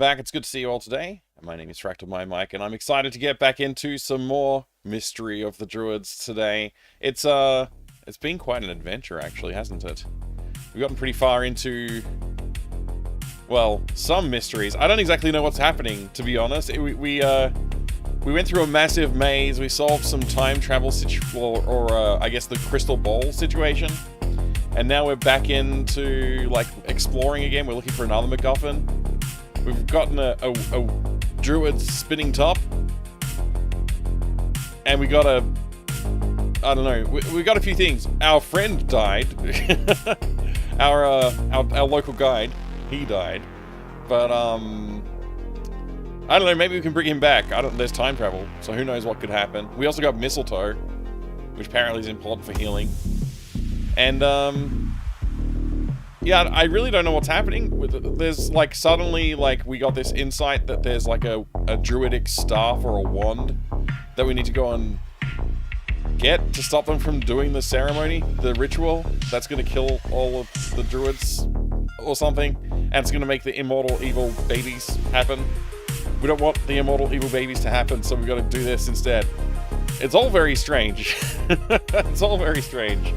back. It's good to see you all today. My name is Fractal My Mike, and I'm excited to get back into some more Mystery of the Druids today. It's been quite an adventure, actually, hasn't it? We've gotten pretty far into, well, some mysteries. I don't exactly know what's happening, to be honest. We went through a massive maze. We solved some time travel I guess the crystal ball situation. And now we're back into, like, exploring again. We're looking for another MacGuffin. We've gotten a Druid spinning top. And we got a... I don't know. We got a few things. Our friend died. our local guide. He died. But, I don't know. Maybe we can bring him back. There's time travel. So who knows what could happen. We also got mistletoe, which apparently is important for healing. And, yeah, I really don't know what's happening with it. There's, like, suddenly, like, we got this insight that there's, like, a druidic staff or a wand that we need to go and get to stop them from doing the ceremony, the ritual, that's going to kill all of the druids or something, and it's going to make the immortal evil babies happen. We don't want the immortal evil babies to happen, so we've got to do this instead. It's all very strange. It's all very strange.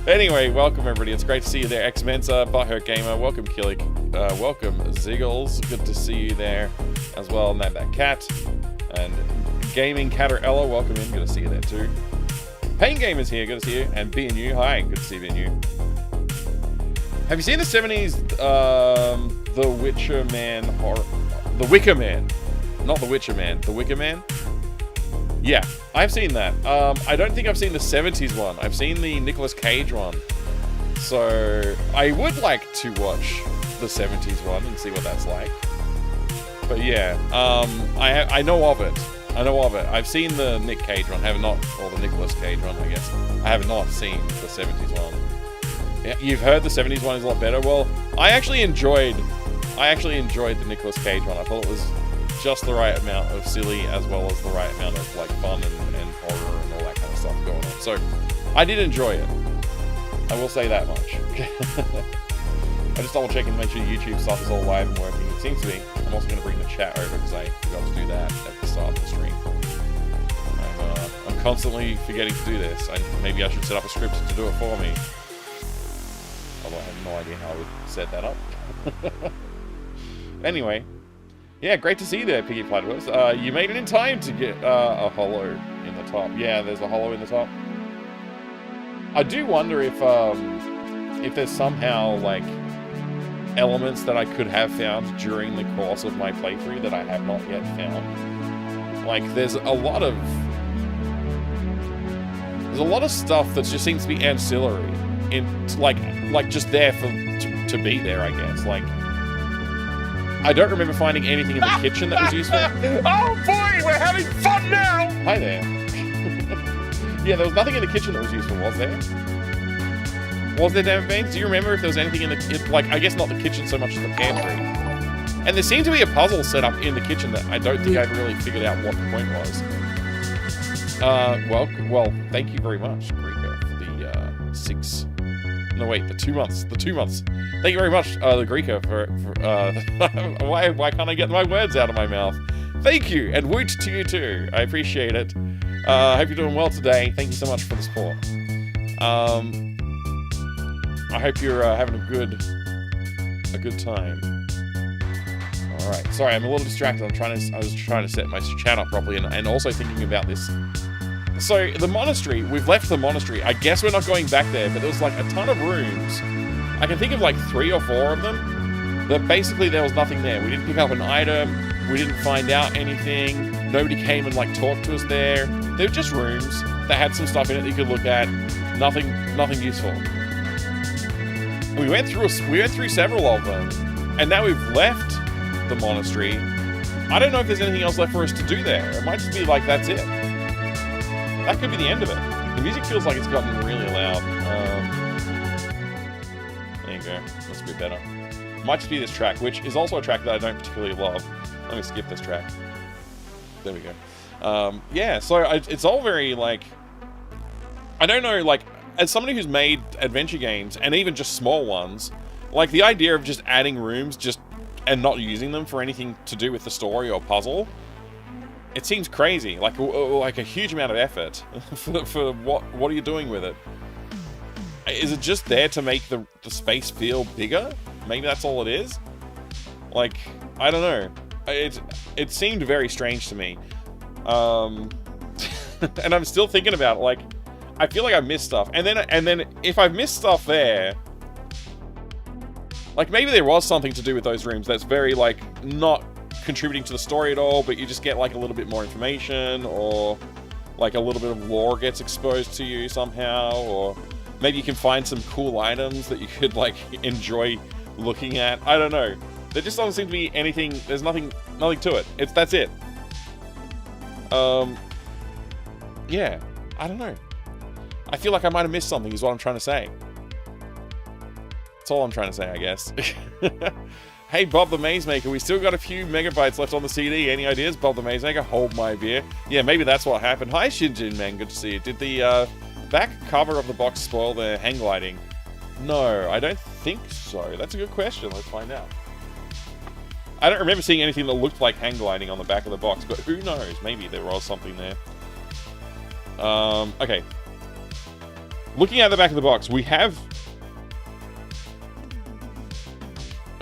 Anyway, welcome everybody. It's great to see you there. X-Mensa, Butthurt Gamer, welcome Killick, welcome Ziggles, good to see you there as well. Nab that cat, and Gaming Catter Ella, welcome in, good to see you there too. Pain Gamer's here, good to see you, and BNU, hi, good to see BNU. Have you seen the 70s, The Witcher Man horror, The Wicker Man, not The Witcher Man, The Wicker Man? Yeah, I've seen that. I don't think I've seen the 70s one. I've seen the Nicolas Cage one. So, I would like to watch the 70s one and see what that's like. But yeah, I know of it. I know of it. I've seen the Nick Cage one, or the Nicolas Cage one, I guess. I have not seen the 70s one. Yeah, you've heard the 70s one is a lot better. Well, I actually enjoyed the Nicolas Cage one. I thought it was just the right amount of silly as well as the right amount of like fun and horror and all that kind of stuff going on. So I did enjoy it. I will say that much. I just double check and make sure YouTube stuff is all live and working. It seems to be. I'm also going to bring the chat over because I forgot to do that at the start of the stream. I'm constantly forgetting to do this. Maybe I should set up a script to do it for me. Although I have no idea how I would set that up. Anyway. Yeah, great to see you there, Piggy Platypus. You made it in time to get a hollow in the top. Yeah, there's a hollow in the top. I do wonder if there's somehow, like, elements that I could have found during the course of my playthrough that I have not yet found. Like, there's a lot of stuff that just seems to be ancillary. Like just there to be there, I guess. Like, I don't remember finding anything in the kitchen that was useful. Oh boy, we're having fun now! Hi there. Yeah, there was nothing in the kitchen that was useful, was there? Was there, damn Veins? Do you remember if there was anything in the... like, I guess not the kitchen so much as the pantry. And there seemed to be a puzzle set up in the kitchen that I don't think I ever really figured out what the point was. Well, thank you very much, Greeka, for the 6... No, wait, the 2 months. The 2 months. Thank you very much, the Greeka, for why can't I get my words out of my mouth? Thank you, and woot to you too. I appreciate it. I hope you're doing well today. Thank you so much for the support. I hope you're having a good time. All right. Sorry, I'm a little distracted. I was trying to set my chat up properly, and also thinking about this. So, the monastery, we've left the monastery. I guess we're not going back there, but there was like a ton of rooms. I can think of like 3 or 4 of them, but basically there was nothing there. We didn't pick up an item, we didn't find out anything, nobody came and like talked to us there. They were just rooms that had some stuff in it that you could look at, nothing useful. We went through several of them, and now we've left the monastery. I don't know if there's anything else left for us to do there. It might just be like, that's it. That could be the end of it. The music feels like it's gotten really loud. There you go. That's a bit better. Might just be this track, which is also a track that I don't particularly love. Let me skip this track. There we go. Yeah, so it's all very, like... I don't know, like, as somebody who's made adventure games, and even just small ones, like, the idea of just adding rooms just and not using them for anything to do with the story or puzzle. It seems crazy, like a huge amount of effort for what are you doing with it? Is it just there to make the space feel bigger? Maybe that's all it is? Like, I don't know. It seemed very strange to me. And I'm still thinking about it, like, I feel like I missed stuff. And then if I've missed stuff there, like, maybe there was something to do with those rooms that's very, like, not contributing to the story at all, but you just get, like, a little bit more information, or, like, a little bit of lore gets exposed to you somehow, or maybe you can find some cool items that you could, like, enjoy looking at. I don't know. There just doesn't seem to be anything, there's nothing to it. That's it. Yeah, I don't know. I feel like I might have missed something is what I'm trying to say. That's all I'm trying to say, I guess. Hey, Bob the Maze Maker, we still got a few megabytes left on the CD. Any ideas, Bob the Maze Maker? Hold my beer. Yeah, maybe that's what happened. Hi, Shinjin, man. Good to see you. Did the back cover of the box spoil the hang gliding? No, I don't think so. That's a good question. Let's find out. I don't remember seeing anything that looked like hang gliding on the back of the box, but who knows? Maybe there was something there. Okay. Looking at the back of the box, we have...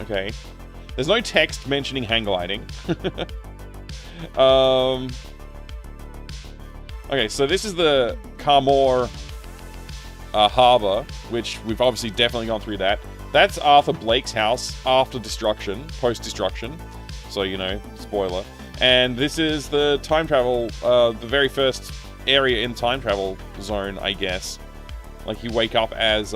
Okay. There's no text mentioning hang gliding. Okay, so this is the Carmore Harbor, which we've obviously definitely gone through that. That's Arthur Blake's house after destruction, post-destruction. So, you know, spoiler. And this is the time travel, the very first area in time travel zone, I guess. Like, you wake up as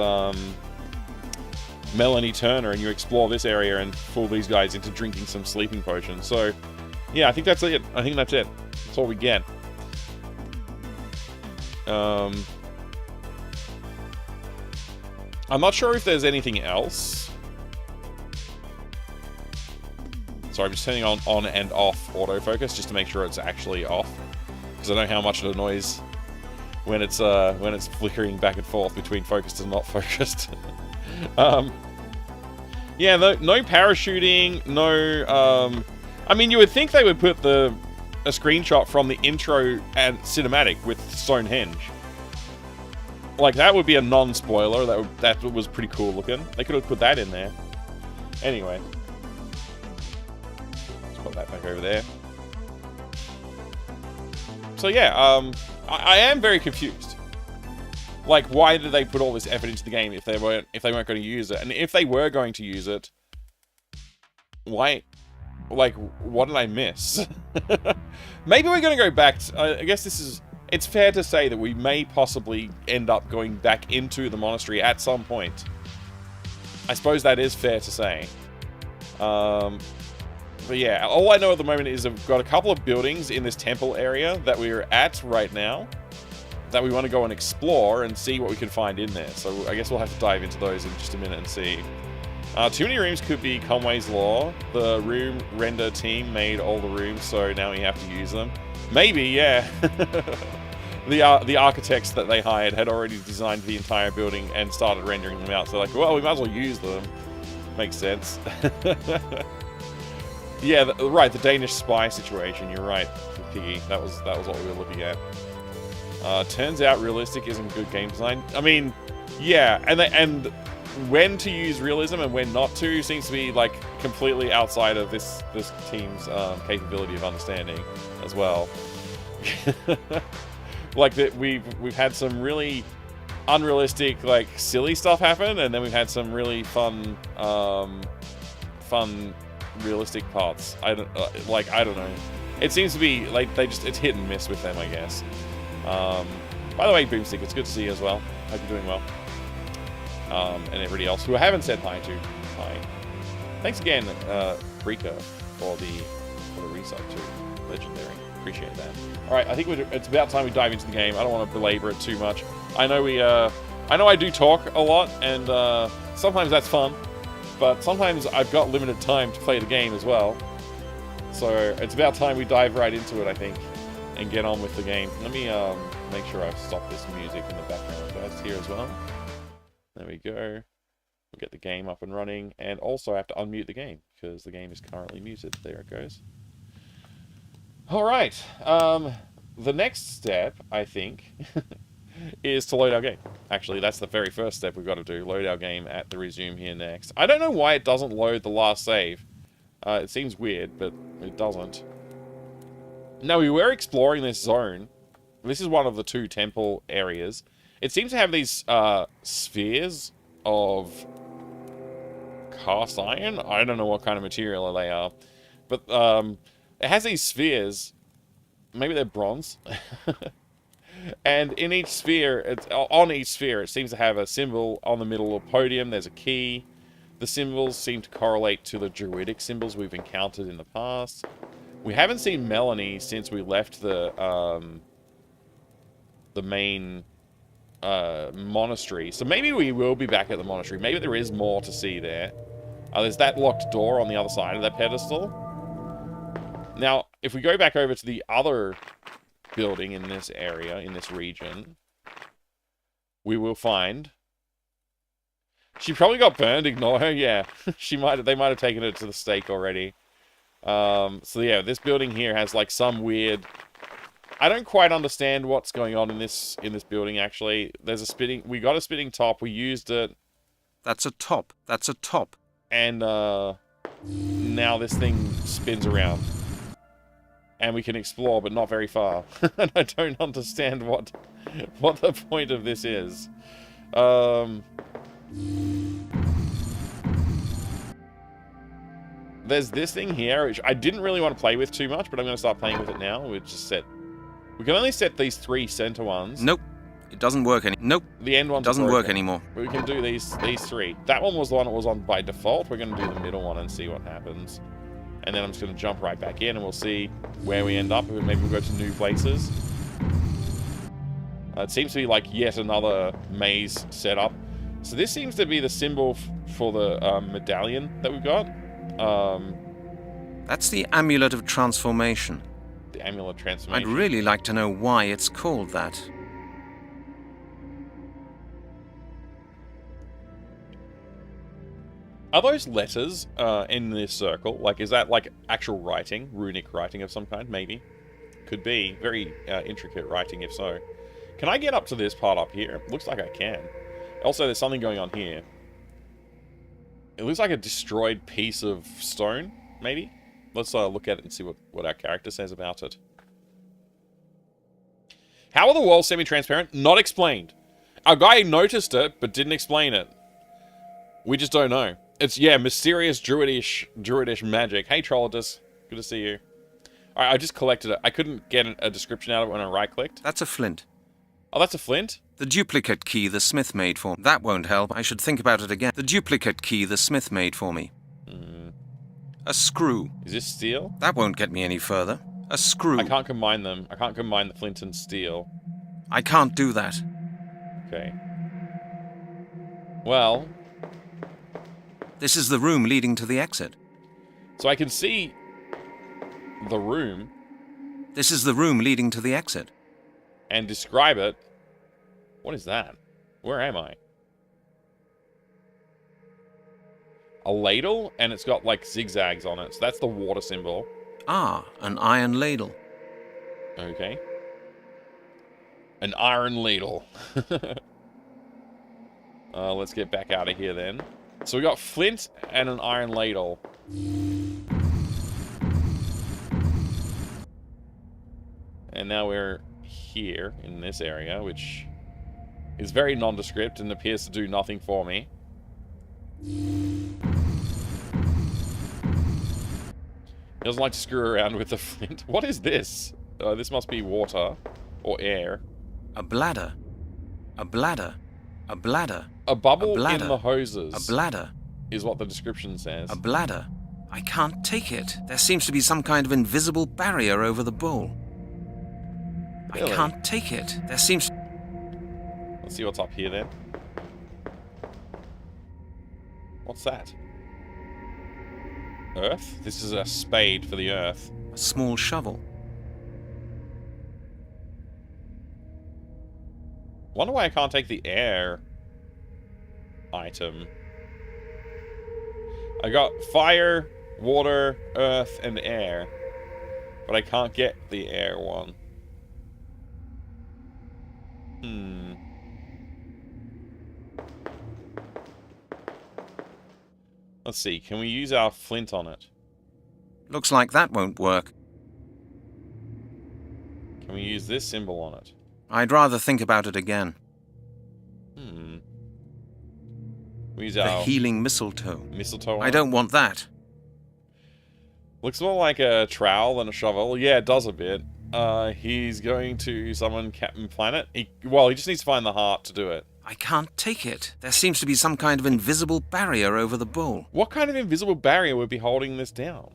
Melanie Turner and you explore this area and fool these guys into drinking some sleeping potions. So, yeah, I think that's it. I think that's it. That's all we get. I'm not sure if there's anything else. Sorry, I'm just turning on and off autofocus just to make sure it's actually off. Because I know how much it annoys when it's flickering back and forth between focused and not focused. Yeah, no parachuting, no... I mean, you would think they would put a screenshot from the intro and cinematic with Stonehenge. Like, that would be a non-spoiler. That was pretty cool looking. They could have put that in there. Anyway. Let's put that back over there. So, yeah, I am very confused. Like, why did they put all this effort into the game if they weren't going to use it? And if they were going to use it, why... Like, what did I miss? Maybe we're going to go back... I guess this is... It's fair to say that we may possibly end up going back into the monastery at some point. I suppose that is fair to say. But yeah, all I know at the moment is I've got a couple of buildings in this temple area that we're at right now that we want to go and explore and see what we can find in there. So I guess we'll have to dive into those in just a minute and see. Too many rooms could be Conway's Law. The room render team made all the rooms, so now we have to use them. Maybe, yeah. The architects that they hired had already designed the entire building and started rendering them out. So like, well, we might as well use them. Makes sense. Yeah, right. The Danish spy situation. You're right, Piggy. That was what we were looking at. Turns out realistic isn't good game design. I mean, yeah, and when to use realism and when not to seems to be like completely outside of this team's capability of understanding as well. Like that we've had some really unrealistic, like, silly stuff happen, and then we've had some really fun realistic parts. I don't know. It seems to be like it's hit and miss with them, I guess. By the way, Boomstick, it's good to see you as well. Hope you're doing well. And everybody else who I haven't said hi to, hi. Thanks again, Rika, for the resub too. Legendary. Appreciate that. Alright, I think it's about time we dive into the game. I don't want to belabor it too much. I know I do talk a lot, and sometimes that's fun, but sometimes I've got limited time to play the game as well. So it's about time we dive right into it, I think, and get on with the game. Let me make sure I've stopped this music in the background, guys, here as well. There we go. We'll get the game up and running, and also I have to unmute the game, because the game is currently muted. There it goes. Alright, the next step, I think, is to load our game. Actually, that's the very first step we've got to do. Load our game at the resume here next. I don't know why it doesn't load the last save. It seems weird, but it doesn't. Now, we were exploring this zone. This is one of the 2 temple areas. It seems to have these spheres of cast iron. I don't know what kind of material they are. But it has these spheres. Maybe they're bronze. And in each sphere, on each sphere, it seems to have a symbol on the middle of the podium. There's a key. The symbols seem to correlate to the Druidic symbols we've encountered in the past. We haven't seen Melanie since we left the main monastery. So maybe we will be back at the monastery. Maybe there is more to see there. There's that locked door on the other side of that pedestal. Now, if we go back over to the other building in this area, in this region, we will find... She probably got burned, ignore her, yeah. They might have taken it to the stake already. So yeah, this building here has like some weird... I don't quite understand what's going on in this building, actually. There's a spinning... We got a spinning top, we used it. That's a top. That's a top. And now this thing spins around. And we can explore, but not very far. And I don't understand what the point of this is. There's this thing here, which I didn't really want to play with too much, but I'm going to start playing with it now. We can only set these 3 center ones. Nope. It doesn't work Nope. The end one doesn't work anymore. We can do these 3. That one was the one that was on by default. We're going to do the middle one and see what happens. And then I'm just going to jump right back in and we'll see where we end up. Maybe we'll go to new places. It seems to be like yet another maze setup. So this seems to be the symbol for the medallion that we've got. That's the Amulet of Transformation. The Amulet of Transformation. I'd really like to know why it's called that. Are those letters in this circle? Like, is that like actual writing? Runic writing of some kind? Maybe. Could be. Very intricate writing, if so. Can I get up to this part up here? Looks like I can. Also, there's something going on here. It looks like a destroyed piece of stone, maybe? Let's look at it and see what our character says about it. How are the walls semi-transparent? Not explained. Our guy noticed it, but didn't explain it. We just don't know. It's, yeah, mysterious druidish magic. Hey, Trollodus. Good to see you. Alright, I just collected it. I couldn't get a description out of it when I right-clicked. That's a flint. Oh, that's a flint? The duplicate key the smith made for me. That won't help. I should think about it again. The duplicate key the smith made for me. A screw. Is this steel? That won't get me any further. A screw. I can't combine them. I can't combine the flint and steel. I can't do that. Okay. Well... This is the room leading to the exit. So I can see the room. This is the room leading to the exit. And describe it. What is that? Where am I? A ladle, and it's got like zigzags on it. So that's the water symbol. Ah, an iron ladle. Okay. An iron ladle. Let's get back out of here then. So we got flint and an iron ladle. And now we're here in this area, which is very nondescript and appears to do nothing for me. He doesn't like to screw around with the flint. What is this? This must be water or air. A bladder. A bladder. A bladder. A bubble A bladder. in the hoses. A bladder. Is what the description says. A bladder. I can't take it. There seems to be some kind of invisible barrier over the bowl. Really? I can't take it. There seems... Let's see what's up here then. What's that? Earth? This is a spade for the earth. A small shovel. Wonder why I can't take the air item. I got fire, water, earth, and air. But I can't get the air one. Let's see, can we use our flint on it? Looks like that won't work. Can we use this symbol on it? I'd rather think about it again. We use The our healing mistletoe. mistletoe on I it? don't want that. Looks more like a trowel than a shovel. Yeah, it does a bit. He's going to summon Captain Planet. He just needs to find the heart to do it. I can't take it. There seems to be some kind of invisible barrier over the bowl. What kind of invisible barrier would be holding this down?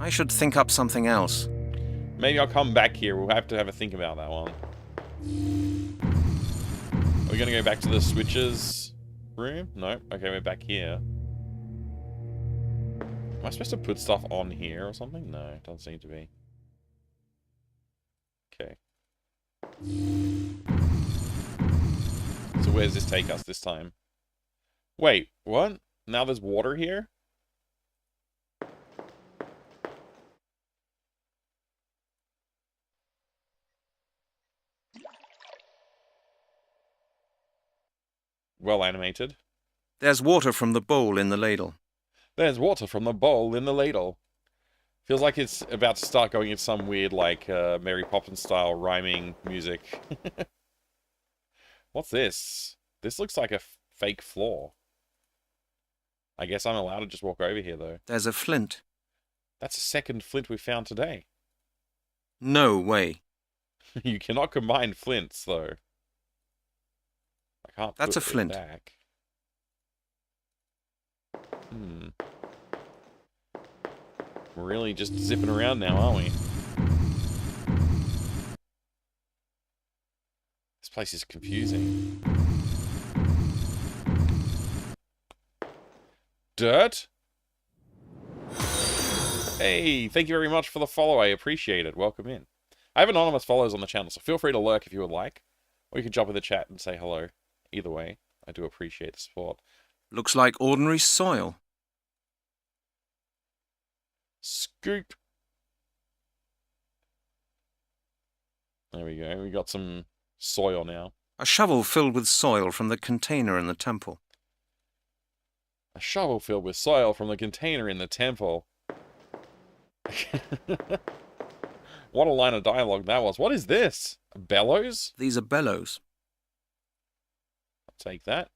I should think up something else. Maybe I'll come back here. We'll have to have a think about that one. Are we going to go back to the switches room? No. Okay, we're back here. Am I supposed to put stuff on here or something? No, it doesn't seem to be. Okay. So where does this take us this time? Wait, what? Now there's water here? Well animated. There's water from the bowl in the ladle. There's water from the bowl in the ladle. Feels like it's about to start going into some weird, like, Mary Poppins style rhyming music. What's this? This looks like a fake floor. I guess I'm allowed to just walk over here, though. There's a flint. That's a second flint we found today. No way. You cannot combine flints, though. I can't That's put a flint. it back. We're really just zipping around now, aren't we? This place is confusing. Dirt? Hey, thank you very much for the follow. I appreciate it. Welcome in. I have anonymous follows on the channel, so feel free to lurk if you would like. Or you can jump in the chat and say hello. Either way, I do appreciate the support. Looks like ordinary soil. Scoop. There we go. We got some soil now. A shovel filled with soil from the container in the temple. A shovel filled with soil from the container in the temple. What a line of dialogue that was. What is this? A bellows? These are bellows. I'll take that.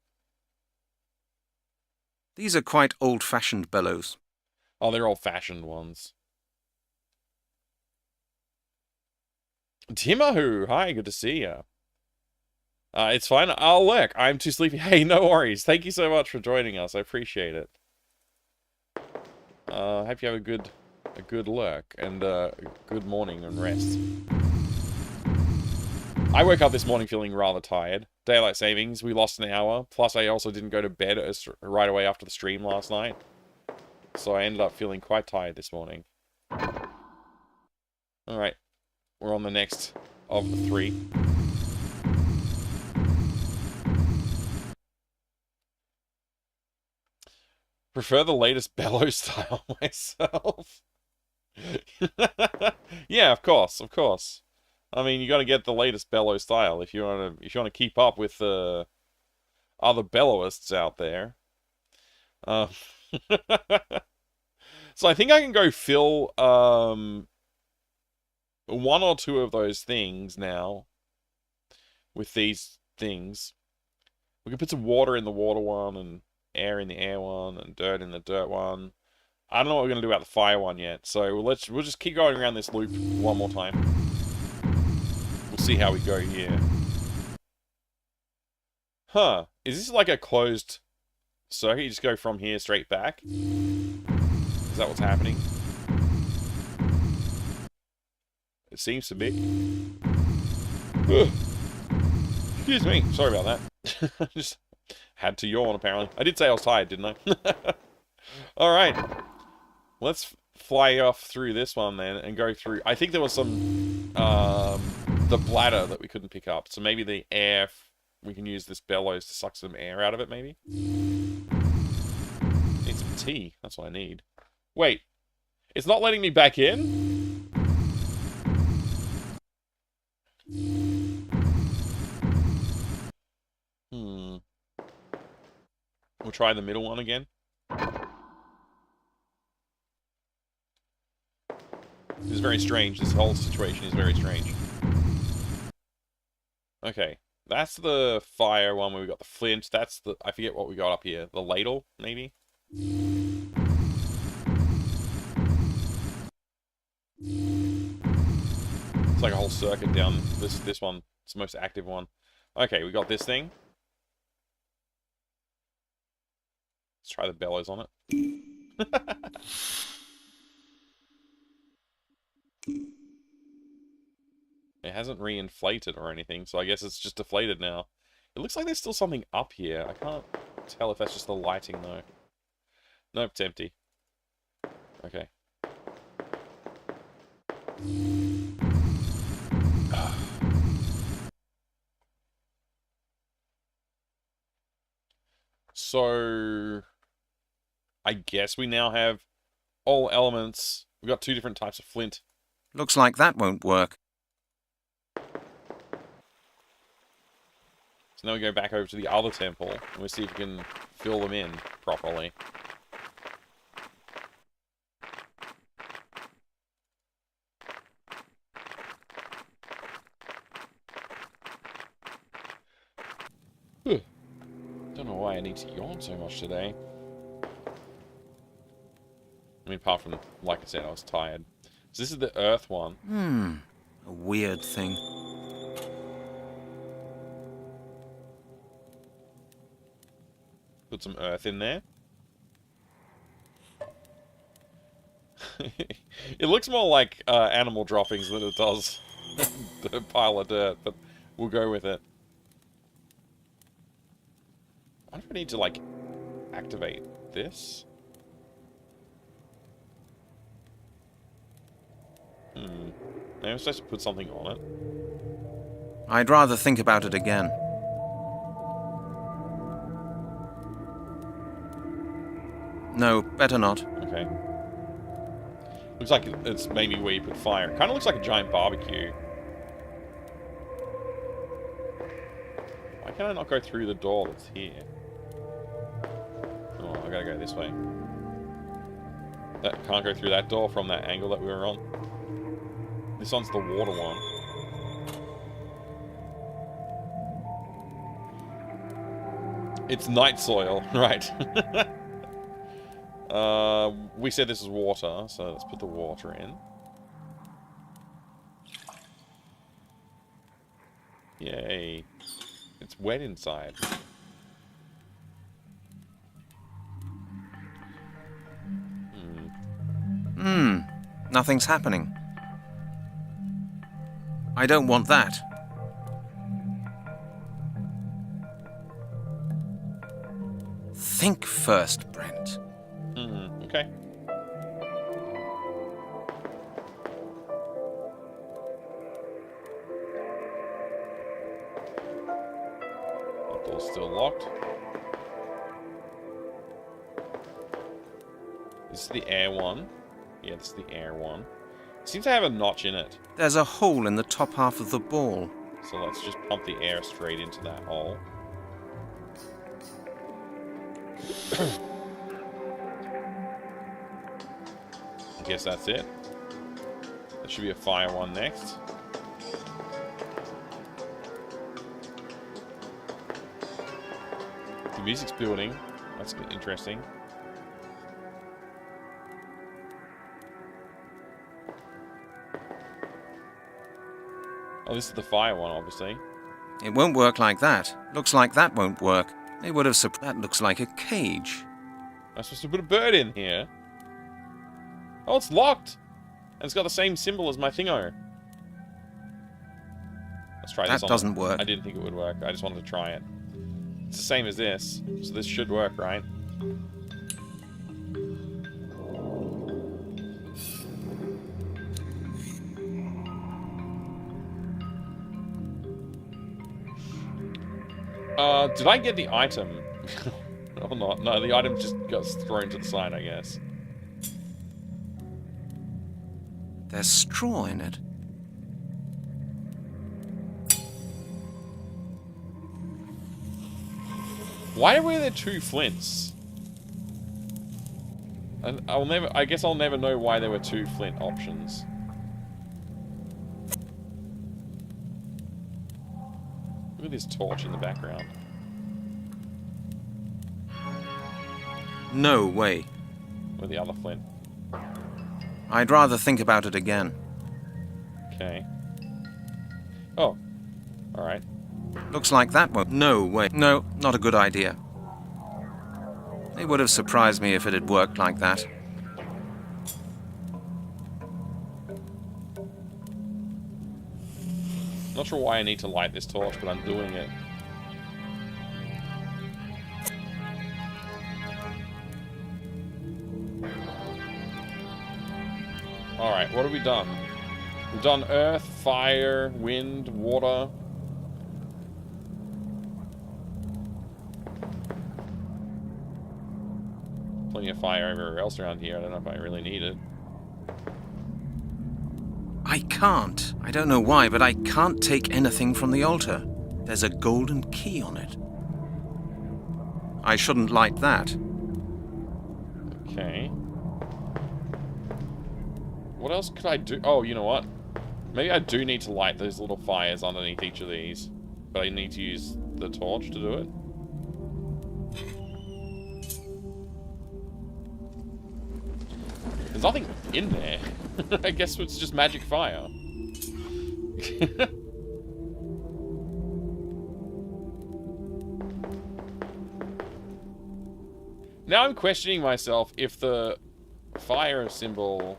These are quite old-fashioned bellows. Oh, they're old-fashioned ones. Timahu, hi, good to see you. It's fine. I'll lurk. I'm too sleepy. Hey, no worries. Thank you so much for joining us. I appreciate it. Hope you have a good lurk and a good morning and rest. I woke up this morning feeling rather tired. Daylight savings, we lost an hour. Plus, I also didn't go to bed right away after the stream last night. So I ended up feeling quite tired this morning. Alright. We're on the next of the 3. Prefer the latest bellow style myself. Yeah, of course, of course. I mean, you got to get the latest bellow style if you want to keep up with the other bellowists out there. So I think I can go fill 1 or 2 of those things now with these things. We can put some water in the water one and air in the air one and dirt in the dirt one. I don't know what we're going to do about the fire one yet, so we'll just keep going around this loop one more time. We'll see how we go here. Huh. Is this like a closed circuit? You just go from here straight back? Is that what's happening? It seems to be. Ugh. Excuse me. Sorry about that. Just had to yawn, apparently. I did say I was tired, didn't I? Alright. Let's fly off through this one then and go through. I think there was some the bladder that we couldn't pick up. So maybe the air we can use this bellows to suck some air out of it, maybe? Need some tea. That's what I need. Wait. It's not letting me back in? We'll try the middle one again. This is very strange. This whole situation is very strange. Okay. That's the fire one where we got the flint. That's the... I forget what we got up here. The ladle, maybe? It's like a whole circuit down this one. It's the most active one. Okay, we got this thing. Let's try the bellows on it. It hasn't re-inflated or anything, so I guess it's just deflated now. It looks like there's still something up here. I can't tell if that's just the lighting, though. Nope, it's empty. Okay. So... I guess we now have all elements. We've got 2 different types of flint. Looks like that won't work. So now we go back over to the other temple, and we'll see if we can fill them in properly. Don't know why I need to yawn so much today. I mean, apart from, like I said, I was tired. So this is the earth one. A weird thing. Put some earth in there. It looks more like animal droppings than it does the pile of dirt, but we'll go with it. I wonder if I need to, like, activate this. Maybe I'm supposed to put something on it. I'd rather think about it again. No, better not. Okay. Looks like it's maybe where you put fire. Kind of looks like a giant barbecue. Why can I not go through the door that's here? Oh, I gotta go this way. That can't go through that door from that angle that we were on. This one's the water one. It's night soil, right. We said this is water, so let's put the water in. Yay. It's wet inside. Nothing's happening. I don't want that. Think first, Brent. Okay. That door's still locked. This is the air one. Yeah, this is the air one. It seems to have a notch in it. There's a hole in the top half of the ball. So let's just pump the air straight into that hole. I guess that's it. There should be a fire one next. The music's building. That's interesting. Oh, this is the fire one, obviously. It won't work like that. Looks like that won't work. They would have that looks like a cage. I'm supposed to put a bird in here. Oh, it's locked! And it's got the same symbol as my thingo. Let's try this on. That doesn't work. I didn't think it would work. I just wanted to try it. It's the same as this, so this should work, right? Did I get the item? Or not? No, the item just got thrown to the side, I guess. There's straw in it. Why were there 2 flints? And I guess I'll never know why there were 2 flint options. Look at this torch in the background. No way. With the other flint. I'd rather think about it again. Okay. Oh. Alright. Looks like that won't. No way. No, not a good idea. It would have surprised me if it had worked like that. Not sure why I need to light this torch, but I'm doing it. Alright, what have we done? We've done earth, fire, wind, water. Plenty of fire everywhere else around here. I don't know if I really need it. I can't. I don't know why, but I can't take anything from the altar. There's a golden key on it. I shouldn't light that. Okay. What else could I do? Oh, you know what? Maybe I do need to light those little fires underneath each of these. But I need to use the torch to do it. There's nothing in there. I guess it's just magic fire. Now I'm questioning myself if the fire symbol...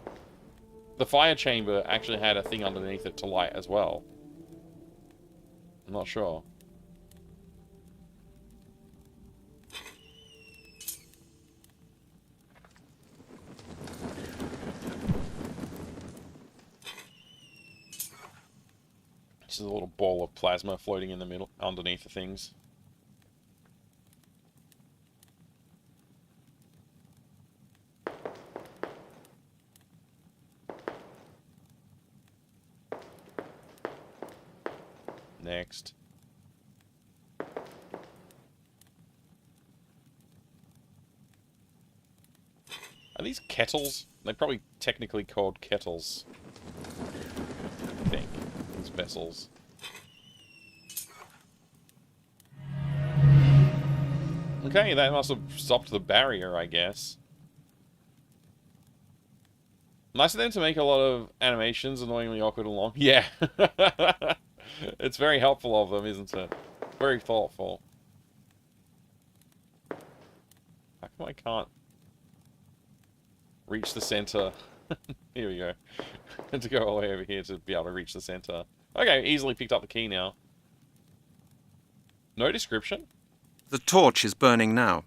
The fire chamber actually had a thing underneath it to light as well. I'm not sure. Just a little ball of plasma floating in the middle, underneath the things. Next. Are these kettles? They're probably technically called kettles. I think. These vessels. Okay, that must have stopped the barrier, I guess. Nice of them to make a lot of animations annoyingly awkward and long. Yeah. It's very helpful of them, isn't it? Very thoughtful. How come I can't reach the center? Here we go. To go all the way over here to be able to reach the center. Okay, easily picked up the key now. No description? The torch is burning now.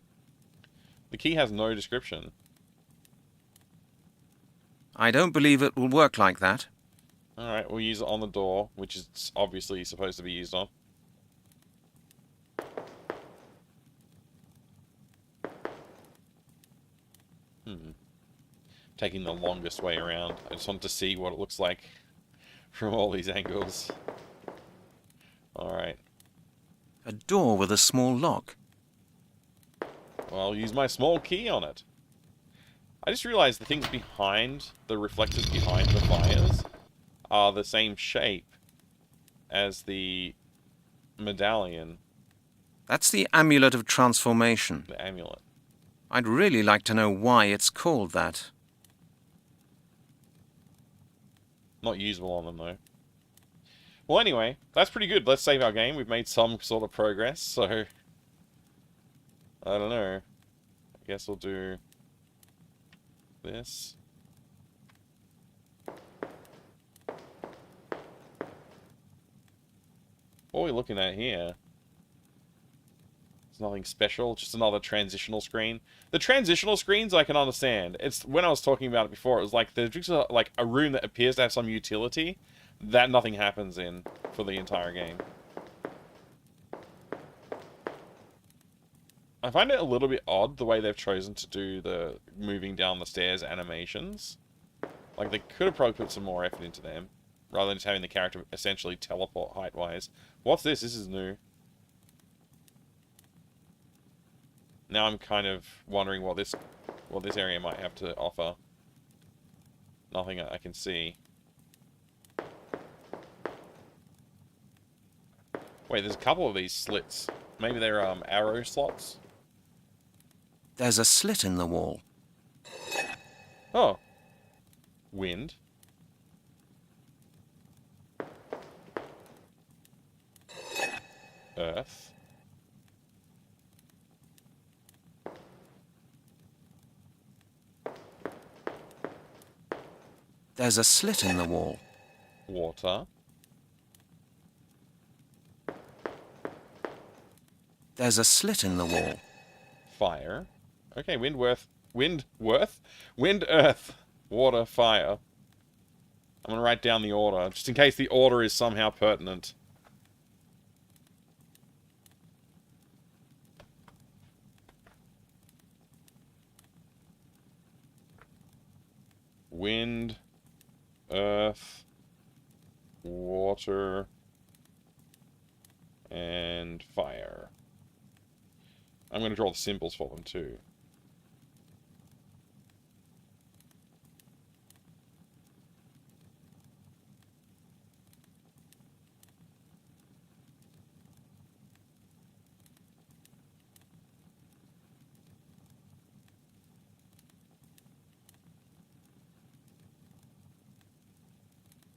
The key has no description. I don't believe it will work like that. Alright, we'll use it on the door, which is obviously supposed to be used on. Taking the longest way around. I just wanted to see what it looks like from all these angles. Alright. A door with a small lock. Well, I'll use my small key on it. I just realized the things behind, the reflectors behind the fires, are the same shape as the medallion. That's the Amulet of Transformation. The amulet. I'd really like to know why it's called that. Not usable on them, though. Well, anyway, that's pretty good. Let's save our game. We've made some sort of progress, so... I don't know. I guess we'll do... this. What are we looking at here? It's nothing special, just another transitional screen. The transitional screens I can understand. It's when I was talking about it before, it was like there's just like a room that appears to have some utility that nothing happens in for the entire game. I find it a little bit odd the way they've chosen to do the moving down the stairs animations. Like, they could have probably put some more effort into them, rather than just having the character essentially teleport height-wise. What's this? This is new. Now I'm kind of wondering what this area might have to offer. Nothing I can see. Wait, there's a couple of these slits. Maybe they're arrow slots? There's a slit in the wall. Oh. Wind. Earth. There's a slit in the wall. Water. There's a slit in the wall. Fire. Okay, wind, earth, water, fire. I'm gonna write down the order, just in case the order is somehow pertinent. Wind, earth, water, and fire. I'm going to draw the symbols for them too.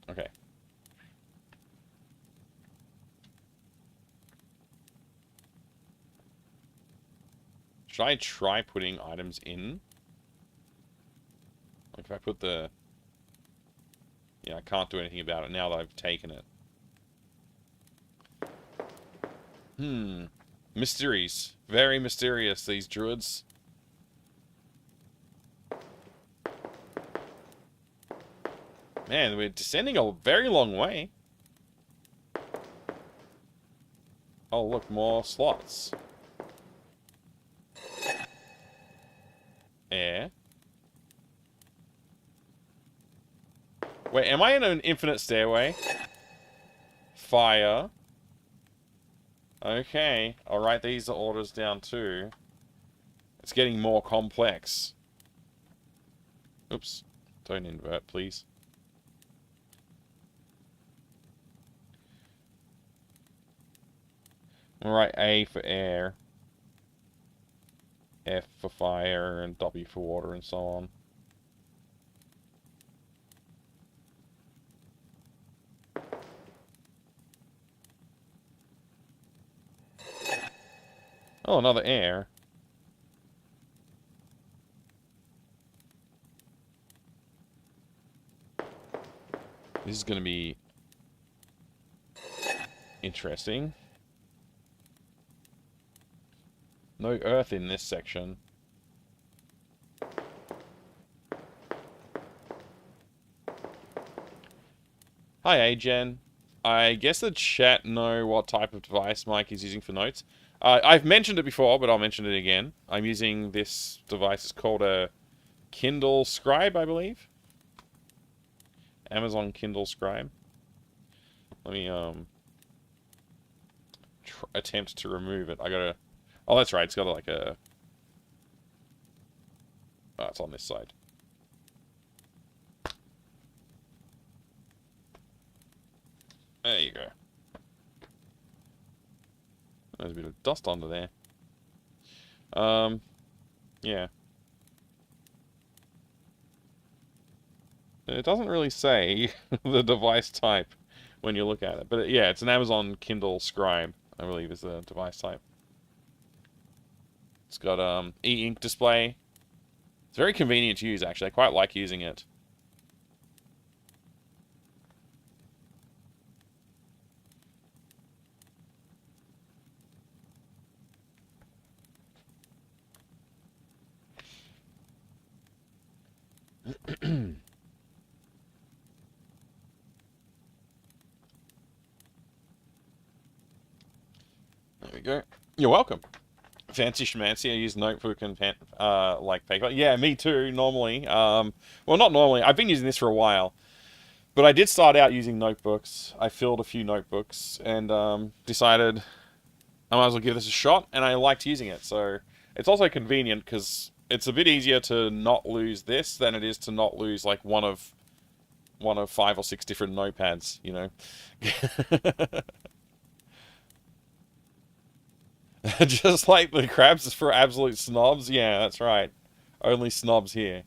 Okay. Should I try putting items in? Like if I put the... Yeah, I can't do anything about it now that I've taken it. Mysteries. Very mysterious, these druids. Man, we're descending a very long way. Oh, look, more slots. Air. Wait, am I in an infinite stairway? Fire. Okay, I'll write these orders down too. It's getting more complex. Oops. Don't invert, please. I'll write A for air. F for fire, and W for water, and so on. Oh, another air. This is going to be interesting. No earth in this section. Hi, Agen. I guess the chat know what type of device Mike is using for notes. I've mentioned it before, but I'll mention it again. I'm using this device. It's called a Kindle Scribe, I believe. Amazon Kindle Scribe. Let me attempt to remove it. I gotta... Oh, that's right. It's got like a... Oh, it's on this side. There you go. There's a bit of dust under there. Yeah. It doesn't really say the device type when you look at it. But yeah, it's an Amazon Kindle Scribe, I believe is the device type. It's got e-ink display. It's very convenient to use, actually. I quite like using it. There we go. You're welcome. Fancy schmancy. I use notebook and pen, like paper. Yeah, me too. Normally, well, not normally. I've been using this for a while, but I did start out using notebooks. I filled a few notebooks and decided I might as well give this a shot, and I liked using it. So it's also convenient because it's a bit easier to not lose this than it is to not lose like one of 5 or 6 different notepads. You know. Just like the crabs is for absolute snobs. Yeah, that's right. Only snobs here.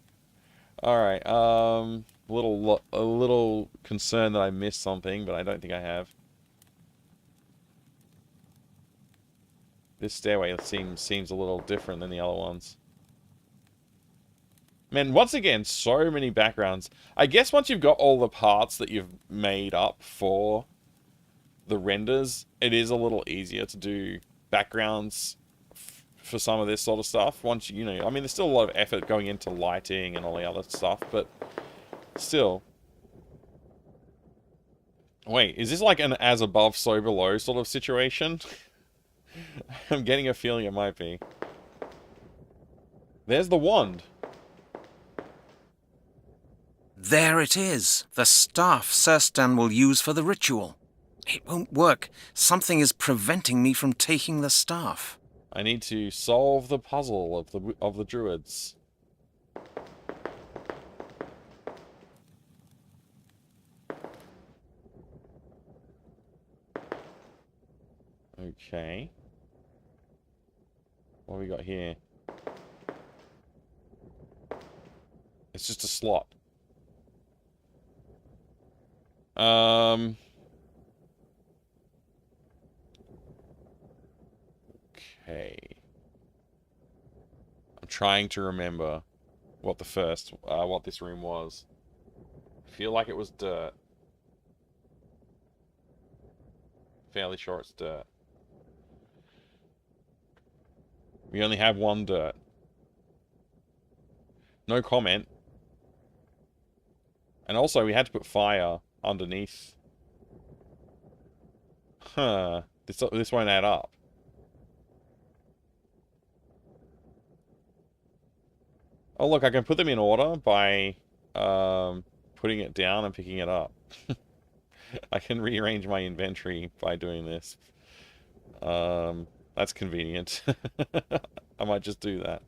All right. A little concerned that I missed something, but I don't think I have. This stairway seems a little different than the other ones. Man, once again, so many backgrounds. I guess once you've got all the parts that you've made up for the renders, it is a little easier to do backgrounds for some of this sort of stuff. Once you know, I mean, there's still a lot of effort going into lighting and all the other stuff, but still. Wait, is this like an as above, so below sort of situation? I'm getting a feeling it might be. There's the wand. There it is, the staff Sirstan will use for the ritual. It won't work. Something is preventing me from taking the staff. I need to solve the puzzle of the Druids. Okay. What have we got here? It's just a slot. Okay. I'm trying to remember what what this room was. I feel like it was dirt. Fairly sure it's dirt. We only have one dirt. No comment. And also, we had to put fire underneath. Huh. This won't add up. Oh, look, I can put them in order by putting it down and picking it up. I can rearrange my inventory by doing this. That's convenient. I might just do that.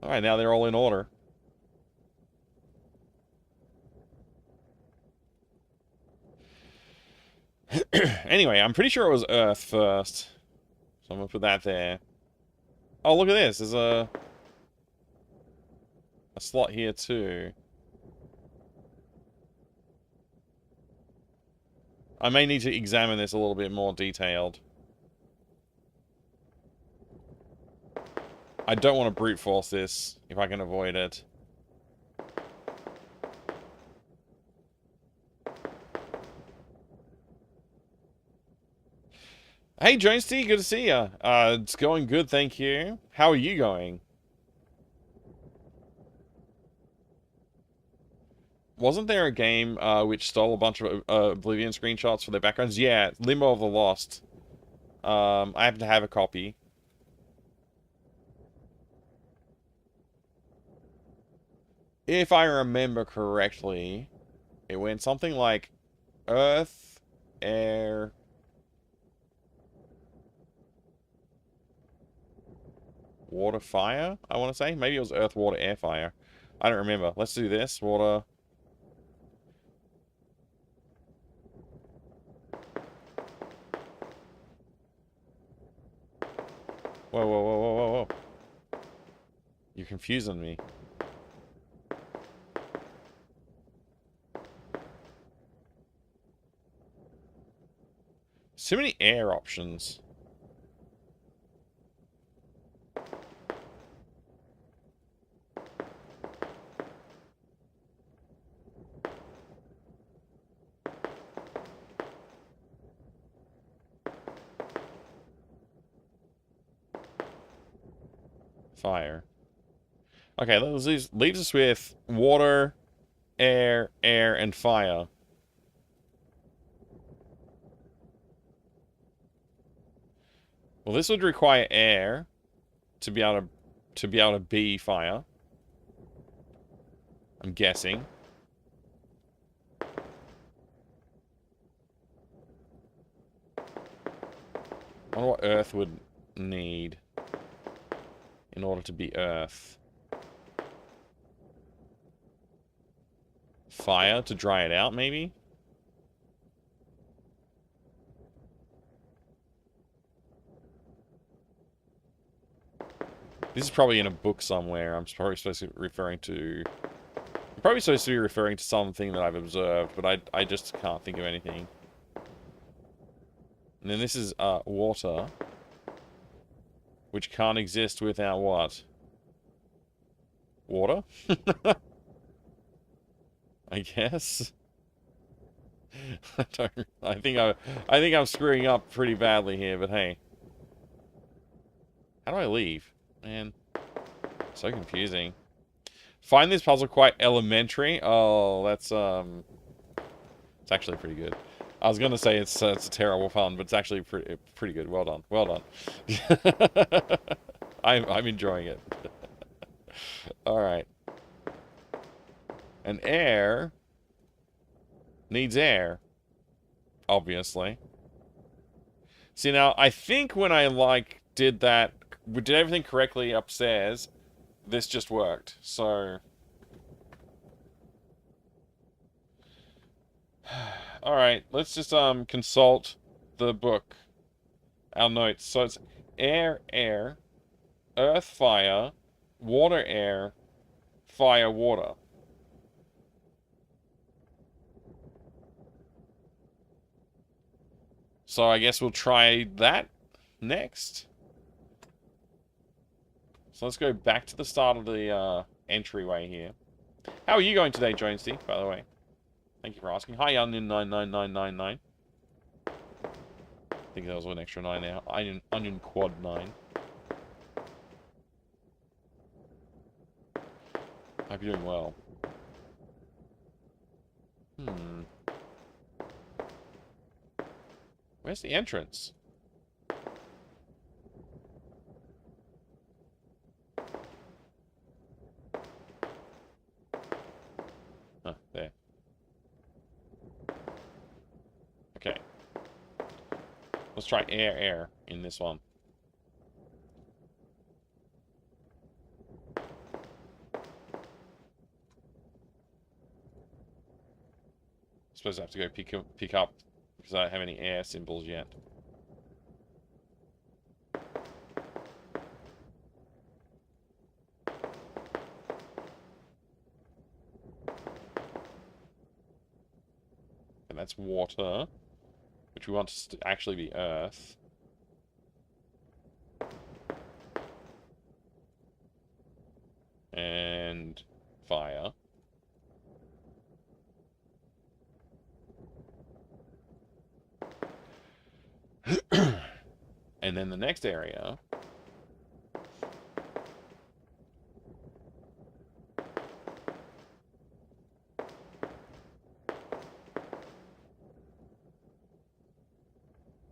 Alright, now they're all in order. Anyway, I'm pretty sure it was Earth first. So I'm gonna put that there. Oh, look at this. There's a slot here too. I may need to examine this a little bit more detailed. I don't want to brute force this if I can avoid it. Hey, Jonesty, good to see you. It's going good, thank you. How are you going? Wasn't there a game which stole a bunch of Oblivion screenshots for their backgrounds? Yeah, Limbo of the Lost. I happen to have a copy. If I remember correctly, it went something like Earth, Air, Water, Fire, I want to say. Maybe it was Earth, Water, Air, Fire. I don't remember. Let's do this. Water. Whoa, whoa, whoa, whoa, whoa, whoa. You're confusing me. Too many air options. Fire. Okay, that leaves us with water, air, and fire. Well, this would require air to be able to be fire. I'm guessing. I wonder what earth would need in order to be earth. Fire to dry it out, maybe? This is probably in a book somewhere. I'm probably supposed to be referring to... I'm probably supposed to be referring to something that I've observed, but I just can't think of anything. And then this is water, which can't exist without what? Water? I guess. I think I'm screwing up pretty badly here, but hey. How do I leave? Man, so confusing. Find this puzzle quite elementary. Oh, that's it's actually pretty good. I was gonna say it's a terrible fun, but it's actually pretty good. Well done, well done. I'm enjoying it. All right. And air needs air, obviously. See, now I think when I did everything correctly upstairs, this just worked. So all right, let's just consult the book, our notes. So it's air, air, earth, fire, water, air, fire, water. So I guess we'll try that next. So let's go back to the start of the entryway here. How are you going today, Jonesy, by the way? Thank you for asking. Hi, Onion99999. I think that was an extra 9 now. Onion Quad 9. Hope you're doing well. Where's the entrance? Huh, there. Okay. Let's try air, air in this one. Suppose I have to go pick up because I don't have any air symbols yet. And that's water, which we want to actually be earth. And fire. And then the next area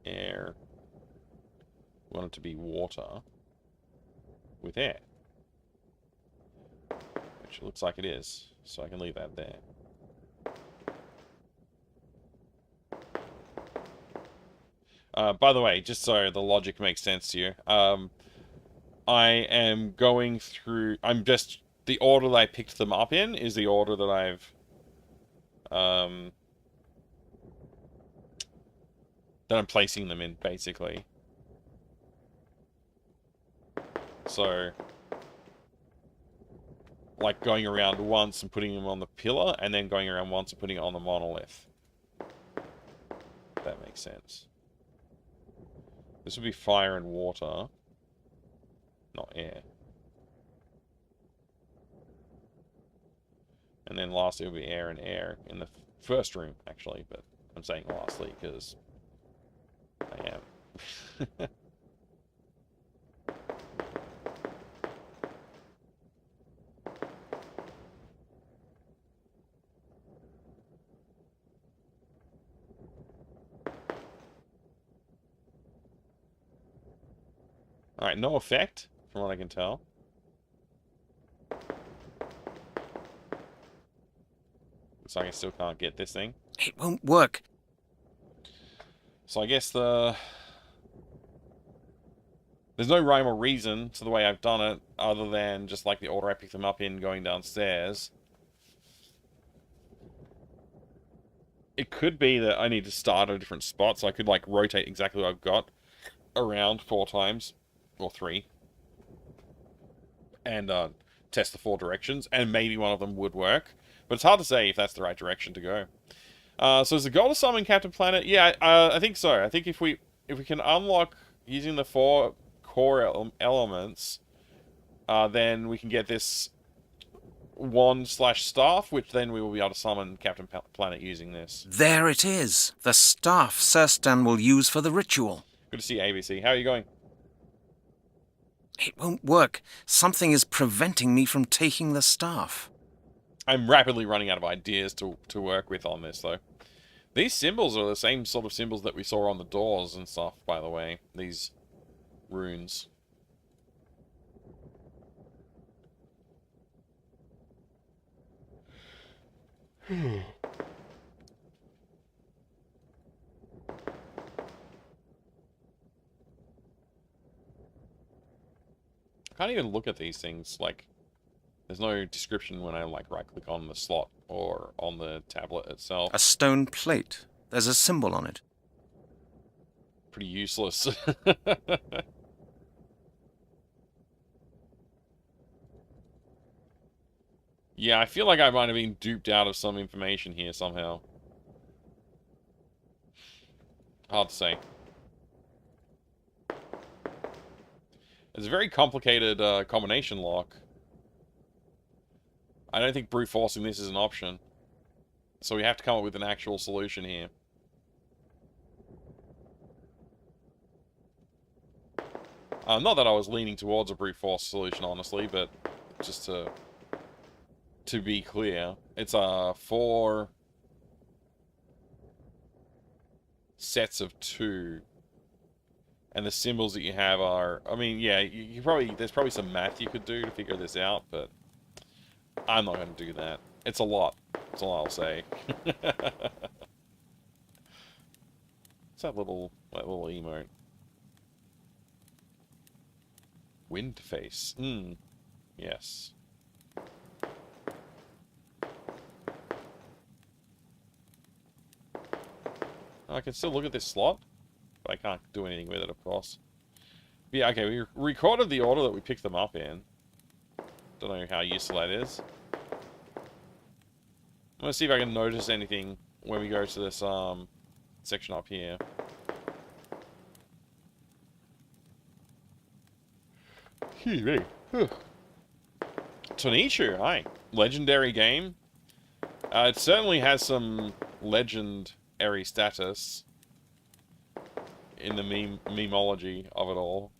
air. We want it to be water with air. Which it looks like it is. So I can leave that there. By the way, just so the logic makes sense to you, I am going through... the order that I picked them up in is the order that I've... that I'm placing them in, basically. So... like going around once and putting them on the pillar, and then going around once and putting it on the monolith. If that makes sense. This would be fire and water, not air. And then lastly it would be air and air in the first room, actually, but I'm saying lastly because I am. Alright, no effect, from what I can tell. So I still can't get this thing. It won't work. So I guess there's no rhyme or reason to the way I've done it, other than just like the order I picked them up in going downstairs. It could be that I need to start at a different spot, so I could like rotate exactly what I've got around 4 times, or 3, and test the 4 directions, and maybe one of them would work. But it's hard to say if that's the right direction to go. So is the goal to summon Captain Planet? Yeah, I think so. I think if we can unlock using the 4 core elements, then we can get this wand/staff, which then we will be able to summon Captain Planet using this. There it is. The staff Sirstan will use for the ritual. Good to see you, ABC. How are you going? It won't work. Something is preventing me from taking the staff. I'm rapidly running out of ideas to work with on this, though. These symbols are the same sort of symbols that we saw on the doors and stuff, by the way. These runes. I can't even look at these things, like, there's no description when I, like, right-click on the slot or on the tablet itself. A stone plate. There's a symbol on it. Pretty useless. Yeah, I feel like I might have been duped out of some information here somehow. Hard to say. It's a very complicated combination lock. I don't think brute forcing this is an option. So we have to come up with an actual solution here. Not that I was leaning towards a brute force solution, honestly, but just to be clear, it's 4 sets of 2. And the symbols that you have are, I mean, yeah, you probably, there's probably some math you could do to figure this out, but I'm not going to do that. It's a lot. That's all I'll say. What's that little emote? Wind face. Yes. I can still look at this slot, but I can't do anything with it, of course. But yeah, okay, we recorded the order that we picked them up in. Don't know how useful that is. I'm gonna see if I can notice anything when we go to this section up here. Tonishu, hi. Legendary game. It certainly has some legendary status in the memeology of it all.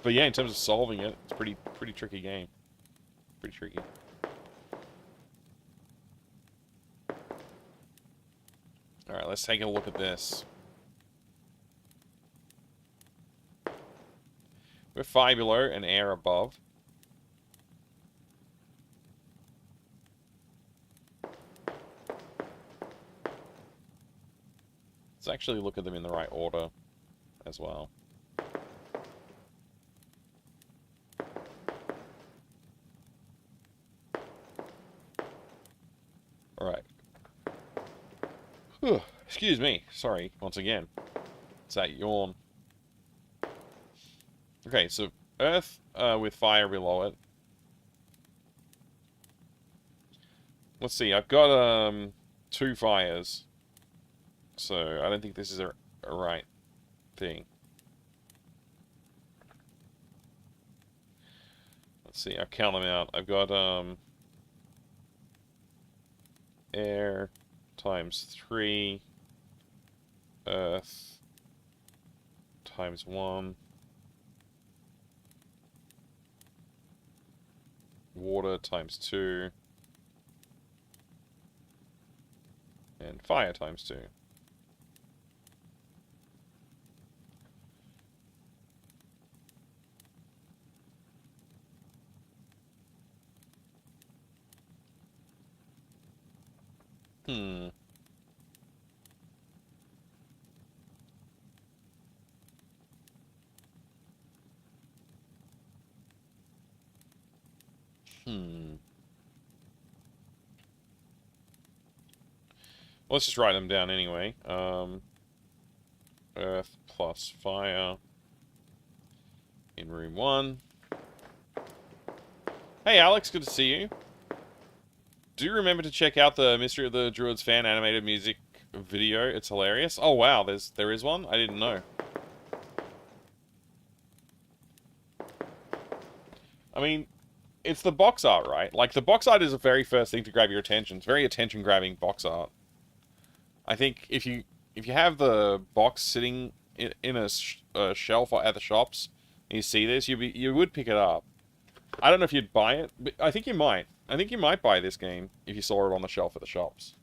But yeah, in terms of solving it, it's pretty tricky game. Pretty tricky. Alright, let's take a look at this. We have fire below and air above. Let's actually look at them in the right order as well. Alright. Excuse me. Sorry, once again. It's that yawn. Okay, so earth with fire below it. Let's see, I've got 2 fires. So I don't think this is a right thing. Let's see, I'll count them out. I've got air times 3, earth times 1, water times 2, and fire times 2. Hmm. Hmm. Let's just write them down anyway. Earth plus fire in room 1. Hey Alex, good to see you. Do remember to check out the Mystery of the Druids fan animated music video. It's hilarious. Oh wow, there is one? I didn't know. I mean, it's the box art, right? Like, the box art is the very first thing to grab your attention. It's very attention-grabbing box art. I think if you have the box sitting in a shelf at the shops, and you see this, you would pick it up. I don't know if you'd buy it, but I think you might. I think you might buy this game if you saw it on the shelf at the shops.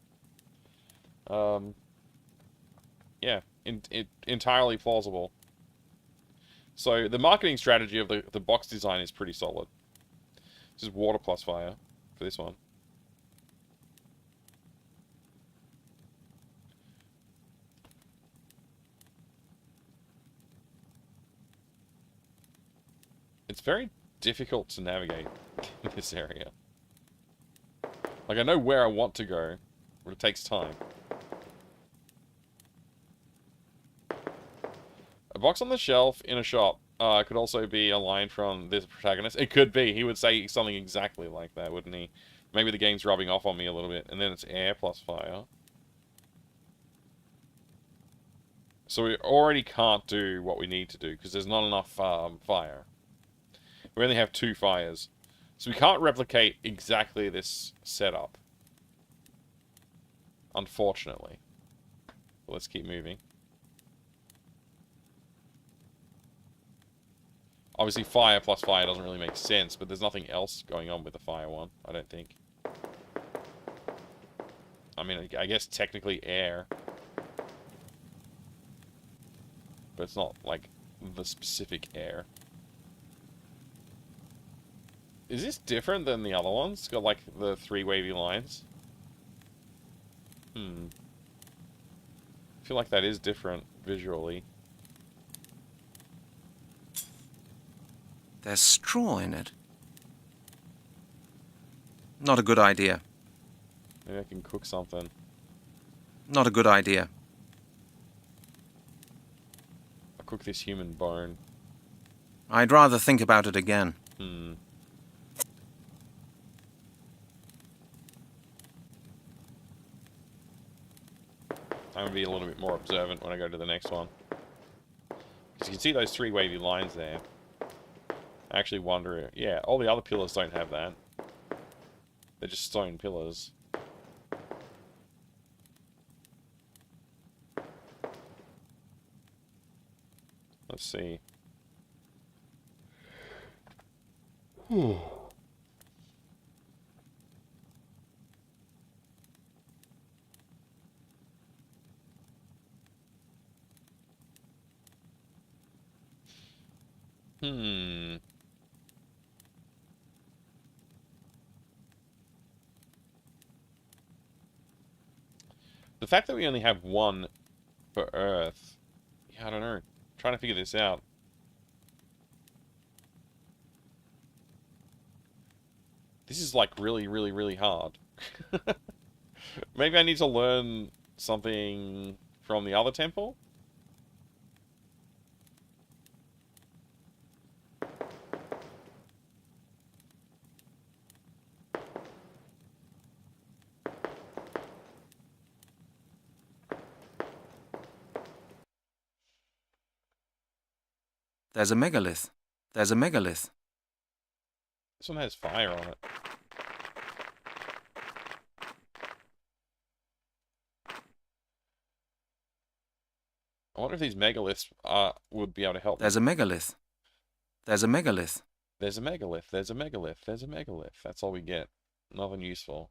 Yeah, entirely plausible. So the marketing strategy of the box design is pretty solid. This is water plus fire for this one. It's very difficult to navigate in this area. Like, I know where I want to go, but it takes time. A box on the shelf in a shop could also be a line from this protagonist. It could be. He would say something exactly like that, wouldn't he? Maybe the game's rubbing off on me a little bit. And then it's air plus fire. So we already can't do what we need to do, because there's not enough fire. We only have 2 fires. So we can't replicate exactly this setup. Unfortunately. But let's keep moving. Obviously, fire plus fire doesn't really make sense, but there's nothing else going on with the fire one, I don't think. I mean, I guess technically air. But it's not, like, the specific air. Is this different than the other ones? It's got, like, the 3 wavy lines. I feel like that is different visually. There's straw in it. Not a good idea. Maybe I can cook something. Not a good idea. I'll cook this human bone. I'd rather think about it again. I'm going to be a little bit more observant when I go to the next one. Because you can see those 3 wavy lines there. I actually wonder... Yeah, all the other pillars don't have that. They're just stone pillars. Let's see. The fact that we only have 1 for Earth... Yeah, I don't know. I'm trying to figure this out. This is, like, really, really, really hard. Maybe I need to learn something from the other temple? There's a megalith. There's a megalith. This one has fire on it. I wonder if these megaliths would be able to help me. There's a megalith. There's a megalith. There's a megalith, there's a megalith, there's a megalith. That's all we get. Nothing useful.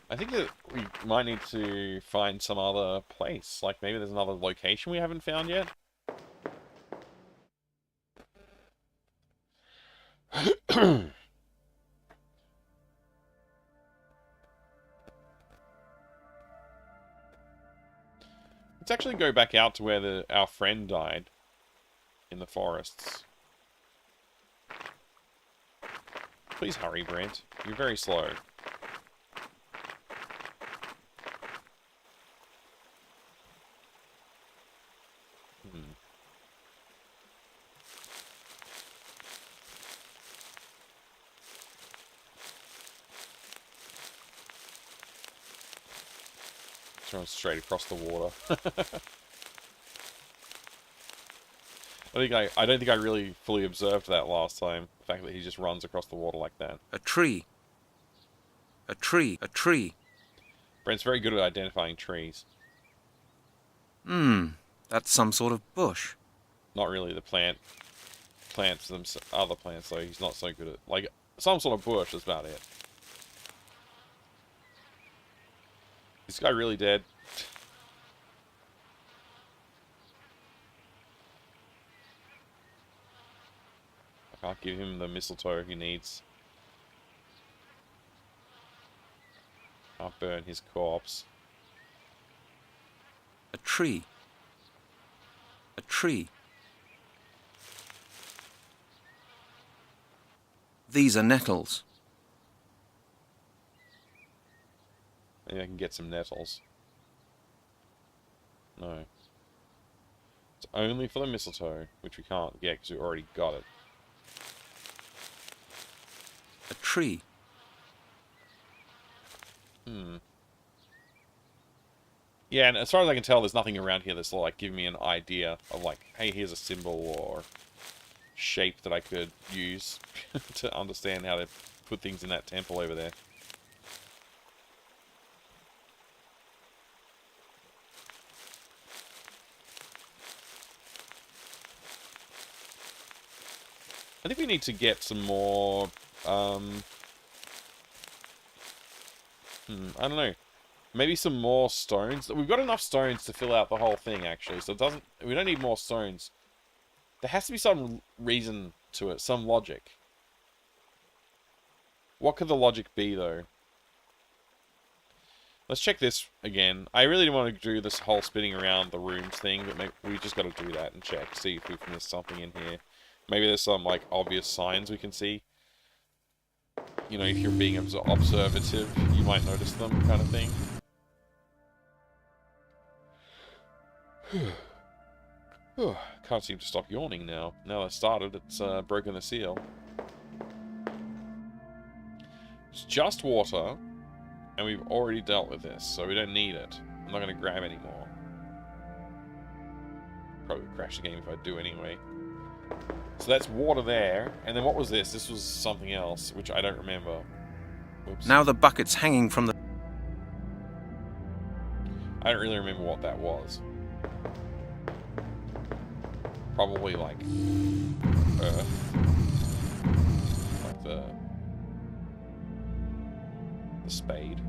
I think that we might need to find some other place. Like, maybe there's another location we haven't found yet. Let's actually go back out to where our friend died. In the forests. Please hurry, Brent. You're very slow. Just run straight across the water. I don't think I really fully observed that last time. The fact that he just runs across the water like that. A tree. A tree. A tree. Brent's very good at identifying trees. That's some sort of bush. Not really the plants, other plants though. He's not so good at, like, some sort of bush is about it. Is this guy really dead? I can't give him the mistletoe he needs. I'll burn his corpse. A tree. A tree. These are nettles. Maybe I can get some nettles. No. It's only for the mistletoe, which we can't get because we already got it. A tree. Yeah, and as far as I can tell, there's nothing around here that's like giving me an idea of like, hey, here's a symbol or shape that I could use to understand how to put things in that temple over there. I think we need to get some more, I don't know. Maybe some more stones. We've got enough stones to fill out the whole thing, actually. So we don't need more stones. There has to be some reason to it, some logic. What could the logic be, though? Let's check this again. I really didn't want to do this whole spinning around the rooms thing, but maybe we just got to do that and check, see if we've missed something in here. Maybe there's some, like, obvious signs we can see. You know, if you're being observative, you might notice them, kind of thing. Can't seem to stop yawning now. Now that started, it's broken the seal. It's just water, and we've already dealt with this, so we don't need it. I'm not going to grab anymore. Probably crash the game if I do anyway. So that's water there, and then what was this? This was something else, which I don't remember. Oops. Now the bucket's hanging from the... I don't really remember what that was. Probably like earth, like the spade.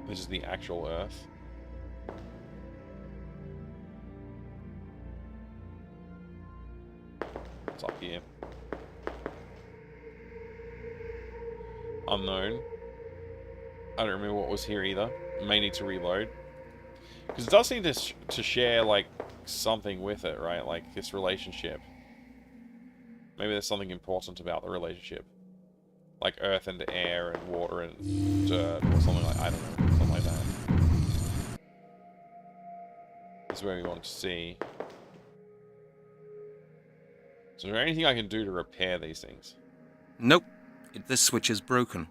This is the actual earth. What's up here? Unknown. I don't remember what was here either. May need to reload. Because it does seem to share, like, something with it, right? Like, this relationship. Maybe there's something important about the relationship. Like earth and air and water and dirt or something like, I don't know, something like that. This is where we want to see. So is there anything I can do to repair these things? Nope. This switch is broken.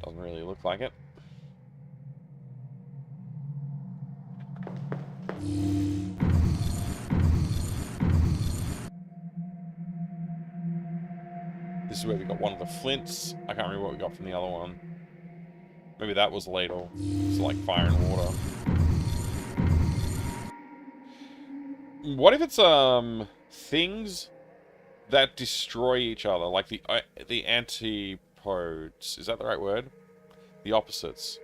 Doesn't really look like it. This is where we got one of the flints. I can't remember what we got from the other one. Maybe that was ladle. It's like fire and water. What if it's things that destroy each other, like the antipodes? Is that the right word? The opposites.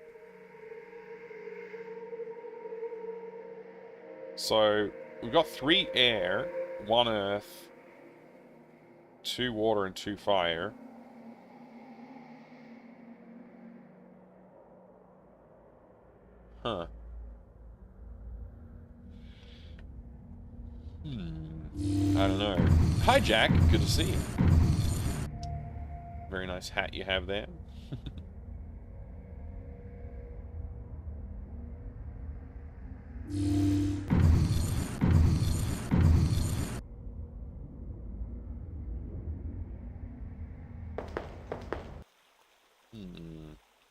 So we've got 3 air, 1 earth, 2 water, and 2 fire. Huh. I don't know. Hi, Jack. Good to see you. Very nice hat you have there.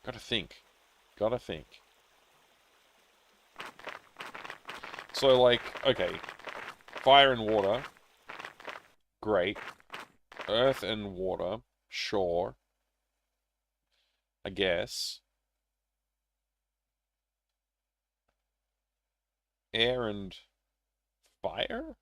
Gotta think. Gotta think. So, like, okay. Fire and water. Great. Earth and water. Sure. I guess. Air and fire?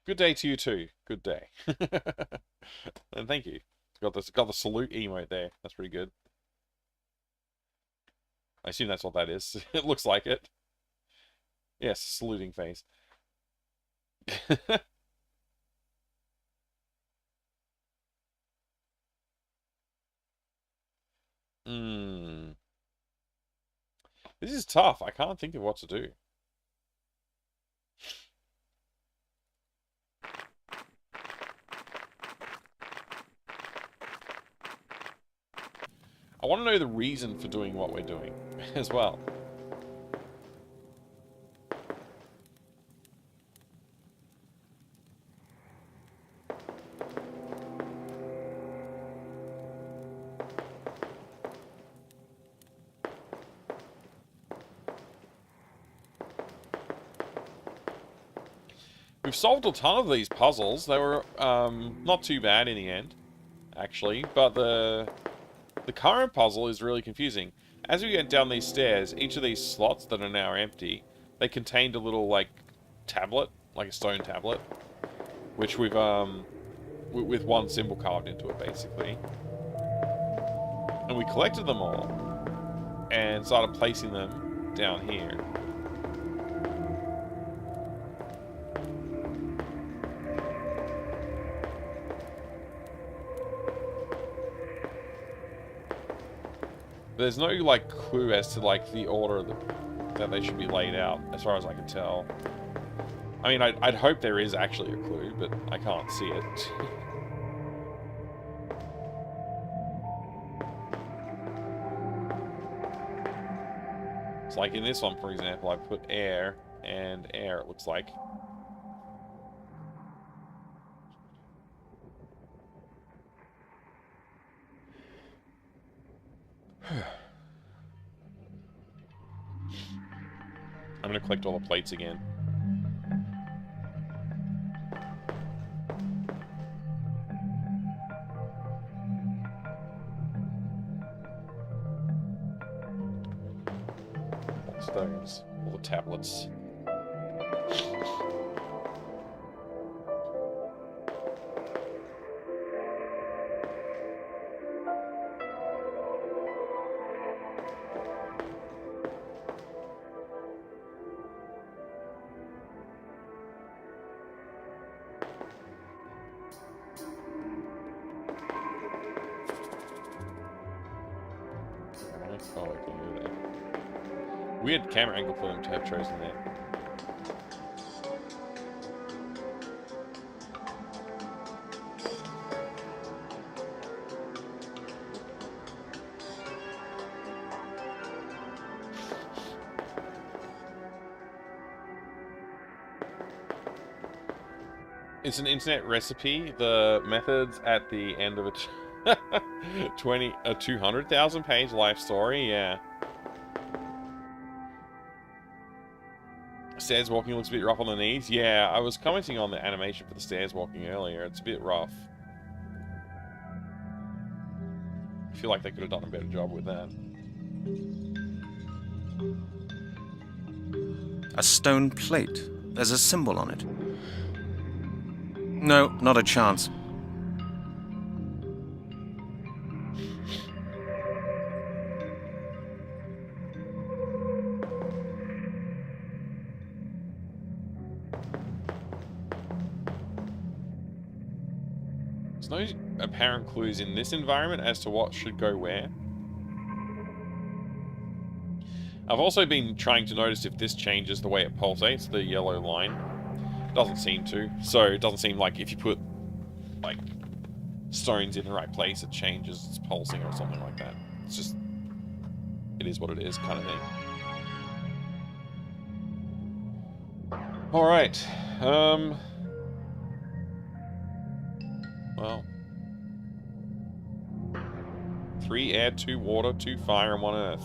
Good day to you too. Good day. And thank you. Got the salute emote there. That's pretty good. I assume that's what that is. It looks like it. Yes, saluting face. This is tough. I can't think of what to do. I want to know the reason for doing what we're doing as well. We've solved a ton of these puzzles. They were not too bad in the end, actually, but the current puzzle is really confusing. As we get down these stairs, each of these slots that are now empty, they contained a little, like, tablet, like a stone tablet, which we've, with one symbol carved into it, basically. And we collected them all, and started placing them down here. There's no, like, clue as to, like, the order that they should be laid out, as far as I can tell. I mean, I'd hope there is actually a clue, but I can't see it. It's like in this one, for example, I put air and air, it looks like. I'm gonna collect all the plates again. All the stones, all the tablets. Oh, I can do that. Weird camera angle for them to have chosen that. It's an internet recipe. The methods at the end of a 200,000 page life story. Yeah. stairs walking looks a bit rough on the knees. Yeah, I was commenting on the animation for the stairs walking earlier. It's a bit rough. I feel like they could have done a better job with that. A stone plate. There's a symbol on it. No, not a chance. There's no apparent clues in this environment as to what should go where. I've also been trying to notice if this changes the way it pulsates, the yellow line. Doesn't seem to. So it doesn't seem like if you put, like, stones in the right place, it changes its pulsing or something like that. It's just, it is what it is kind of thing. Alright. Well. 3 air, 2 water, 2 fire, and 1 earth.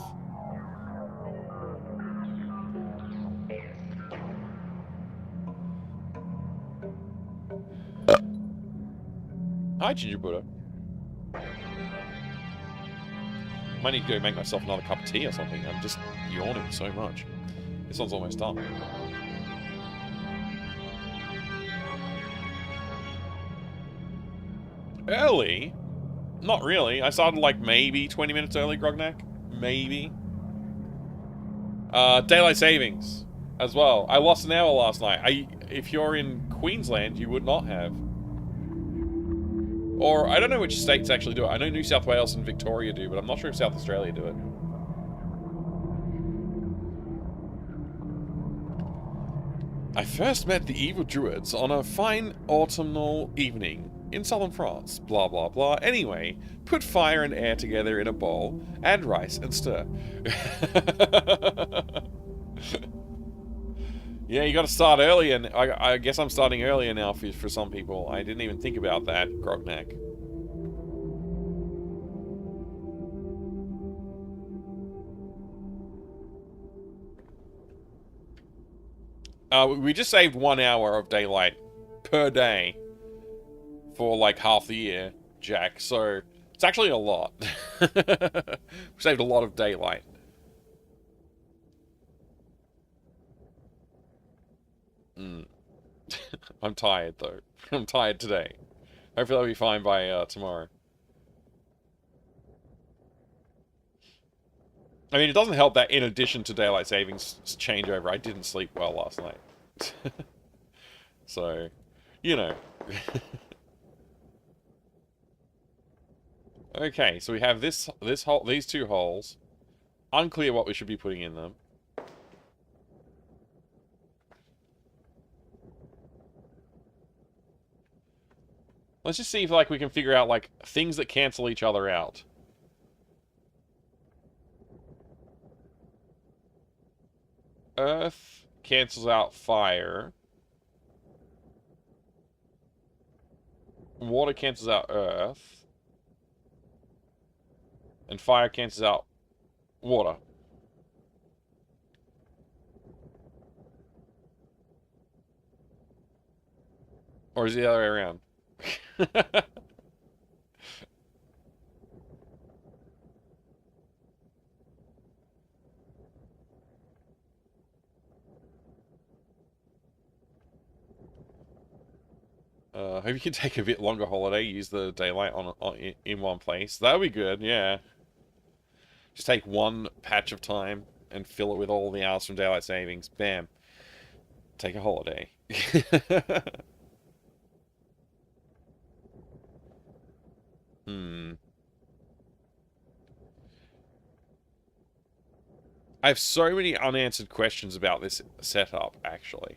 Hi, Ginger Buddha. Might need to go make myself another cup of tea or something. I'm just yawning so much. This one's almost done. Early? Not really. I started like maybe 20 minutes early, Grognak. Maybe. Daylight savings as well. I lost an hour last night. If you're in Queensland, you would not have. Or, I don't know which states actually do it. I know New South Wales and Victoria do, but I'm not sure if South Australia do it. I first met the evil Druids on a fine autumnal evening in southern France. Blah, blah, blah. Anyway, put fire and air together in a bowl, add rice, and stir. Yeah, you gotta start early, and I guess I'm starting earlier now for some people. I didn't even think about that, Grognak. We just saved 1 hour of daylight per day for like half the year, Jack, so it's actually a lot. We saved a lot of daylight. I'm tired, though. I'm tired today. Hopefully I'll be fine by tomorrow. I mean, it doesn't help that in addition to daylight savings changeover, I didn't sleep well last night. So, you know. Okay, so we have this hole, these 2 holes. Unclear what we should be putting in them. Let's just see if, like, we can figure out, like, things that cancel each other out. Earth cancels out fire. Water cancels out earth. And fire cancels out water. Or is it the other way around? Hope you can take a bit longer holiday. Use the daylight in one place. That would be good, yeah. Just take one patch of time and fill it with all the hours from daylight savings. Bam. Take a holiday. I have so many unanswered questions about this setup, actually.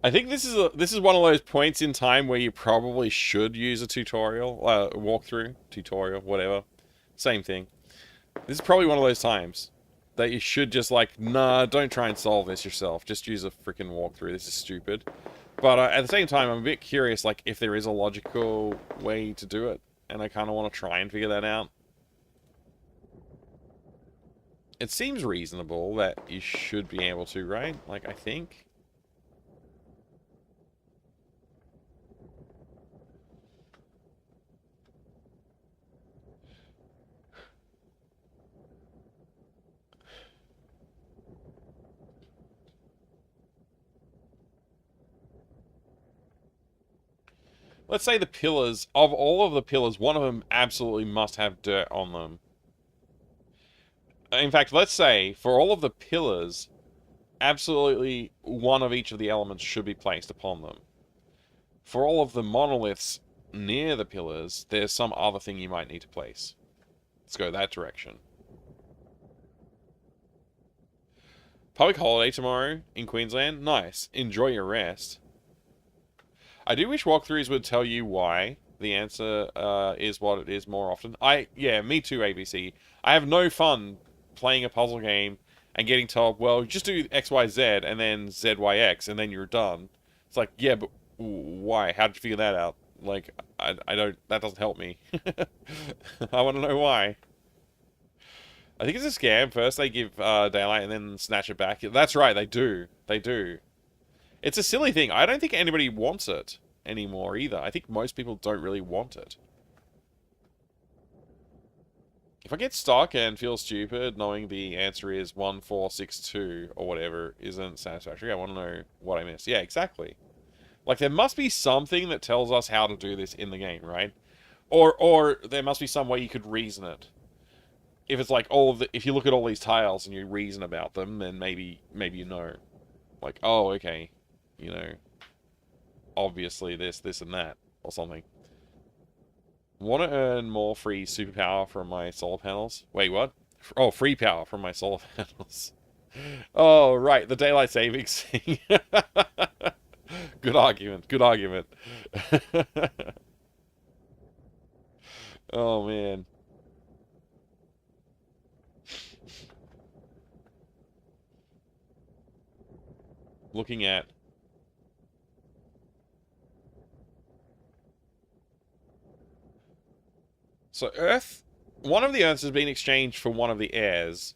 I think this is one of those points in time where you probably should use a tutorial, walkthrough, tutorial, whatever, same thing. This is probably one of those times that you should just like, nah, don't try and solve this yourself. Just use a freaking walkthrough. This is stupid. But at the same time, I'm a bit curious, like, if there is a logical way to do it. And I kind of want to try and figure that out. It seems reasonable that you should be able to, right? Like, I think. Let's say the pillars, of all of the pillars, one of them absolutely must have dirt on them. In fact, let's say, for all of the pillars, absolutely one of each of the elements should be placed upon them. For all of the monoliths near the pillars, there's some other thing you might need to place. Let's go that direction. Public holiday tomorrow in Queensland? Nice. Enjoy your rest. I do wish walkthroughs would tell you why the answer is what it is more often. Yeah, me too, ABC. I have no fun playing a puzzle game and getting told, well, just do XYZ and then ZYX and then you're done. It's like, yeah, but why? How did you figure that out? Like, I don't, that doesn't help me. I want to know why. I think it's a scam. First they give daylight and then snatch it back. That's right, they do. They do. It's a silly thing. I don't think anybody wants it anymore either. I think most people don't really want it. If I get stuck and feel stupid knowing the answer is 1462 or whatever isn't satisfactory, I want to know what I missed. Yeah, exactly. Like, there must be something that tells us how to do this in the game, right? Or there must be some way you could reason it. If it's like if you look at all these tiles and you reason about them, then maybe you know. Like, oh, okay. You know, obviously this, and that, or something. Want to earn more free superpower from my solar panels? Wait, what? Oh, free power from my solar panels. Oh, right, the daylight savings thing. Good argument, good argument. Oh, man. Looking at... So, Earth... One of the Earths has been exchanged for one of the airs.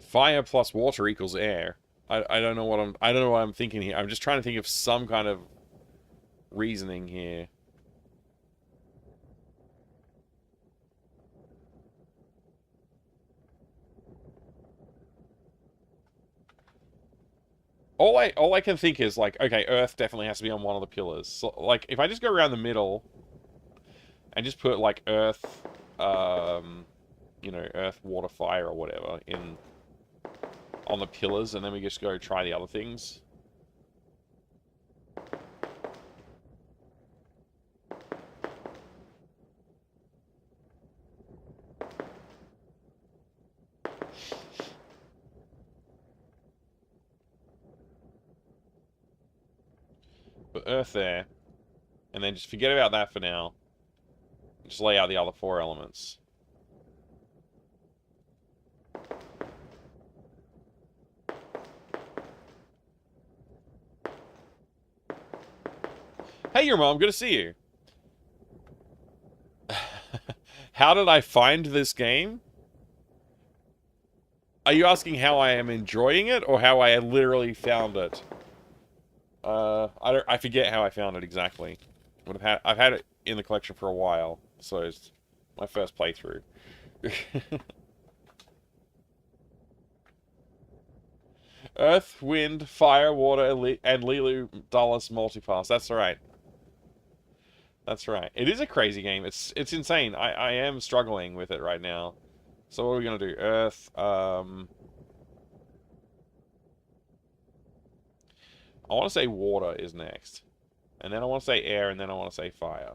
Fire plus water equals air. I don't know what I'm thinking here. I'm just trying to think of some kind of reasoning here. All I can think is, like, okay, Earth definitely has to be on one of the pillars. So, like, if I just go around the middle and just put, like, Earth, you know, Earth, water, fire, or whatever on the pillars, and then we just go try the other things. Put Earth there, and then just forget about that for now. Just lay out the other 4 elements. Hey, your mom, good to see you. How did I find this game? Are you asking how I am enjoying it, or how I literally found it? I forget how I found it exactly. But I've had it in the collection for a while, so it's my first playthrough. Earth, Wind, Fire, Water, and Lilu Dallas Multipass. That's right. That's right. It is a crazy game. It's insane. I am struggling with it right now. So what are we gonna do? Earth. I want to say water is next, and then I want to say air, and then I want to say fire.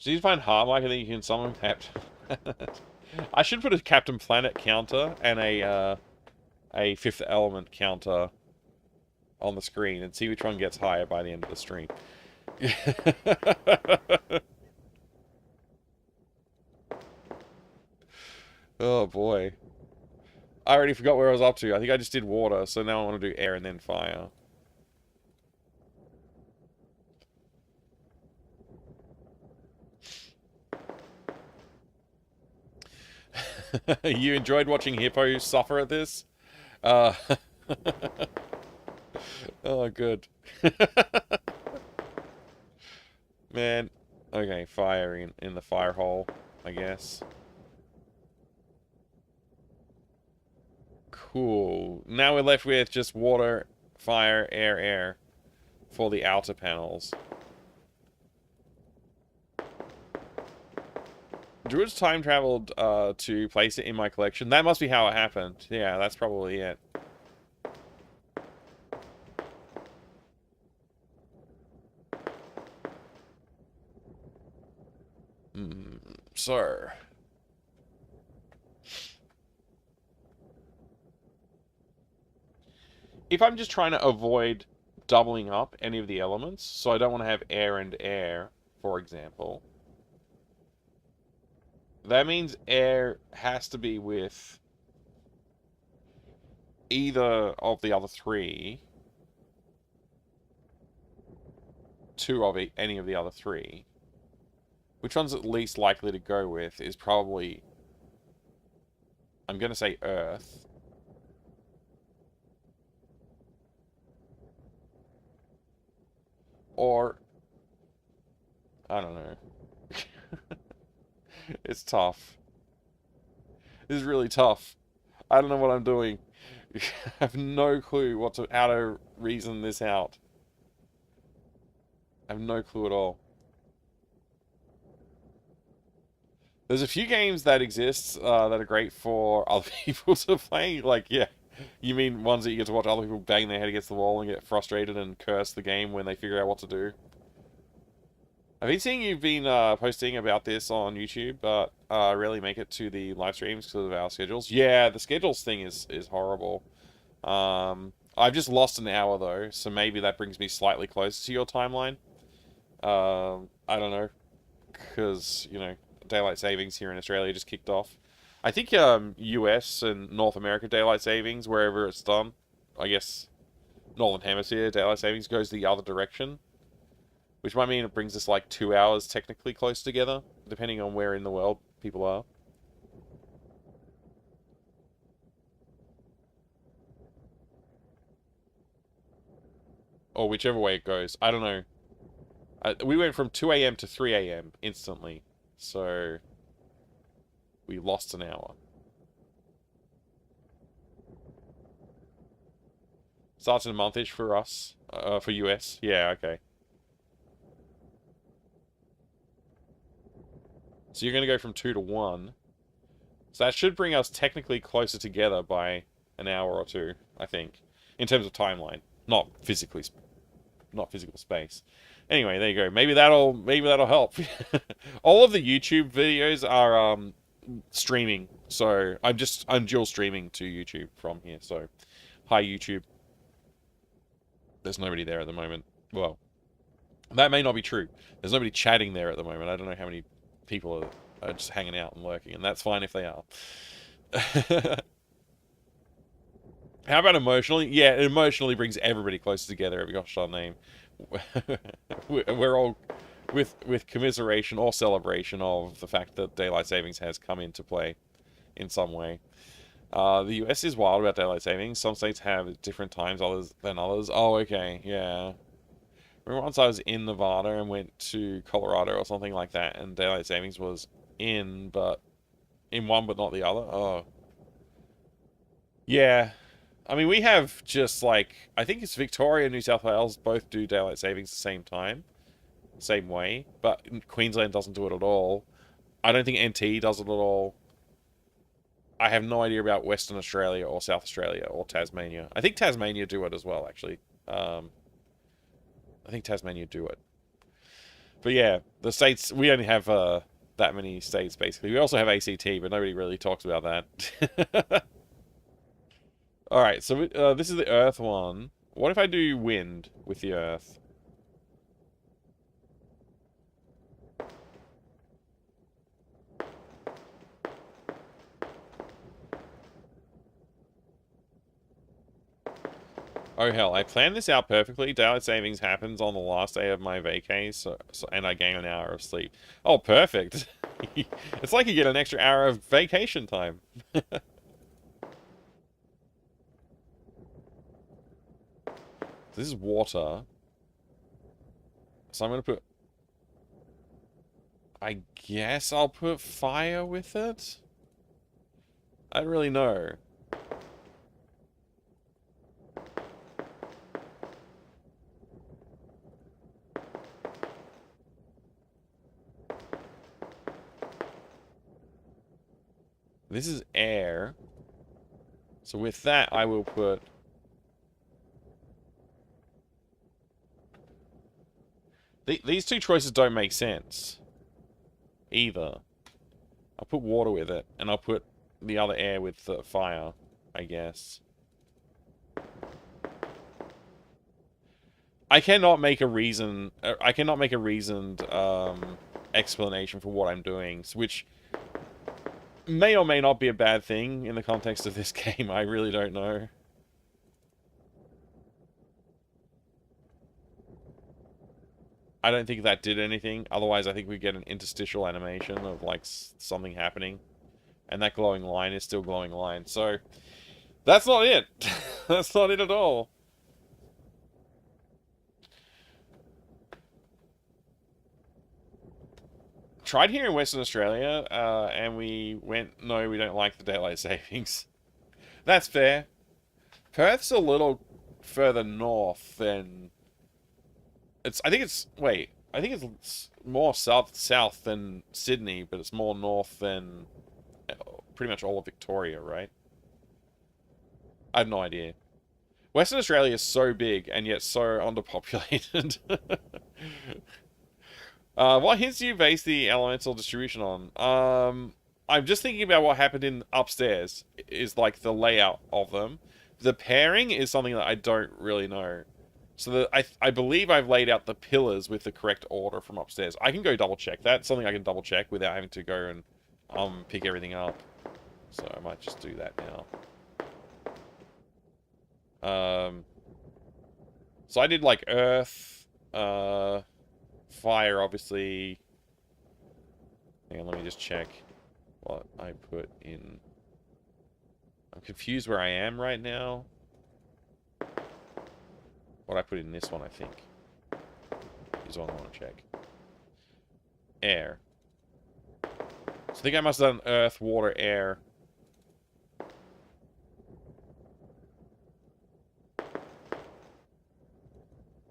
So you find Harmlike and then you can summon Captain. I should put a Captain Planet counter and a Fifth Element counter on the screen and see which one gets higher by the end of the stream. Oh boy. I already forgot where I was up to. I think I just did water, so now I want to do air and then fire. You enjoyed watching hippos suffer at this? Uh, oh, good. Man. Okay, fire in the fire hole, I guess. Cool. Now we're left with just water, fire, air, air for the outer panels. Druids time traveled to place it in my collection. That must be how it happened. Yeah, that's probably it. So... if I'm just trying to avoid doubling up any of the elements, so I don't want to have air and air, for example, that means air has to be with either of the other three, two of any of the other three. Which one's at least likely to go with is probably, I'm going to say Earth. Or, I don't know. It's tough. This is really tough. I don't know what I'm doing. I have no clue how to reason this out. I have no clue at all. There's a few games that exist that are great for other people to play. Like, yeah. You mean ones that you get to watch other people bang their head against the wall and get frustrated and curse the game when they figure out what to do? I've been seeing you've been posting about this on YouTube, but rarely make it to the live streams because of our schedules. Yeah, the schedules thing is horrible. I've just lost an hour, though, so maybe that brings me slightly closer to your timeline. I don't know, because, you know, daylight savings here in Australia just kicked off. I think US and North America daylight savings, wherever it's done, I guess Northern Hemisphere daylight savings goes the other direction, which might mean it brings us like 2 hours technically close together, depending on where in the world people are. Or whichever way it goes. I don't know. We went from 2 a.m. to 3 a.m. instantly, so... we lost an hour. Starts in a month-ish for us. For US. Yeah, okay. So you're going to go from 2 to 1. So that should bring us technically closer together by an hour or two, I think. In terms of timeline. Not physical space. Anyway, there you go. Maybe that'll help. All of the YouTube videos are streaming, so I'm dual streaming to YouTube from here. So hi YouTube. There's nobody there at the moment. Well, that may not be true. There's nobody chatting there at the moment. I don't know how many people are just hanging out and lurking, and that's fine if they are. How about emotionally? Yeah, it emotionally brings everybody closer together every gosh darn name. We're all with commiseration or celebration of the fact that daylight savings has come into play in some way. The US is wild about daylight savings. Some states have different times than others. Oh, okay, yeah. Remember once I was in Nevada and went to Colorado or something like that, and daylight savings was in one but not the other? Oh. Yeah. I mean, we have just like, I think it's Victoria and New South Wales both do daylight savings the same time. Same way, but Queensland doesn't do it at all. I don't think NT does it at all. I have no idea about Western Australia or South Australia or Tasmania. I think Tasmania do it as well, actually. I think Tasmania do it. But yeah, the states, we only have that many states, basically. We also have ACT, but nobody really talks about that. Alright, so this is the Earth one. What if I do wind with the Earth? Oh hell, I planned this out perfectly. Daylight savings happens on the last day of my vacay, and I gain an hour of sleep. Oh, perfect. It's like you get an extra hour of vacation time. This is water. So I'm going to put... I guess I'll put fire with it? I don't really know. This is air. So with that, I will put... These two choices don't make sense. Either. I'll put water with it, and I'll put the other air with the fire, I guess. I cannot make a reasoned explanation for what I'm doing, which may or may not be a bad thing in the context of this game. I really don't know. I don't think that did anything. Otherwise, I think we get an interstitial animation of, like, something happening. And that glowing line is still glowing line. So, that's not it. That's not it at all. Tried here in Western Australia, and we went, no, we don't like the daylight savings. That's fair. Perth's a little further north than... I think it's more south than Sydney, but it's more north than pretty much all of Victoria, right? I have no idea. Western Australia is so big and yet so underpopulated. What hints do you base the elemental distribution on? I'm just thinking about what happened in upstairs, is like the layout of them. The pairing is something that I don't really know. So I believe I've laid out the pillars with the correct order from upstairs. I can go double check that. Something I can double check without having to go and pick everything up. So I might just do that now. So I did like earth, fire, obviously. Hang on, let me just check what I put in. I'm confused where I am right now. What I put in this one, I think, is what I want to check. Air. So I think I must have done earth, water, air.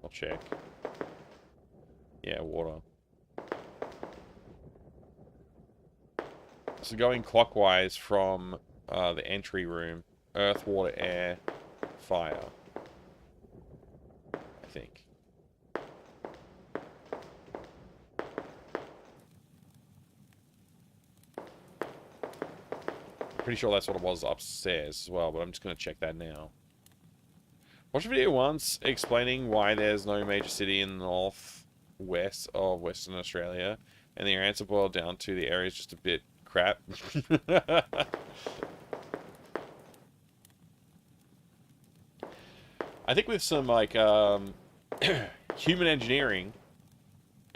I'll check. Yeah, water. So going clockwise from the entry room. Earth, water, air, fire. I think. Pretty sure that's what it was upstairs as well, but I'm just going to check that now. Watched a video once explaining why there's no major city in the northwest of Western Australia, and the answer boiled down to the area is just a bit crap. I think with some like human engineering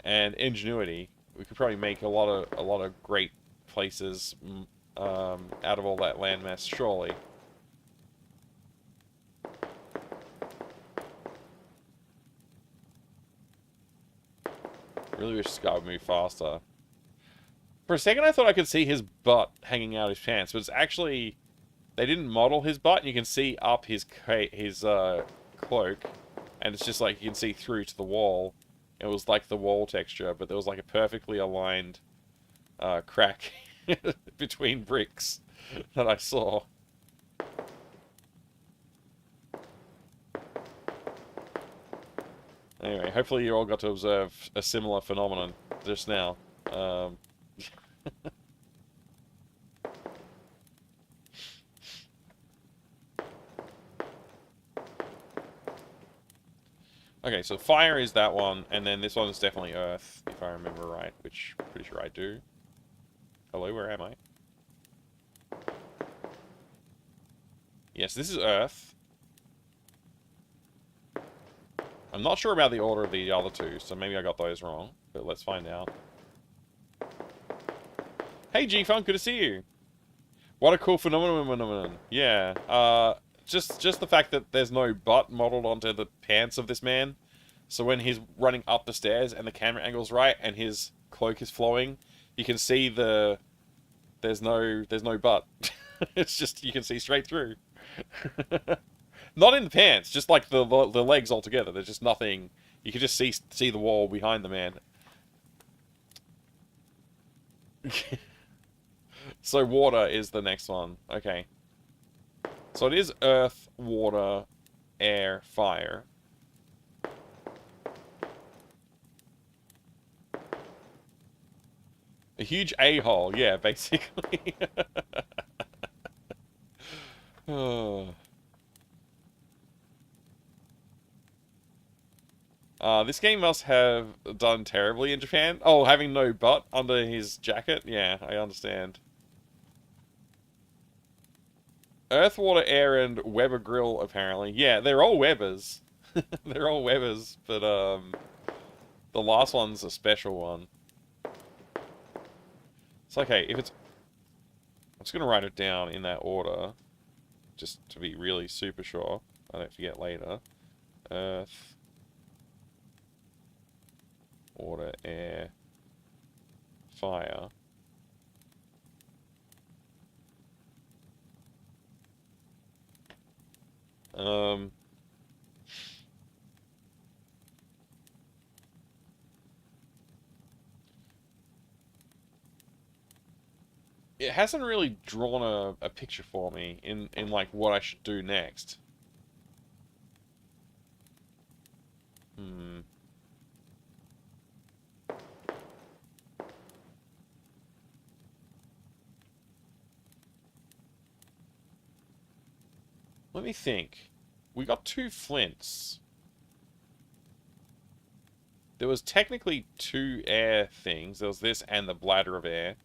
and ingenuity, we could probably make a lot of great places out of all that landmass, surely. Really wish this guy would move faster. For a second, I thought I could see his butt hanging out his pants, but it's actually... They didn't model his butt, and you can see up his cloak, and it's just like you can see through to the wall. It was like the wall texture, but there was like a perfectly aligned crack between bricks that I saw. Anyway, hopefully you all got to observe a similar phenomenon just now. Okay, so fire is that one, and then this one is definitely earth, if I remember right, which I'm pretty sure I do. Hello, where am I? Yes, this is earth. I'm not sure about the order of the other two, so maybe I got those wrong, but let's find out. Hey G-Funk, good to see you! What a cool phenomenon. Yeah, just the fact that there's no butt modeled onto the pants of this man. So when he's running up the stairs and the camera angle's right and his cloak is flowing, you can see there's no butt. It's just you can see straight through. Not in the pants, just like the legs altogether. There's just nothing. You can just see the wall behind the man. So water is the next one. Okay. So it is earth, water, air, fire. A huge a-hole, yeah, basically. Oh. This game must have done terribly in Japan. Oh, having no butt under his jacket? Yeah, I understand. Earth, water, air, and Weber grill, apparently. Yeah, they're all Webers. They're all Webers, but, the last one's a special one. It's okay, if it's... I'm just gonna write it down in that order, just to be really super sure. I don't forget later. Earth, water, air, fire. It hasn't really drawn a picture for me in like what I should do next. Let me think. We got 2 flints. There was technically 2 air things. There was this and the bladder of air.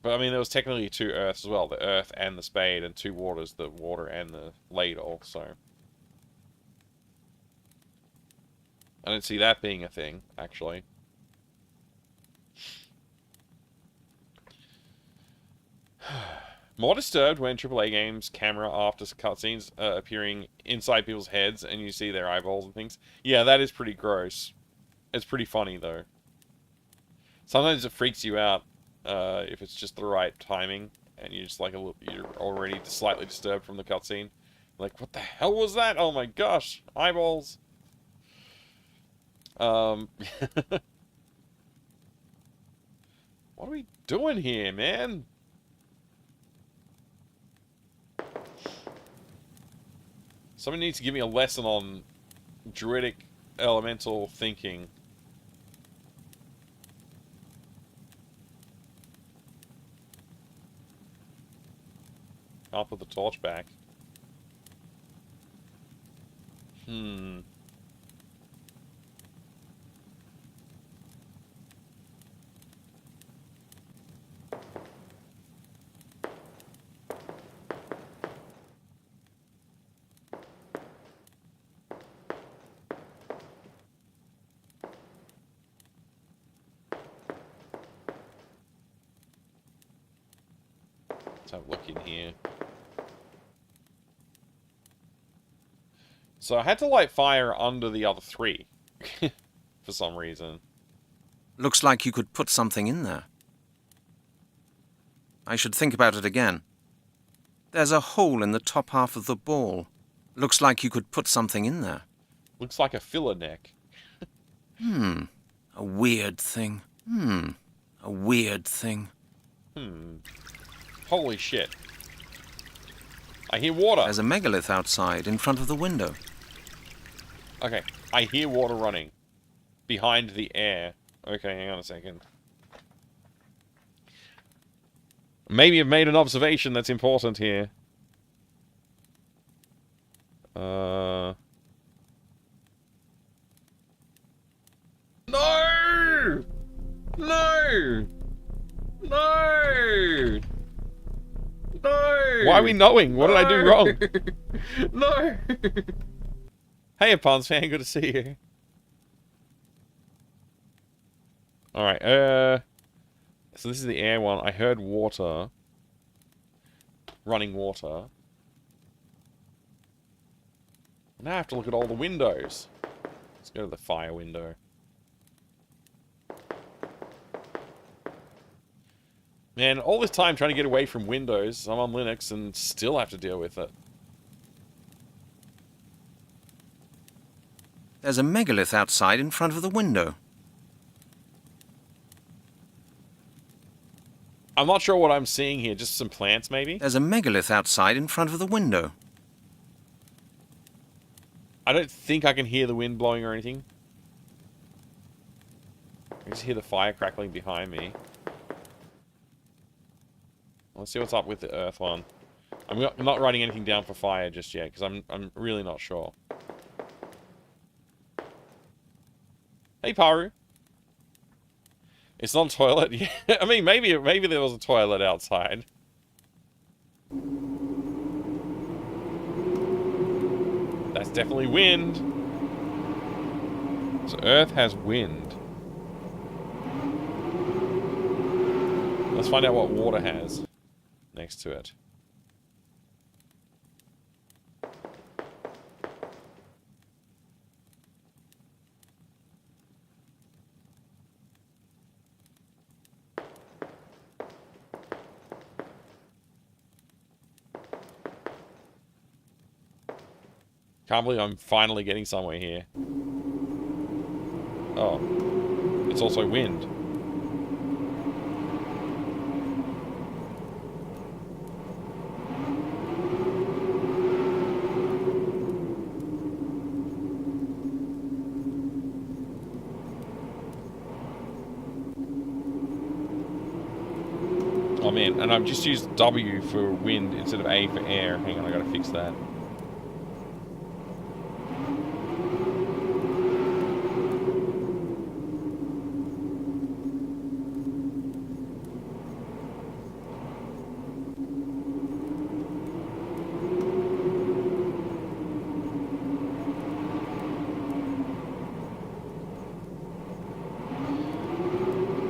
But, I mean, there was technically 2 earths as well. The earth and the spade, and 2 waters, the water and the ladle, so... I don't see that being a thing, actually. More disturbed when AAA games camera after cutscenes appearing inside people's heads and you see their eyeballs and things. Yeah, that is pretty gross. It's pretty funny, though. Sometimes it freaks you out if it's just the right timing and you're just like you're already slightly disturbed from the cutscene. Like, what the hell was that? Oh my gosh, eyeballs. What are we doing here, man? Somebody needs to give me a lesson on Druidic elemental thinking. I'll put the torch back. Let's have a look in here. So I had to light fire under the other 3. For some reason. Looks like you could put something in there. I should think about it again. There's a hole in the top half of the ball. Looks like you could put something in there. Looks like a filler neck. A weird thing. A weird thing. Holy shit. I hear water. There's a megalith outside in front of the window. Okay, I hear water running. Behind the air. Okay, hang on a second. Maybe I've made an observation that's important here. No! No! No! No! Why are we knowing? What did I do wrong? No! Hey, Pons fan, good to see you. Alright, so this is the air one. I heard water. Running water. Now I have to look at all the windows. Let's go to the fire window. Man, all this time trying to get away from Windows, I'm on Linux and still have to deal with it. There's a megalith outside in front of the window. I'm not sure what I'm seeing here, just some plants maybe? There's a megalith outside in front of the window. I don't think I can hear the wind blowing or anything. I can just hear the fire crackling behind me. Let's see what's up with the earth one. I'm not writing anything down for fire just yet, because I'm really not sure. Hey, Paru. It's not a toilet. Yeah, I mean, maybe there was a toilet outside. That's definitely wind. So Earth has wind. Let's find out what water has next to it. Can't believe I'm finally getting somewhere here. Oh. It's also wind. Oh man, and I've just used W for wind instead of A for air. Hang on, I gotta fix that.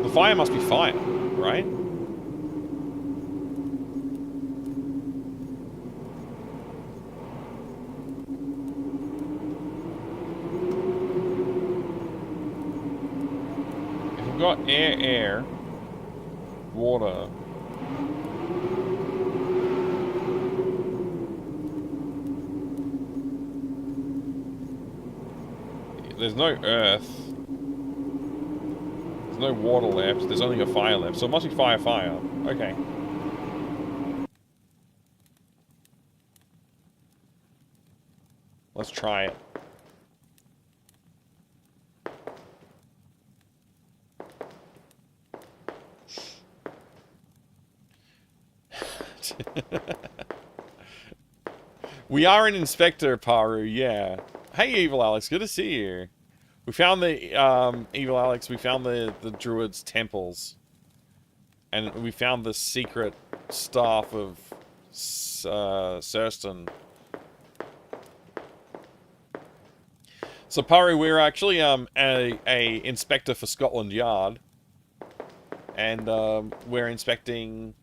The fire must be fire, right? If we've got air, water. There's no earth. There's no water left. There's only a fire left. So it must be fire. Okay. Let's try it. We are an inspector, Paru, yeah. Hey, Evil Alex, good to see you. We found the, Evil Alex, we found the Druids' temples. And we found the secret staff of Surston. So, Paru, we're actually, a inspector for Scotland Yard. And, we're inspecting,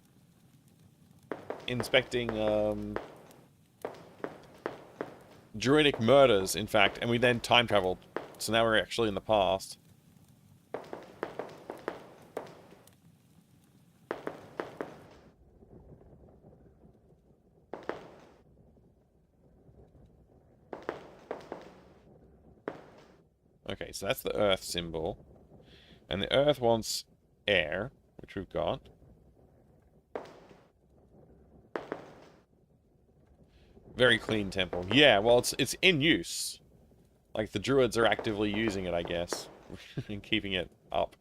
Druidic murders, in fact, and we then time traveled. So now we're actually in the past. Okay, so that's the Earth symbol. And the Earth wants air, which we've got. Very clean temple. Yeah, well, it's in use. Like, the druids are actively using it, I guess. And keeping it up.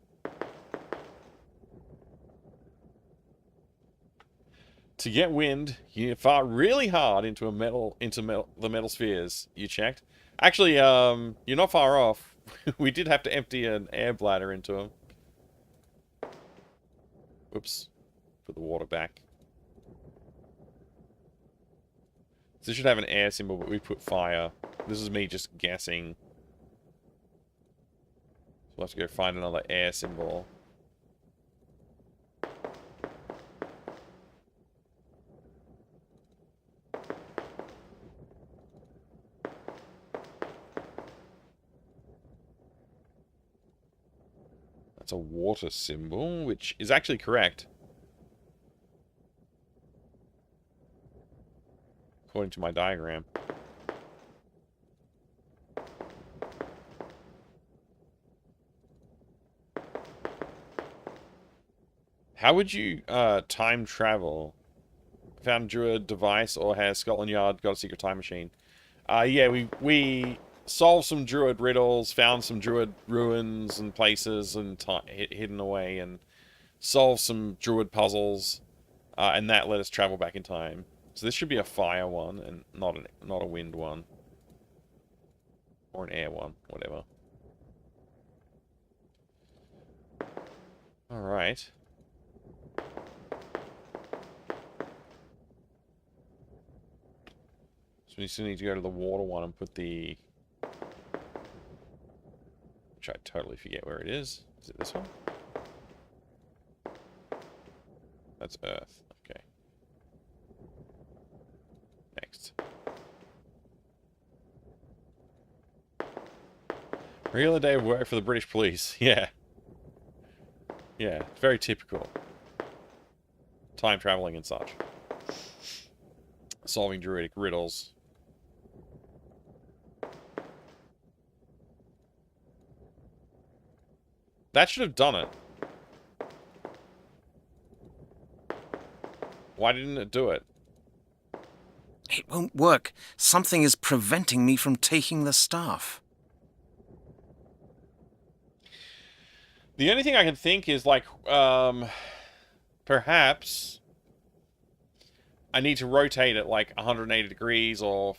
To get wind, you fart really hard into the metal spheres. You checked. Actually, you're not far off. We did have to empty an air bladder into them. Oops. Put the water back. So this should have an air symbol, but we put fire. This is me just guessing. So we'll have to go find another air symbol. That's a water symbol, which is actually correct. According to my diagram. How would you time travel? Found Druid device or has Scotland Yard got a secret time machine? Yeah, we solved some Druid riddles, found some Druid ruins and places and hidden away, and solved some Druid puzzles, and that let us travel back in time. So this should be a fire one and not a wind one. Or an air one, whatever. Alright. So we still need to go to the water one and put the... Which I totally forget where it is. Is it this one? That's Earth. Okay. Next. Regular day of work for the British police. Yeah. Yeah, very typical. Time traveling and such. Solving druidic riddles. That should have done it. Why didn't it do it? It won't work. Something is preventing me from taking the staff. The only thing I can think is, like, perhaps I need to rotate it, like, 180 degrees or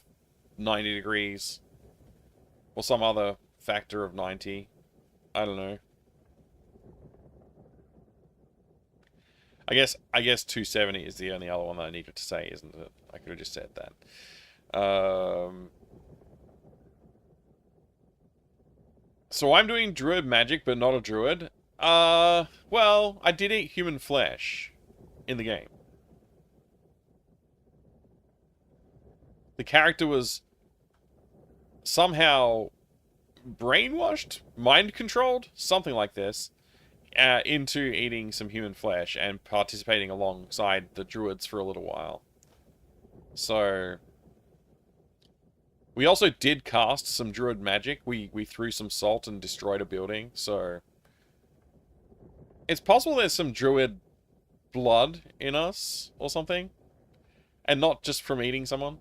90 degrees. Or some other factor of 90. I don't know. I guess 270 is the only other one that I needed to say, isn't it? I could have just said that. So I'm doing druid magic, but not a druid. Well, I did eat human flesh in the game. The character was somehow brainwashed, mind-controlled, something like this. Into eating some human flesh and participating alongside the druids for a little while. So, we also did cast some druid magic. We threw some salt and destroyed a building, so... It's possible there's some druid blood in us, or something. And not just from eating someone.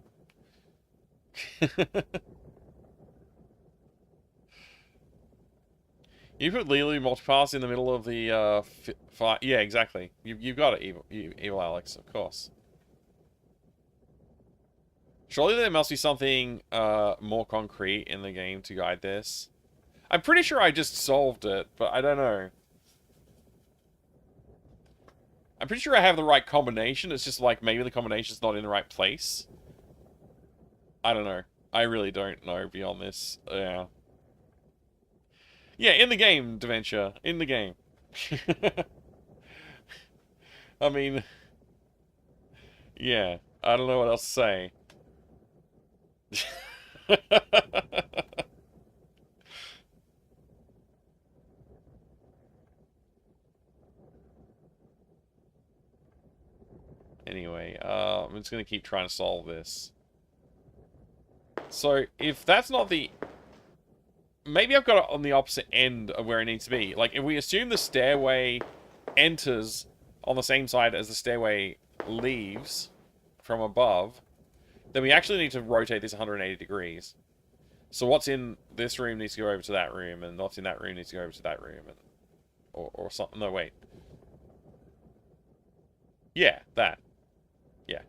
You put Lulu multipass in the middle of the fight. Yeah, exactly. You've got it, evil Alex, of course. Surely there must be something more concrete in the game to guide this. I'm pretty sure I just solved it, but I don't know. I'm pretty sure I have the right combination. It's just like maybe the combination's not in the right place. I don't know. I really don't know beyond this. Yeah. Yeah, in the game, Dementia. In the game. I mean... Yeah, I don't know what else to say. Anyway, I'm just going to keep trying to solve this. So, if that's not the... Maybe I've got it on the opposite end of where it needs to be. Like, if we assume the stairway enters on the same side as the stairway leaves from above, then we actually need to rotate this 180 degrees. So what's in this room needs to go over to that room, and what's in that room needs to go over to that room, and or something. No, wait. Yeah, that. Yeah.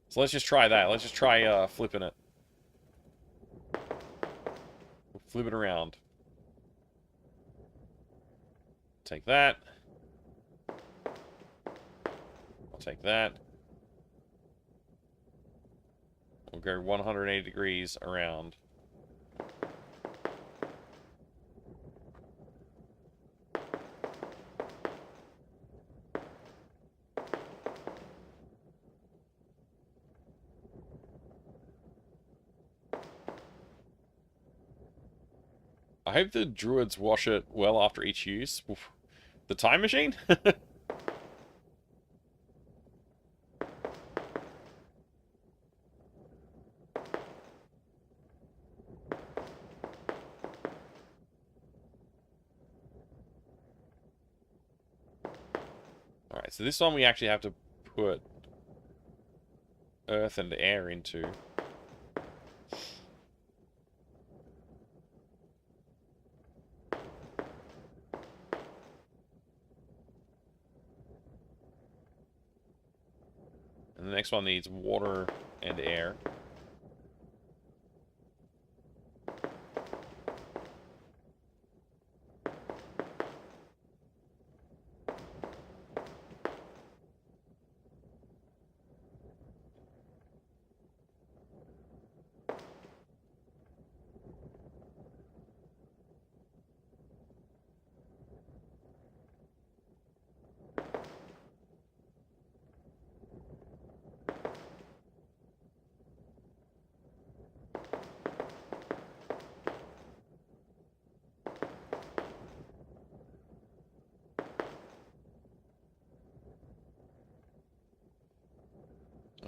So let's just try that. Let's just try flipping it. We'll flip it around. Take that. I'll take that. We'll go 180 degrees around. I hope the druids wash it well after each use. Oof. The time machine? Alright, so this one we actually have to put earth and air into. And the next one needs water and air.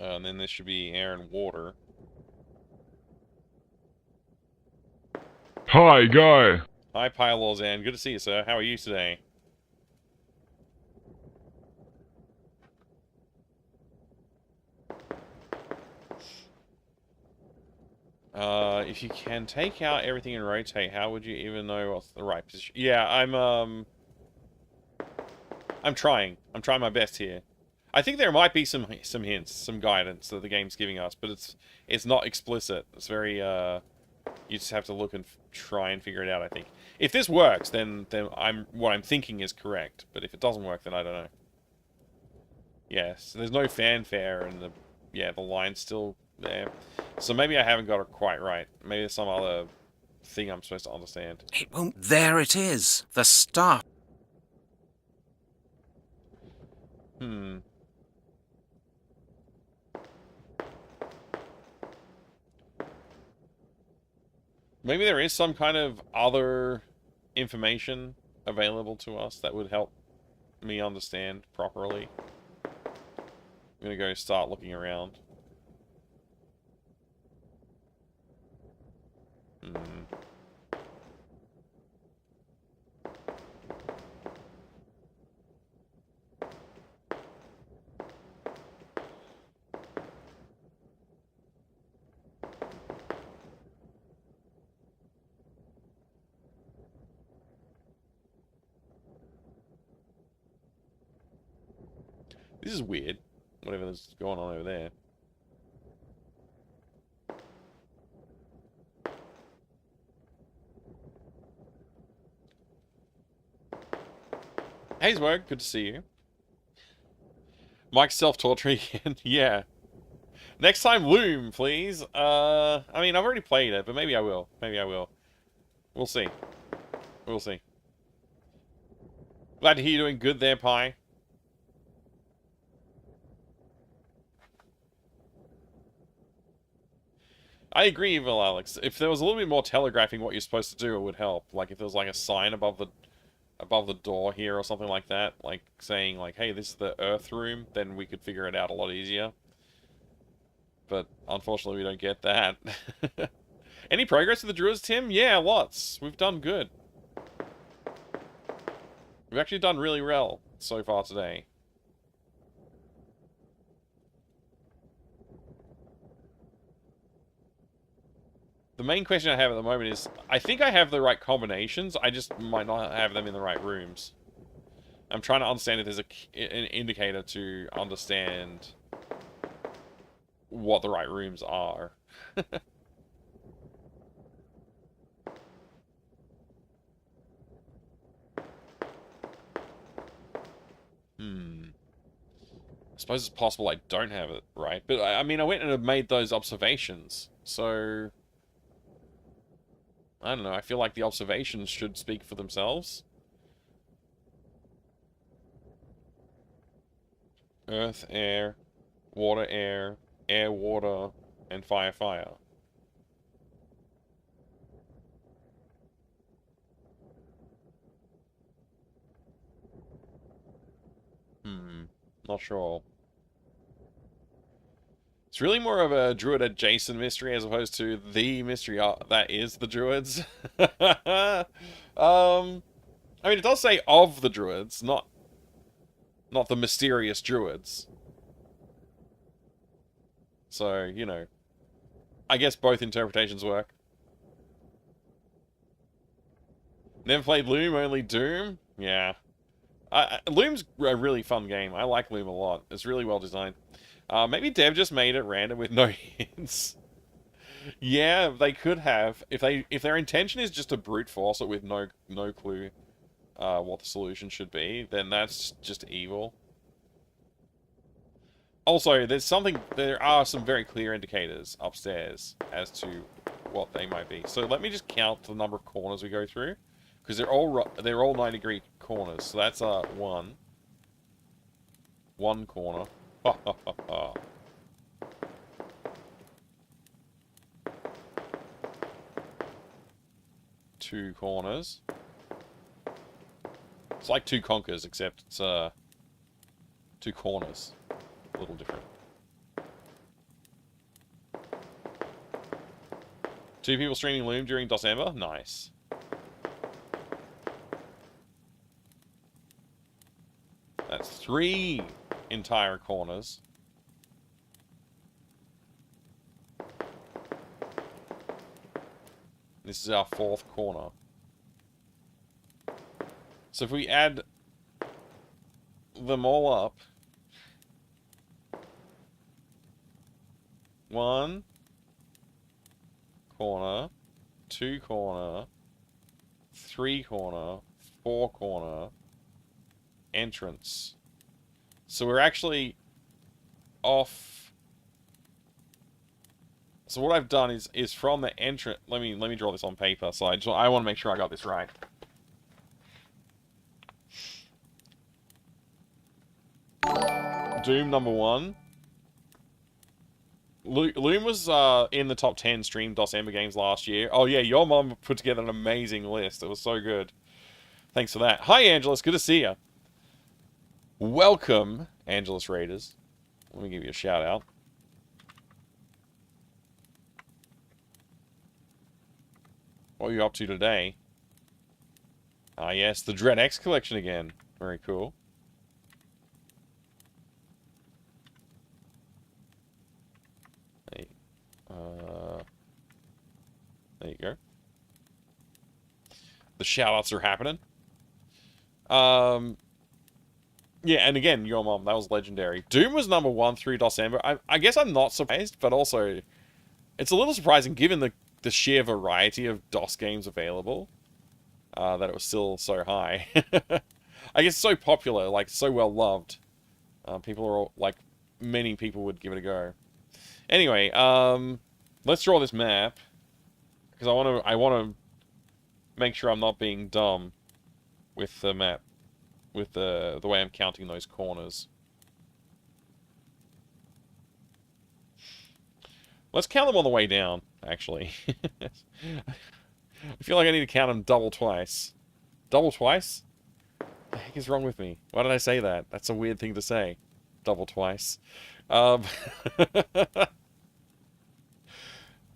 And then this should be air and water. Hi, guy. Hi, Pylozan. Good to see you, sir. How are you today? If you can take out everything and rotate, how would you even know what's the right position? Yeah, I'm trying. I'm trying my best here. I think there might be some hints, some guidance that the game's giving us, but it's not explicit. It's very you just have to look and try and figure it out, I think. If this works, then what I'm thinking is correct, but if it doesn't work, then I don't know. Yes, there's no fanfare, and the line's still there. So maybe I haven't got it quite right. Maybe there's some other thing I'm supposed to understand. It won't. There it is. The staff. Maybe there is some kind of other information available to us that would help me understand properly. I'm gonna go start looking around. This is weird. Whatever's going on over there. Hey, Zwerg, good to see you. Mike's self-torturing again. Yeah. Next time, Loom, please. I mean, I've already played it, but maybe I will. Maybe I will. We'll see. We'll see. Glad to hear you're doing good there, Pi. I agree, Evil Alex. If there was a little bit more telegraphing what you're supposed to do, it would help. Like, if there was, like, a sign above the door here or something like that, like, saying, like, hey, this is the Earth room, then we could figure it out a lot easier. But, unfortunately, we don't get that. Any progress with the Druids, Tim? Yeah, lots. We've done good. We've actually done really well so far today. The main question I have at the moment is, I think I have the right combinations, I just might not have them in the right rooms. I'm trying to understand if there's an indicator to understand what the right rooms are. I suppose it's possible I don't have it right, but I mean, I went and made those observations, so I don't know, I feel like the observations should speak for themselves. Earth, air, water, air, air, water, and fire, fire. Not sure. It's really more of a Druid adjacent mystery as opposed to the mystery that is the Druids. I mean, it does say of the Druids, not the mysterious Druids. So, you know, I guess both interpretations work. Never played Loom, only Doom? Yeah. Loom's a really fun game. I like Loom a lot. It's really well designed. Maybe Dev just made it random with no hints. Yeah, they could have. If their intention is just to brute force it with no clue what the solution should be, then that's just evil. Also, there are some very clear indicators upstairs as to what they might be. So let me just count the number of corners we go through, because they're all 90-degree corners. So that's one corner. Ha ha ha ha. Two corners. It's like two conkers, except it's two corners. A little different. Two people streaming Loom during December? Nice. That's three entire corners. This is our fourth corner. So if we add them all up, one corner, two corner, three corner, four corner, entrance. So we're actually off. So what I've done is from the entrance. Let me draw this on paper. So I want to make sure I got this right. Doom number 1. Loom was in the top 10 streamed December games last year. Oh yeah, your mom put together an amazing list. It was so good. Thanks for that. Hi, Angelus. Good to see you. Welcome, Angelus Raiders. Let me give you a shout out. What are you up to today? Ah, yes, the Dread X collection again. Very cool. Hey, there you go. The shout-outs are happening. Yeah, and again, your mom, that was legendary. Doom was number 1 through December. I guess I'm not surprised, but also, it's a little surprising given the sheer variety of DOS games available, that it was still so high. I guess so popular, like, so well loved. People are all, like, many people would give it a go. Anyway, let's draw this map, because I want to make sure I'm not being dumb with the map, with the way I'm counting those corners. Let's count them on the way down, actually. I feel like I need to count them double twice. Double twice? What the heck is wrong with me? Why did I say that? That's a weird thing to say. Double twice.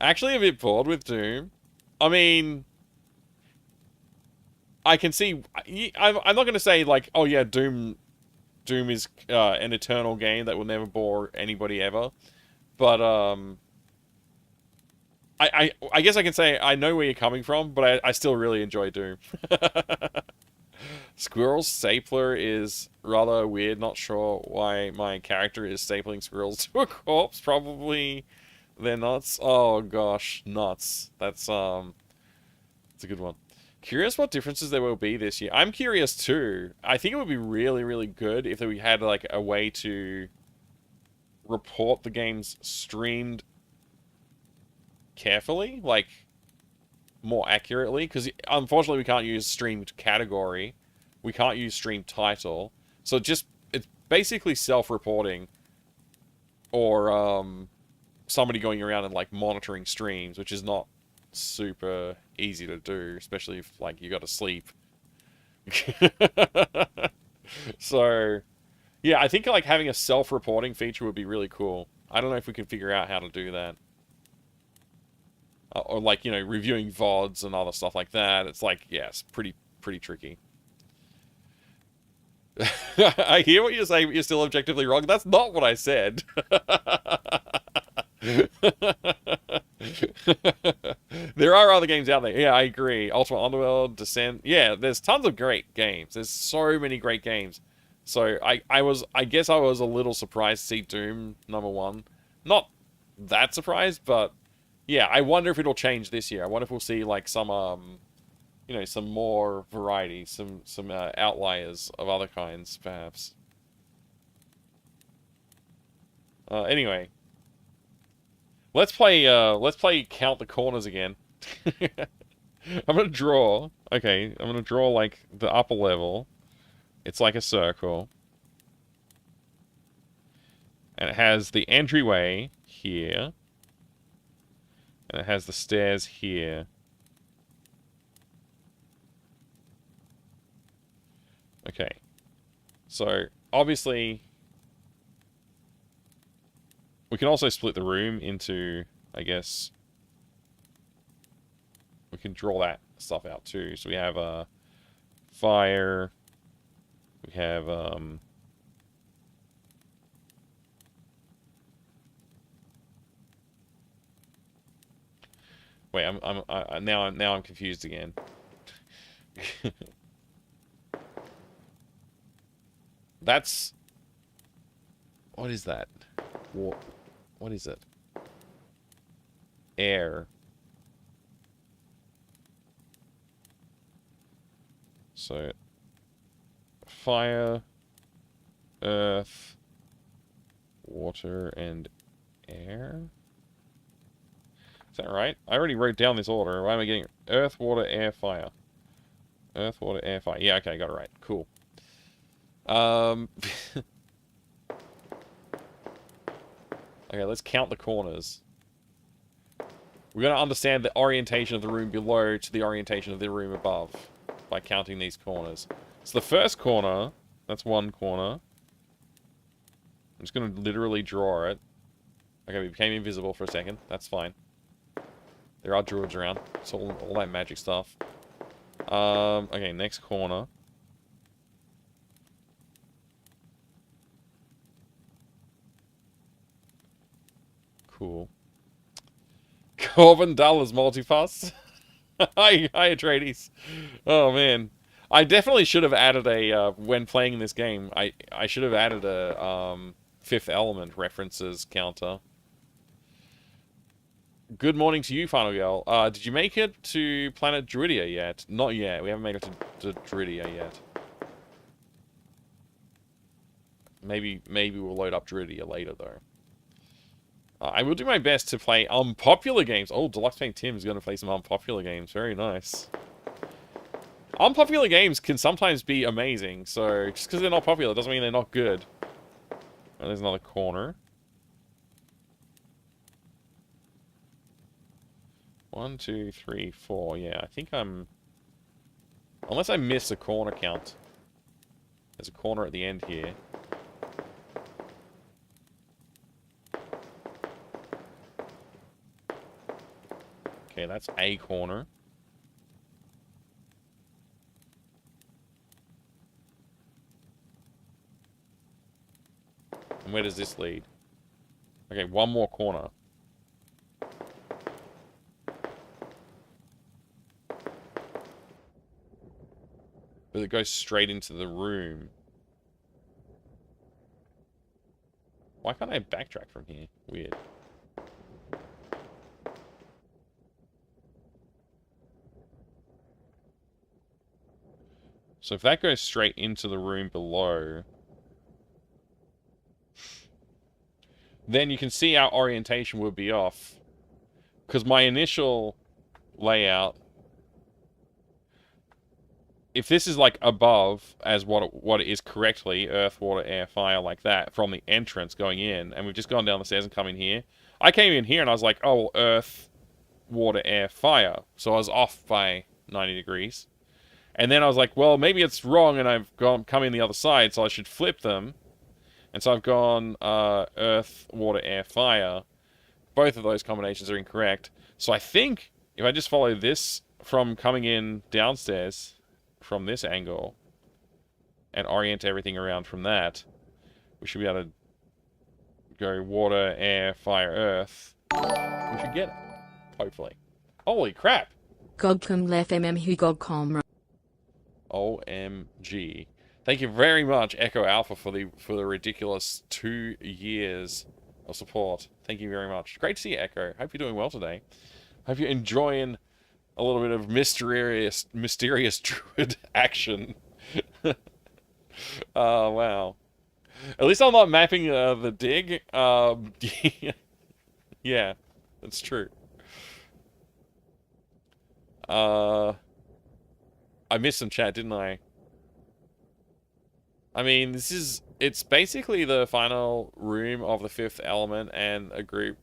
Actually a bit bored with Doom. I mean, I can see... I'm not going to say, like, oh yeah, Doom is an eternal game that will never bore anybody ever. But, I guess I can say I know where you're coming from, but I still really enjoy Doom. Squirrel stapler is rather weird. Not sure why my character is stapling squirrels to a corpse. Probably they're nuts. Oh gosh, nuts. That's a good one. Curious what differences there will be this year. I'm curious too. I think it would be really, really good if we had like a way to report the games streamed carefully, like more accurately, because unfortunately we can't use streamed category, we can't use streamed title, so it's basically self-reporting or somebody going around and like monitoring streams, which is not super easy to do, especially if like you got to sleep. So yeah, I think like having a self-reporting feature would be really cool. I don't know if we can figure out how to do that. Or like, you know, reviewing VODs and other stuff like that. It's like, yes, pretty tricky. I hear what you're saying, but you're still objectively wrong. That's not what I said. There are other games out there. Yeah, I agree. Ultimate Underworld, Descent. Yeah, there's tons of great games. There's so many great games. So I guess I was a little surprised to see Doom #1. Not that surprised, but yeah, I wonder if it'll change this year. I wonder if we'll see like some you know, some more variety, some outliers of other kinds, perhaps. Anyway, let's play Count the Corners again. I'm gonna draw. Okay, I'm gonna draw like the upper level. It's like a circle, and it has the entryway here, and it has the stairs here. Okay, so obviously we can also split the room into, I guess, we can draw that stuff out too. So we have fire, we have wait, now I'm confused again. That's, what is that? What is it? Air. So fire, earth, water, and air. Is that right? I already wrote down this order. Why am I getting earth, water, air, fire? Earth, water, air, fire. Yeah, okay, got it right. Cool. Okay, let's count the corners. We're going to understand the orientation of the room below to the orientation of the room above by counting these corners. So the first corner, that's one corner. I'm just going to literally draw it. Okay, we became invisible for a second. That's fine. There are druids around. It's all that magic stuff. Okay, next corner. Cool. Corbin Dullar's multipass. Hi, Atreides. Oh man, I definitely should have added a when playing this game. I should have added a Fifth Element references counter. Good morning to you, Final Girl. Did you make it to planet Druidia yet? Not yet. We haven't made it to Druidia yet. Maybe we'll load up Druidia later though. I will do my best to play unpopular games. Oh, Deluxe Paint Tim is going to play some unpopular games. Very nice. Unpopular games can sometimes be amazing, so just because they're not popular doesn't mean they're not good. Oh, there's another corner. 1, 2, 3, 4. Yeah, I think I'm... Unless I miss a corner count. There's a corner at the end here. Okay, that's a corner. And where does this lead? Okay, one more corner. But it goes straight into the room. Why can't I backtrack from here? Weird. So if that goes straight into the room below, then you can see our orientation would be off. Because my initial layout, if this is like above as what it is correctly, earth, water, air, fire, like that, from the entrance going in, and we've just gone down the stairs and come in here. I came in here and I was like, oh, well, earth, water, air, fire. So I was off by 90 degrees. And then I was like, well, maybe it's wrong and I've come in the other side, so I should flip them. And so I've gone earth, water, air, fire. Both of those combinations are incorrect. So I think if I just follow this from coming in downstairs from this angle and orient everything around from that, we should be able to go water, air, fire, earth. We should get it. Hopefully. Holy crap! Gogcom lef hugogcom. OMG. Thank you very much, Echo Alpha, for the ridiculous 2 years of support. Thank you very much. Great to see you, Echo. Hope you're doing well today. Hope you're enjoying a little bit of mysterious druid action. Oh, wow. At least I'm not mapping the dig. Yeah, that's true. I missed some chat, didn't I? I mean, it's basically the final room of the fifth element and the group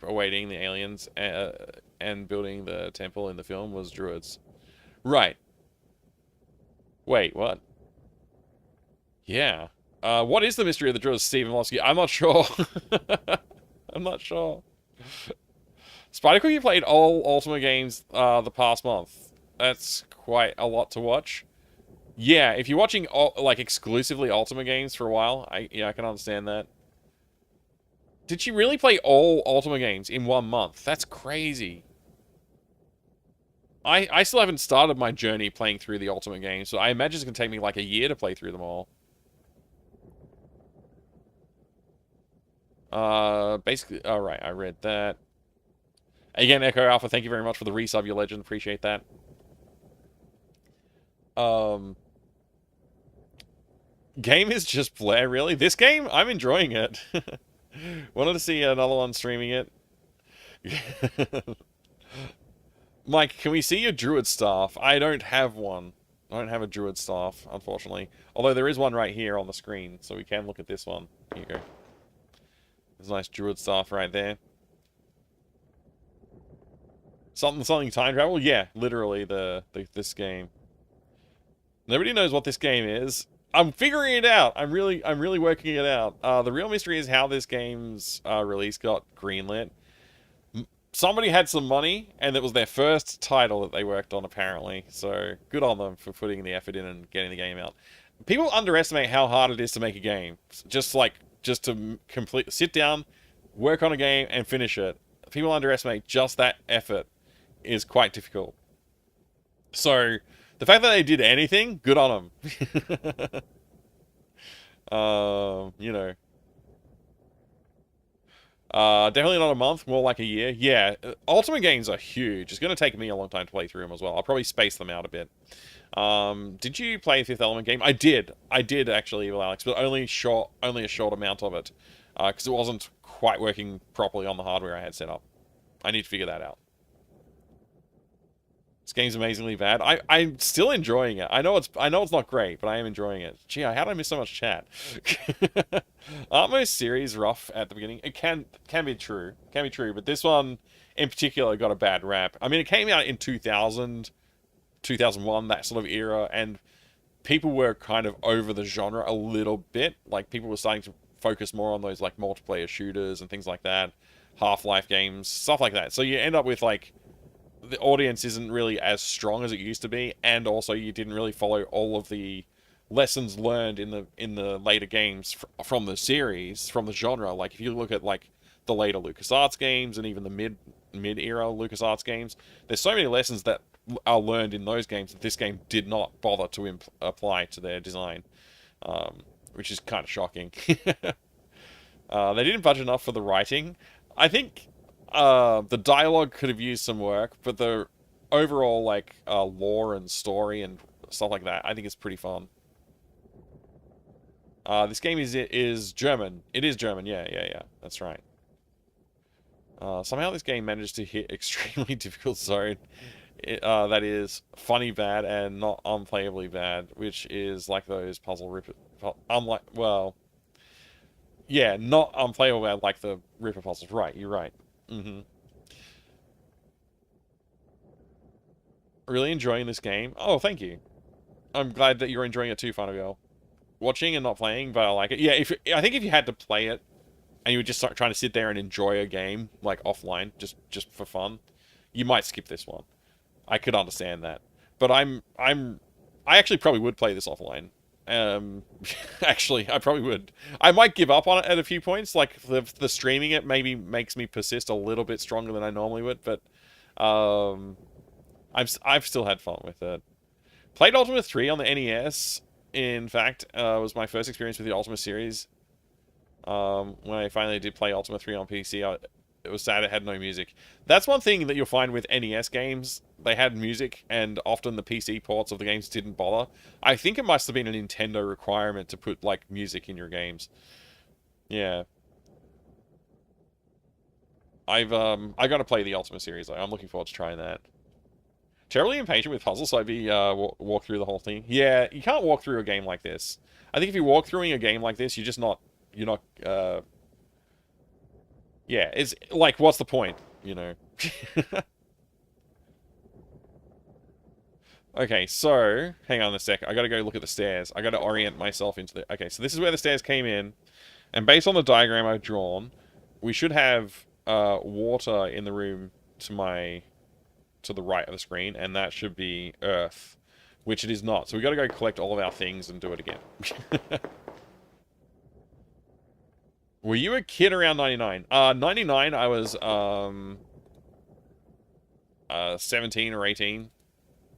awaiting the aliens and building the temple in the film was Druids. Right. Wait, what? Yeah. What is the mystery of the Druids, Stephen Molsky? I'm not sure. I'm not sure. Spider Cookie played all Ultima games the past month. That's quite a lot to watch. Yeah, if you're watching like exclusively Ultima games for a while, I can understand that. Did she really play all Ultima games in 1 month? That's crazy. I still haven't started my journey playing through the Ultima games, so I imagine it's going to take me like a year to play through them all. Basically, alright, I read that. Again, Echo Alpha, thank you very much for the resub, your legend. Appreciate that. Game is just Blair, really? This game? I'm enjoying it. Wanted to see another one streaming it. Mike, can we see your Druid staff? I don't have one. I don't have a Druid staff, unfortunately. Although there is one right here on the screen, so we can look at this one. Here you go. There's a nice Druid staff right there. Something time travel? Yeah, literally this game. Nobody knows what this game is. I'm figuring it out. I'm really working it out. The real mystery is how this game's release got greenlit. Somebody had some money, and it was their first title that they worked on, apparently. So, good on them for putting the effort in and getting the game out. People underestimate how hard it is to make a game. Just to sit down, work on a game, and finish it. People underestimate just that effort is quite difficult. So, the fact that they did anything, good on them. You know. Definitely not a month, more like a year. Yeah, Ultimate games are huge. It's going to take me a long time to play through them as well. I'll probably space them out a bit. Did you play Fifth Element game? I did actually, Evil Alex, but only a short amount of it. Because it wasn't quite working properly on the hardware I had set up. I need to figure that out. This game's amazingly bad. I'm still enjoying it. I know it's not great, but I am enjoying it. Gee, how did I miss so much chat? Aren't most series rough at the beginning? It can be true. Can be true, but this one in particular got a bad rap. I mean, it came out in 2000, 2001, that sort of era, and people were kind of over the genre a little bit. Like, people were starting to focus more on those, like, multiplayer shooters and things like that. Half-Life games, stuff like that. So you end up with, like, the audience isn't really as strong as it used to be, and also you didn't really follow all of the lessons learned in the later games from the series, from the genre. Like, if you look at, like, the later LucasArts games and even the mid-era LucasArts games. There's so many lessons that are learned in those games that this game did not bother to apply to their design, which is kind of shocking. They didn't budget enough for the writing. I think the dialogue could have used some work, but the overall like lore and story and stuff like that, I think it's pretty fun. This game is German. It is German. Yeah. That's right. Somehow this game managed to hit extremely difficult zone. That is funny bad and not unplayably bad, which is like those puzzle ripper. Well, yeah, not unplayable bad like the ripper puzzles. Right, you're right. Really enjoying this game. Oh, thank you. I'm glad that you're enjoying it too, Final Girl. Watching and not playing, but I like it. Yeah, I think if you had to play it and you were just trying to sit there and enjoy a game like offline, just for fun, you might skip this one. I could understand that, but I actually probably would play this offline. Actually, I probably would. I might give up on it at a few points, like the streaming it maybe makes me persist a little bit stronger than I normally would, but I've still had fun with it. Played Ultima 3 on the NES. In fact, was my first experience with the Ultima series. When I finally did play Ultima 3 on PC, it was sad it had no music. That's one thing that you'll find with NES games. They had music, and often the PC ports of the games didn't bother. I think it must have been a Nintendo requirement to put, like, music in your games. Yeah. I got to play the Ultima series, though. I'm looking forward to trying that. Terribly impatient with puzzles, so I'd be walk through the whole thing. Yeah, you can't walk through a game like this. I think if you walk through a game like this, you're not yeah, it's like, what's the point, you know? Okay, so hang on a sec. I gotta go look at the stairs. I gotta orient myself into the... Okay, so this is where the stairs came in, and based on the diagram I've drawn, we should have water in the room to the right of the screen, and that should be Earth, which it is not. So we got to go collect all of our things and do it again. Were you a kid around 99? 99, I was 17 or 18,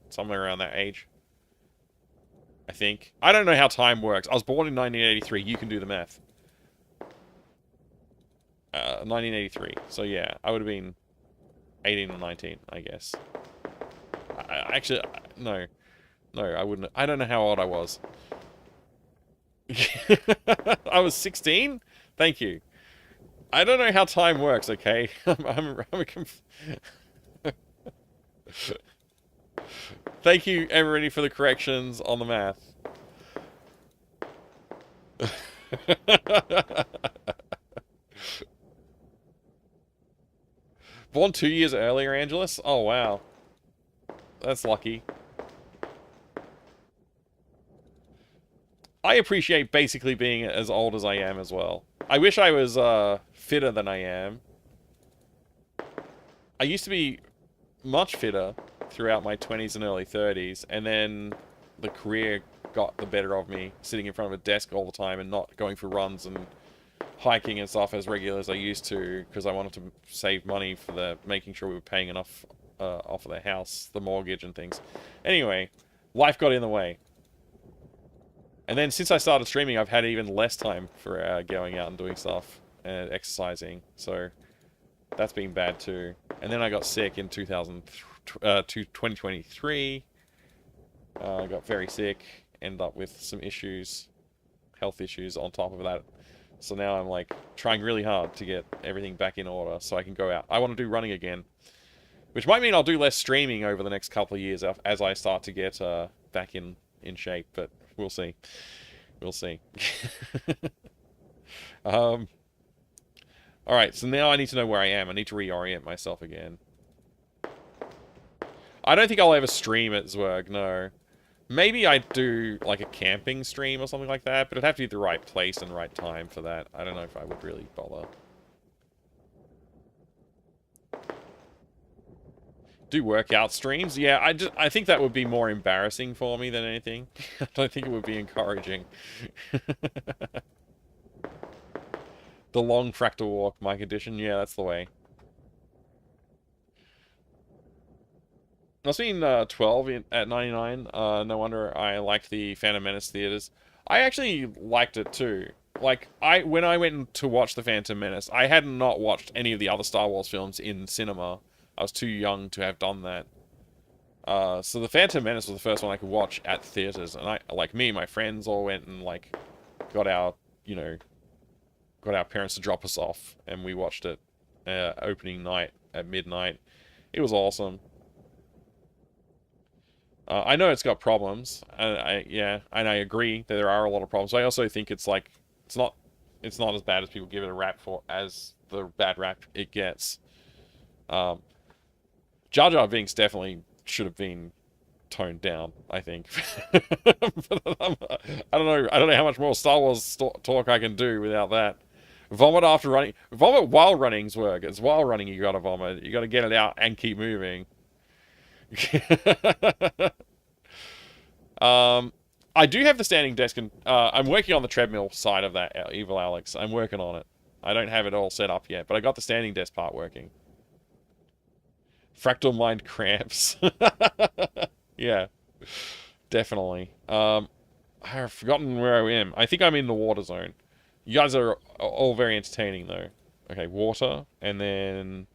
somewhere around that age, I think. I don't know how time works. I was born in 1983. You can do the math. 1983. So yeah, I would have been 18 or 19, I guess. Actually, no, I wouldn't. I don't know how old I was. I was 16. Thank you. I don't know how time works. Okay, Thank you, everybody, for the corrections on the math. Born 2 years earlier, Angelus? Oh, wow. That's lucky. I appreciate basically being as old as I am as well. I wish I was fitter than I am. I used to be much fitter throughout my 20s and early 30s, and then the career got the better of me, sitting in front of a desk all the time and not going for runs and hiking and stuff as regular as I used to, because I wanted to save money for making sure we were paying enough off of the house, the mortgage and things. Anyway, life got in the way. And then since I started streaming, I've had even less time for going out and doing stuff and exercising, so that's been bad too. And then I got sick in 2023. I got very sick, ended up with some issues, health issues on top of that. So now I'm like trying really hard to get everything back in order so I can go out. I want to do running again, which might mean I'll do less streaming over the next couple of years as I start to get back in shape, but we'll see. We'll see. Alright, so now I need to know where I am. I need to reorient myself again. I don't think I'll ever stream at Zwerg, no. Maybe I'd do like a camping stream or something like that, but it'd have to be the right place and right time for that. I don't know if I would really bother. Do workout streams? Yeah, I think that would be more embarrassing for me than anything. I don't think it would be encouraging. The long fractal walk, Mike edition. Yeah, that's the way. Must have been 12 at 99. No wonder I liked the Phantom Menace theaters. I actually liked it too. Like, when I went to watch the Phantom Menace, I had not watched any of the other Star Wars films in cinema. I was too young to have done that. So the Phantom Menace was the first one I could watch at theaters, and my friends all went and, like, got our parents to drop us off, and we watched it opening night at midnight. It was awesome. I know it's got problems, and I agree that there are a lot of problems. I also think it's like it's not as bad as people give it a rap for, as the bad rap it gets. Jar Jar Binks definitely should have been toned down, I think. I don't know how much more Star Wars talk I can do without that. Vomit after running. Vomit while running's work. It's while running you gotta vomit. You gotta get it out and keep moving. I do have the standing desk, and I'm working on the treadmill side of that, Evil Alex. I'm working on it. I don't have it all set up yet, but I got the standing desk part working. Fractal mind cramps. Yeah, definitely. I've forgotten where I am. I think I'm in the water zone. You guys are all very entertaining, though. Okay, water, and then...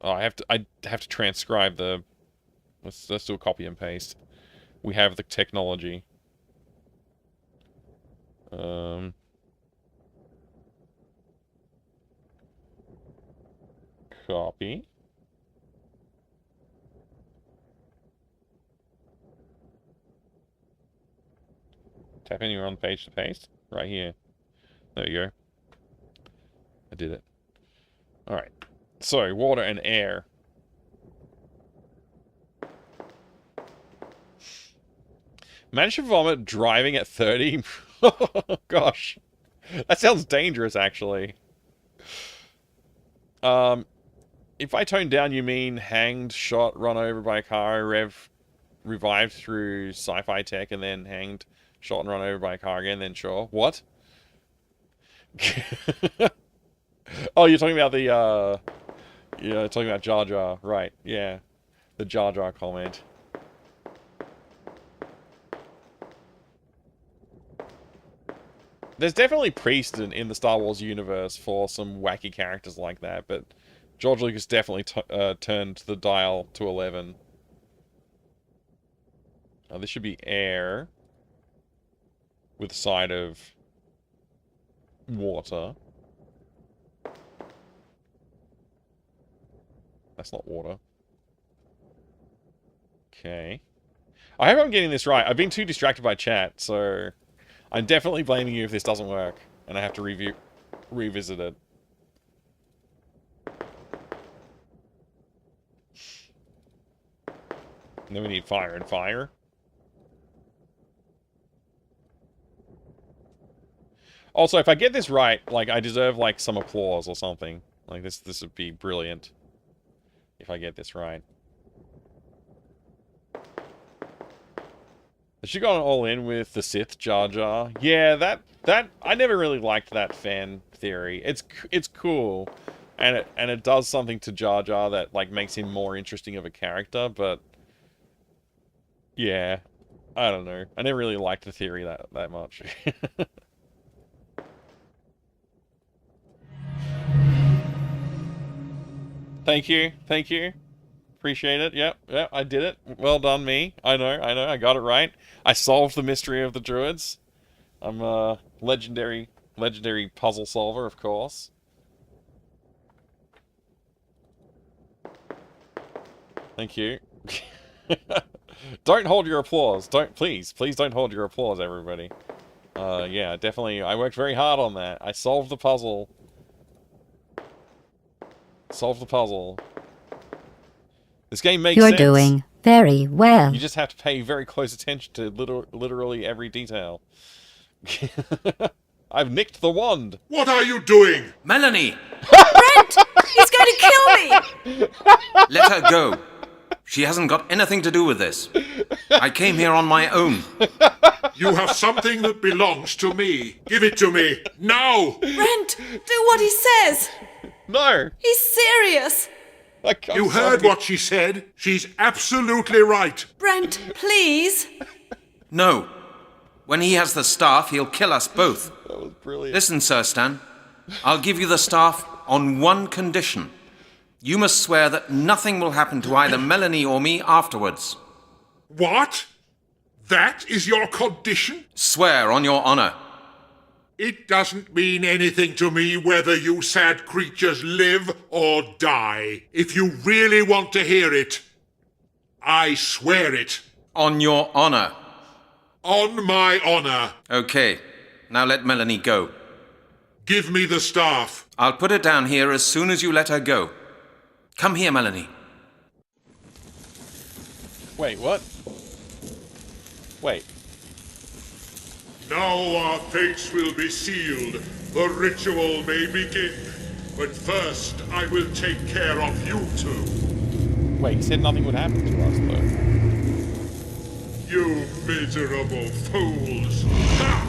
Oh, I have to transcribe the... Let's do a copy and paste. We have the technology. Copy. Tap anywhere on the page to paste. Right here. There you go. I did it. Alright. So, water and air. Managed to vomit driving at 30? Oh, gosh. That sounds dangerous, actually. If I tone down, you mean hanged, shot, run over by a car, revived through sci-fi tech, and then hanged, shot, and run over by a car again, then sure. What? Oh, you're talking about the, talking about Jar Jar. Right, yeah. The Jar Jar comment. There's definitely precedent in the Star Wars universe for some wacky characters like that, but George Lucas definitely turned the dial to 11. This should be air with a side of water. That's not water. Okay. I hope I'm getting this right. I've been too distracted by chat, so I'm definitely blaming you if this doesn't work, and I have to revisit it. And then we need fire and fire. Also, if I get this right, like, I deserve, like, some applause or something. Like, this would be brilliant if I get this right. Has she gone all in with the Sith Jar Jar? Yeah, that I never really liked that fan theory. It's cool, and it does something to Jar Jar that, like, makes him more interesting of a character. But yeah, I don't know. I never really liked the theory that much. Thank you. Appreciate it. Yep, I did it. Well done, me. I know, I got it right. I solved the mystery of the Druids. I'm a legendary puzzle solver, of course. Thank you. Don't hold your applause. Please don't hold your applause, everybody. Yeah, definitely, I worked very hard on that. I solved the puzzle. This game makes sense. You're doing very well. You just have to pay very close attention to literally every detail. I've nicked the wand. What are you doing? Melanie! Brent! He's going to kill me! Let her go. She hasn't got anything to do with this. I came here on my own. You have something that belongs to me. Give it to me, now! Brent, do what he says! No! He's serious! Like, I'm You heard sorry. what she said. She's absolutely right. Brent, please. No. When he has the staff, he'll kill us both. That was brilliant. Listen, Sir Stan. I'll give you the staff on one condition. You must swear that nothing will happen to either Melanie or me afterwards. What? That is your condition? Swear on your honor. It doesn't mean anything to me whether you sad creatures live or die. If you really want to hear it, I swear it. On your honor. On my honor. Okay. Now let Melanie go. Give me the staff. I'll put it down here as soon as you let her go. Come here, Melanie. Wait, what? Wait. Now our fates will be sealed. The ritual may begin. But first, I will take care of you two. Wait, he said nothing would happen to us, though. You miserable fools. Ha!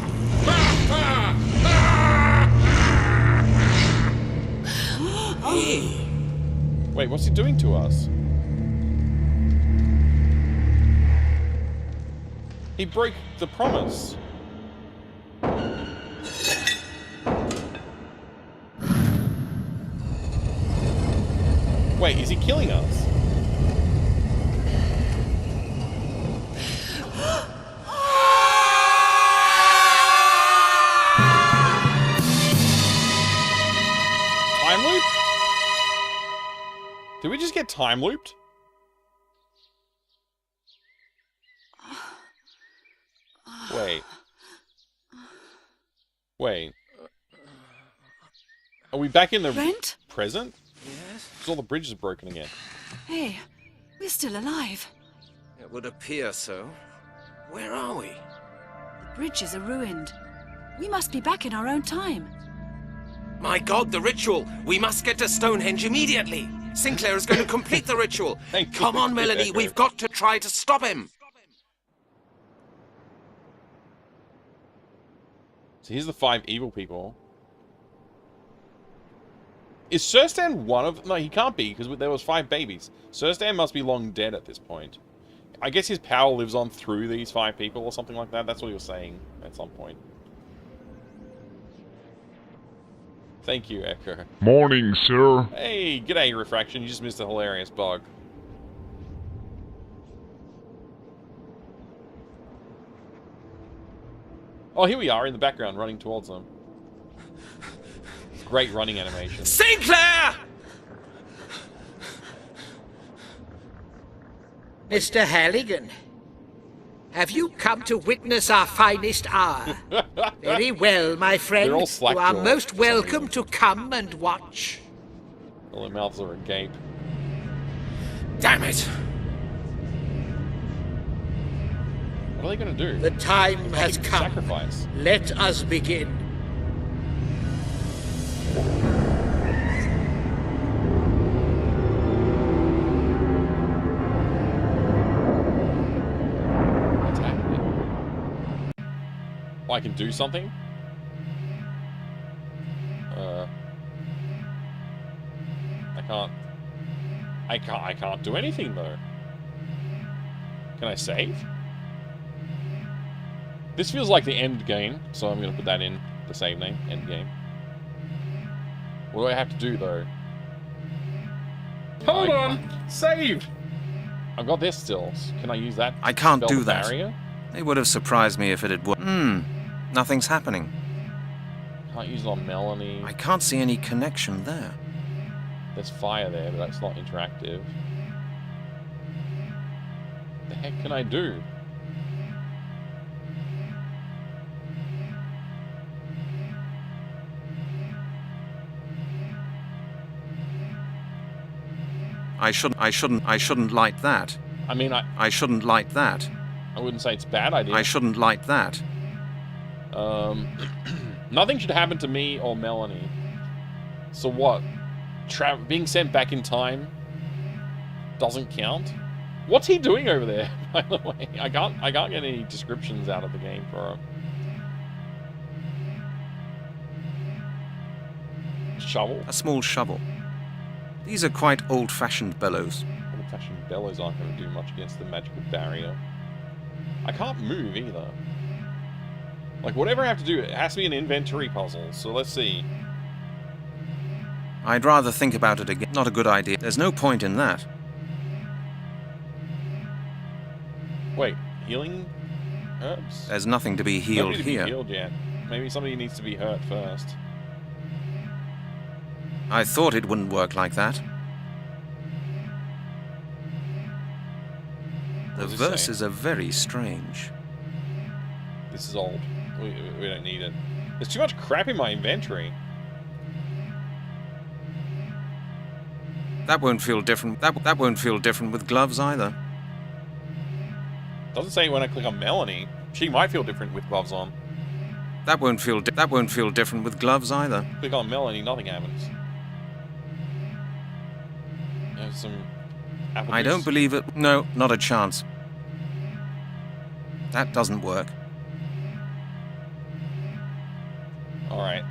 Ha! Ha! Ha! Wait, what's he doing to us? He broke the promise. Wait, is he killing us? Time loop? Did we just get time looped? Wait. Wait. Are we back in the Brent? present? Yes. Because all the bridges are broken again. Hey, we're still alive. It would appear so. Where are we? The bridges are ruined. We must be back in our own time. My God, the ritual! We must get to Stonehenge immediately! Sinclair is going to complete the ritual! Thank you. Come on, Melanie, we've got to try to stop him! So here's the 5 evil people. Is Surstan one of them? No, he can't be, because there was 5 babies. Surstan must be long dead at this point. I guess his power lives on through these 5 people or something like that. That's what he was saying at some point. Thank you, Echo. Morning, sir. Hey, g'day, Refraction. You just missed a hilarious bug. Oh, here we are in the background, running towards them. Great running animation. Sinclair! Mr. Halligan, have you come to witness our finest hour? Very well, my friend. They're all You slack-jawed are most for some welcome reason. to come and watch. All their mouths are agape. Damn it! What are they going to do? The time has come. Sacrifice. Let us begin. What's happening? Oh, I can do something? I can't do anything though. Can I save? This feels like the end game, so I'm gonna put that in the save name, end game. What do I have to do though? Hold on! Save! I've got this still. Can I use that? I can't spell do the that. Barrier? It would have surprised me if it had worked. Nothing's happening. Can't use it on Melanie. I can't see any connection there. There's fire there, but that's not interactive. The heck can I do? I shouldn't light that. I mean, I shouldn't light that. I wouldn't say it's a bad idea. I shouldn't light that. Nothing should happen to me or Melanie. So what? Being sent back in time doesn't count? What's he doing over there, by the way? I can't get any descriptions out of the game for him. Shovel? A small shovel. These are quite old-fashioned bellows. Old-fashioned bellows aren't going to do much against the magical barrier. I can't move either. Like, whatever I have to do, it has to be an inventory puzzle, so let's see. I'd rather think about it again. Not a good idea. There's no point in that. Wait, healing herbs? There's nothing to be healed Nobody to here. be healed yet. Maybe somebody needs to be hurt first. I thought it wouldn't work like that. The What does it say? verses are very strange. This is old. We don't need it. There's too much crap in my inventory. That won't feel different. That won't feel different with gloves either. Doesn't say when I click on Melanie. She might feel different with gloves on. That won't feel different with gloves either. Click on Melanie, nothing happens. There's some apple I juice. don't believe it. No, not a chance. That doesn't work. Alright.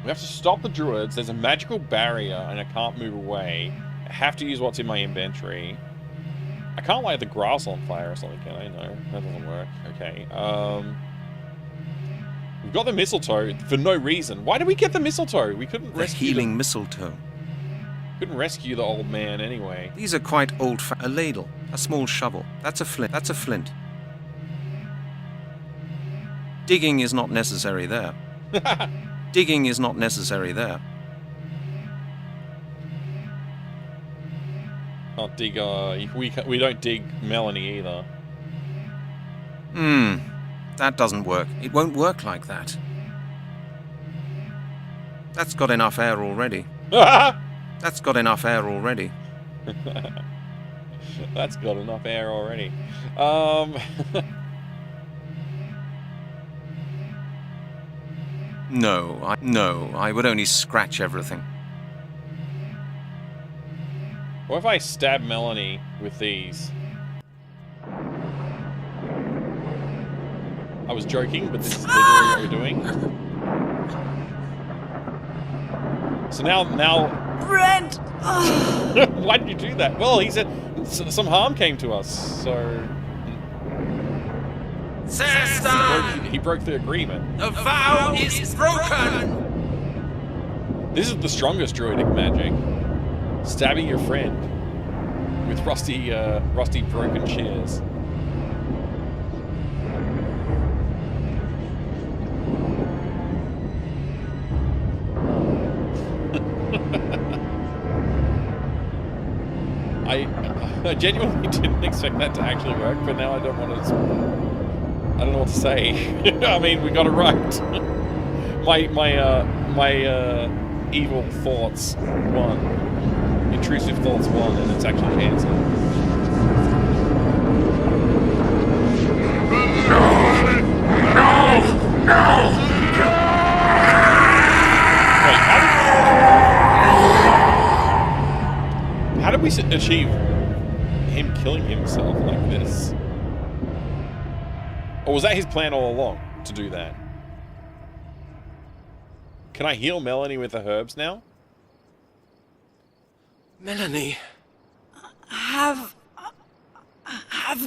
We have to stop the Druids. There's a magical barrier and I can't move away. I have to use what's in my inventory. I can't light the grass on fire or something, can I? No, that doesn't work. Okay, we've got the mistletoe for no reason. Why did we get the mistletoe? We couldn't The rescue healing mistletoe. couldn't rescue the old man anyway. These are quite old. A ladle, a small shovel. That's a flint. That's a flint. Digging is not necessary there. Digging is not necessary there. Can't dig, we don't dig Melanie either. That doesn't work. It won't work like that. That's got enough air already. That's got enough air already. That's got enough air already. No, I would only scratch everything. What if I stab Melanie with these? I was joking, but this is literally what we're doing. So now... Brent! Why did you do that? Well, he said some harm came to us, so... Sister! He broke the agreement. The vow is broken! This is the strongest druidic magic. Stabbing your friend with rusty broken shears. I genuinely didn't expect that to actually work, but now I don't know what to say. I mean, we got it right. my evil thoughts won. Intrusive thoughts won, and it's actually answered. Wait, how did we achieve him killing himself like this? Or was that his plan all along, to do that? Can I heal Melanie with the herbs now? Melanie. Have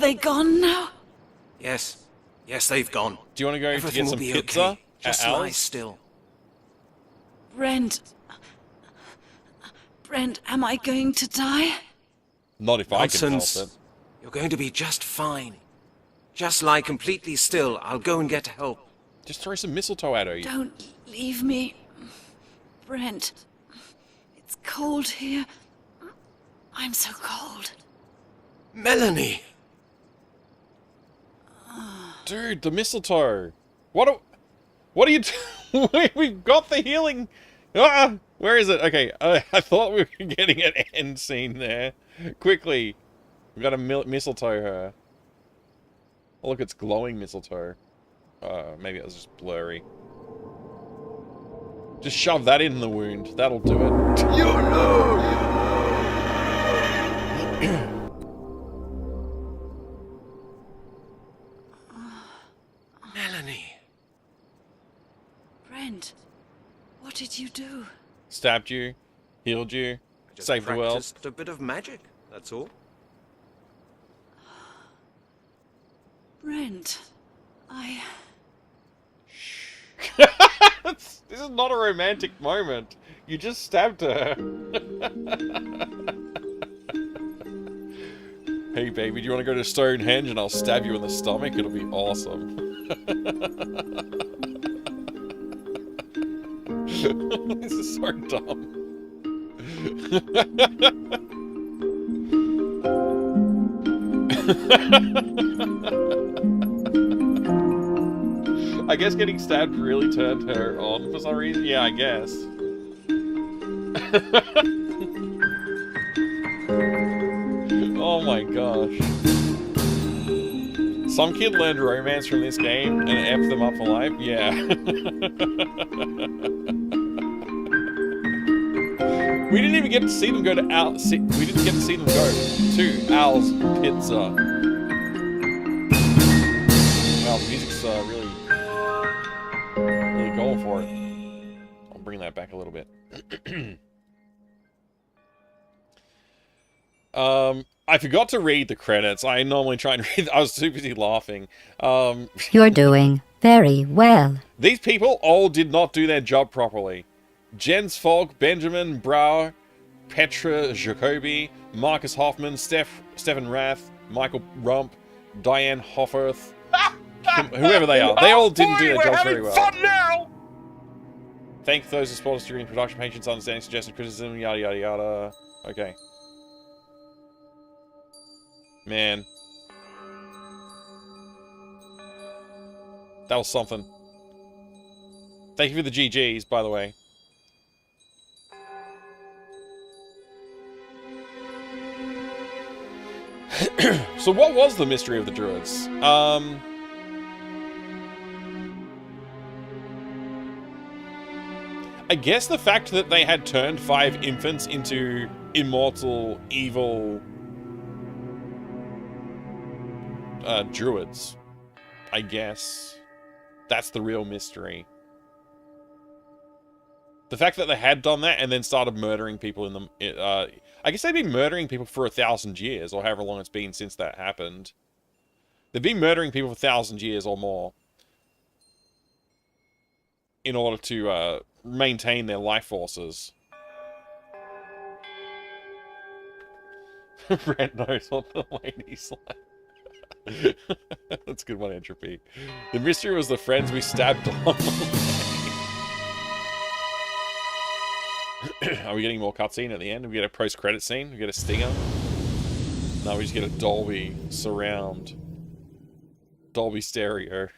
they gone now? Yes, they've gone. Do you want to go Everything to will get be some pizza okay. at Just lie Al's? still. Brent, am I going to die? Not if I can help Nonsense. it. You're going to be just fine. Just lie completely still. I'll go and get help. Just throw some mistletoe at her. Don't leave me. Brent, it's cold here. I'm so cold. Melanie! Dude, the mistletoe. What are you We've got the healing. Ah, where is it? Okay, I thought we were getting an end scene there. Quickly. We got to mistletoe her. Oh, look, it's glowing mistletoe. Maybe it was just blurry. Just shove that in the wound. That'll do it. You lose! Melanie. Brent, what did you do? Stabbed you, healed you, I just saved the world. practiced a bit of magic, that's all. Brent, This is not a romantic moment. You just stabbed her. Hey baby, do you want to go to Stonehenge and I'll stab you in the stomach? It'll be awesome. This is so dumb. I guess getting stabbed really turned her on for some reason. Yeah, I guess. Oh my gosh. Some kid learned romance from this game and effed them up for life? Yeah. We didn't even get to see them go to we didn't get to see them go to Al's Pizza. Wow, the music's really going for it. I'll bring that back a little bit. I forgot to read the credits. I normally try and read. I was too busy laughing. You're doing very well. These people all did not do their job properly. Jens Falk, Benjamin Brauer, Petra Jacobi, Marcus Hoffman, Stefan Rath, Michael Rump, Diane Hofferth, whoever they are. They all didn't do their jobs very well. Fun now! Thank those who supported us during production, patience, understanding, suggested criticism, yada yada yada. Okay. Man. That was something. Thank you for the GGs, by the way. So what was the mystery of the Druids? I guess the fact that they had turned 5 infants into immortal, evil Druids. I guess. That's the real mystery. The fact that they had done that and then started murdering people in them... I guess they've been murdering people for 1,000 years, or however long it's been since that happened. They've been murdering people for 1,000 years or more. In order to maintain their life forces. Red nose on the ladies' line. That's a good one, Entropy. The mystery was the friends we stabbed on. Are we getting more cutscene at the end? We get a post-credit scene? We get a stinger? No, we just get a Dolby surround. Dolby stereo.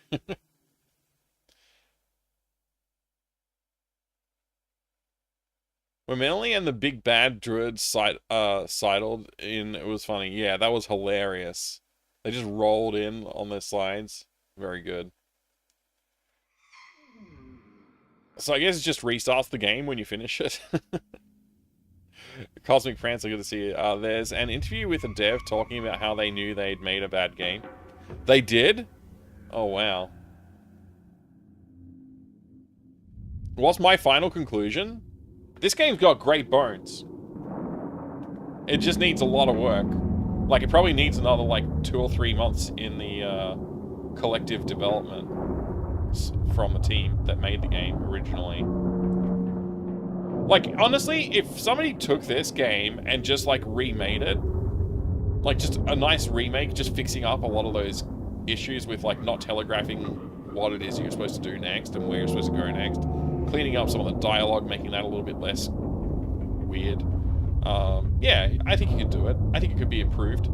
When Melanie and the big bad Druid sidled in, it was funny. Yeah, that was hilarious. They just rolled in on their sides. Very good. So I guess it just restarts the game when you finish it. Cosmic Prancer, good to see you. There's an interview with a dev talking about how they knew they'd made a bad game. They did? Oh, wow. What's my final conclusion? This game's got great bones. It just needs a lot of work. Like, it probably needs another, like, 2 or 3 months in the collective development from the team that made the game originally. Like, honestly, if somebody took this game and just, like, remade it, like, just a nice remake, just fixing up a lot of those issues with, like, not telegraphing what it is you're supposed to do next and where you're supposed to go next, cleaning up some of the dialogue, making that a little bit less weird. Yeah, I think you could do it. I think it could be improved.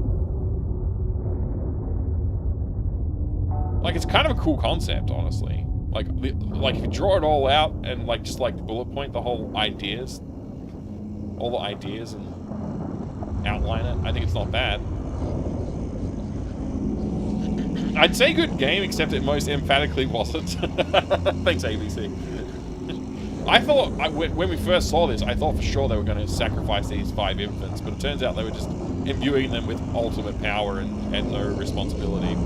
Like, it's kind of a cool concept, honestly. Like if you draw it all out and, like, just, like, bullet point the whole ideas, all the ideas and outline it, I think it's not bad. I'd say good game, except it most emphatically wasn't. Thanks, ABC. I thought, when we first saw this, I thought for sure they were going to sacrifice these 5 infants, but it turns out they were just imbuing them with ultimate power and no responsibility.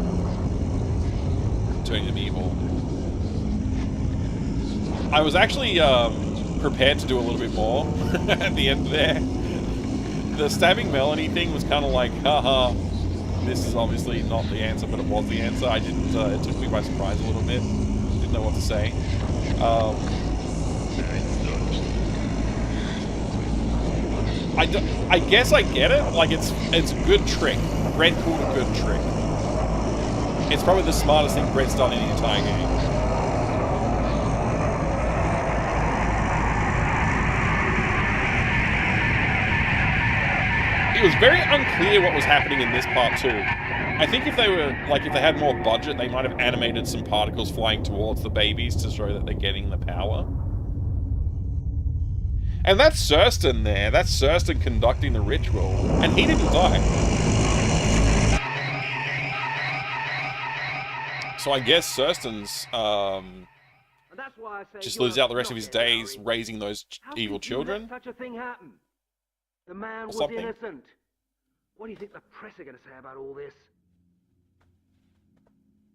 turning them evil. I was actually prepared to do a little bit more at the end there. The stabbing Melanie thing was kind of like, haha, this is obviously not the answer, but it was the answer. I didn't, it took me by surprise a little bit. Didn't know what to say. I guess I get it. Like, it's a good trick. Brett called a good trick. It's probably the smartest thing Brett's done in the entire game. It was very unclear what was happening in this part too. I think if they were, like, if they had more budget, they might have animated some particles flying towards the babies to show that they're getting the power. And that's Surston there. That's Surston conducting the ritual. And he didn't die. So I guess Surston's, just lives out the rest of his days raising those evil children. Such a thing happened. The man was something. innocent. What do you think the press are going to say about all this?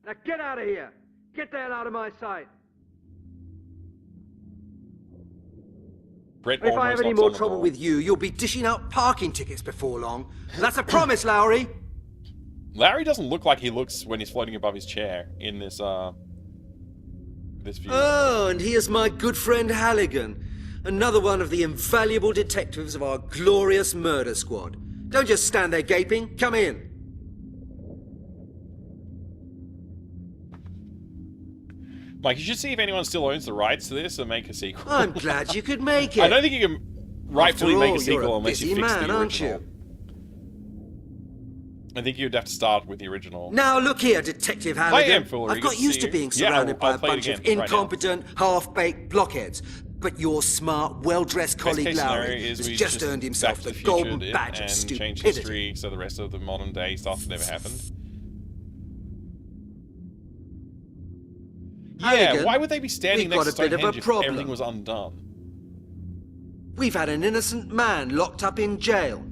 Now get out of here! Get the hell out of my sight! Brett If I have any more trouble ball. with you, you'll be dishing out parking tickets before long. That's a promise, Lowry. Larry doesn't look like he looks when he's floating above his chair in this, this view. Oh, and here's my good friend Halligan. Another one of the invaluable detectives of our glorious murder squad. Don't just stand there gaping. Come in. Mike, you should see if anyone still owns the rights to this and make a sequel. I'm glad you could make it. I don't think you can rightfully After make all, a sequel you're a unless you busy fix man, the aren't original. you? I think you'd have to start with the original. Now look here, Detective I Halligan. am, Fuller. I've Good got to used see to being you. Yeah, surrounded by I'll a play it bunch of again right now. incompetent, half-baked blockheads. But your smart, well-dressed colleague Best case scenario Lowry is has we just earned himself back to the future golden it badge of and change stupidity. history so the rest of the modern day stuff never happened. Yeah, Halligan, why would they be standing we've next got to a bit of a Stonehenge if problem. everything was undone? We've had an innocent man locked up in jail.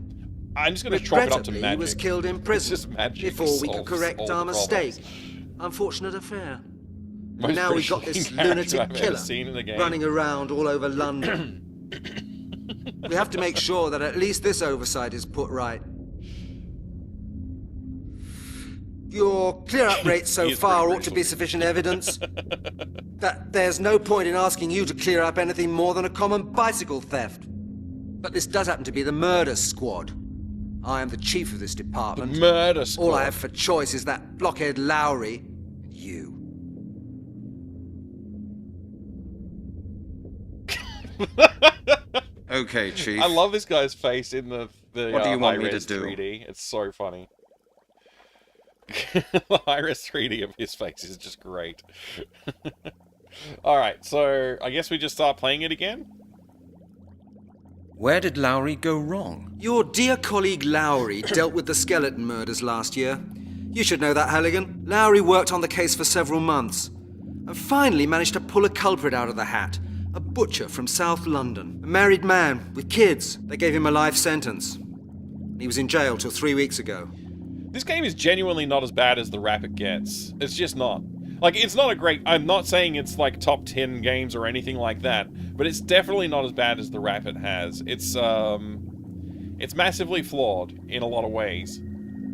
I'm just going to chalk it up to Regrettably, magic. he was killed in It's prison just magic before we could solves correct all the our mistake. problems. Unfortunate affair. Most Now we've got this frustrating character lunatic I've ever killer seen in a game. running around all over London. We have to make sure that at least this oversight is put right. Your clear-up rate so He is far pretty ought to be brutal. sufficient evidence that there's no point in asking you to clear up anything more than a common bicycle theft. But this does happen to be the murder squad. I am the chief of this department. Murder squad. All I have for choice is that blockhead Lowry and you. Okay, Chief. I love this guy's face in the What do you want me to high-res do? 3D. It's so funny. The high-res 3D of his face is just great. Alright, so I guess we just start playing it again? Where did Lowry go wrong? Your dear colleague Lowry dealt with the skeleton murders last year. You should know that, Halligan. Lowry worked on the case for several months and finally managed to pull a culprit out of the hat. A butcher from South London. A married man with kids. They gave him a life sentence. He was in jail till 3 weeks ago. This game is genuinely not as bad as the rap it gets. It's just not. Like, it's not a great... I'm not saying it's, like, top 10 games or anything like that, but it's definitely not as bad as the rap it has. It's massively flawed in a lot of ways,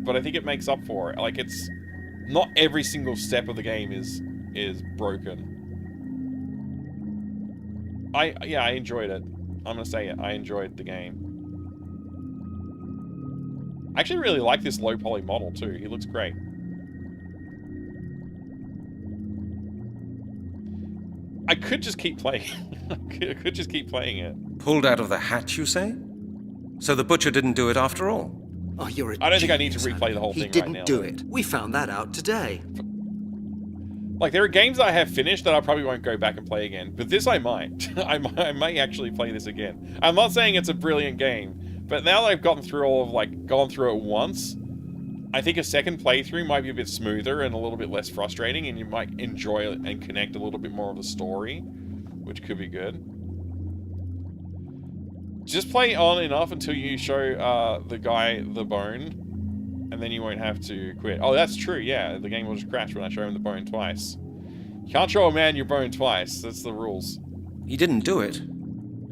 but I think it makes up for it. Like, it's... Not every single step of the game is broken. Yeah, I enjoyed it. I'm gonna say it. I enjoyed the game. I actually really like this low poly model too. He looks great. I could just keep playing. I could just keep playing it. Pulled out of the hat, you say? So the butcher didn't do it after all? Oh, you're a I don't think I need to genius, replay the whole He thing right didn't now, do though. it. We found that out today. Like, there are games I have finished that I probably won't go back and play again. But this I might. I may actually play this again. I'm not saying it's a brilliant game, but now that I've gone through it once, I think a second playthrough might be a bit smoother and a little bit less frustrating, and you might enjoy it and connect a little bit more of the story, which could be good. Just play on enough until you show the guy the bone, and then you won't have to quit. Oh, that's true, yeah. The game will just crash when I show him the bone twice. You can't show a man your bone twice. That's the rules. He didn't do it.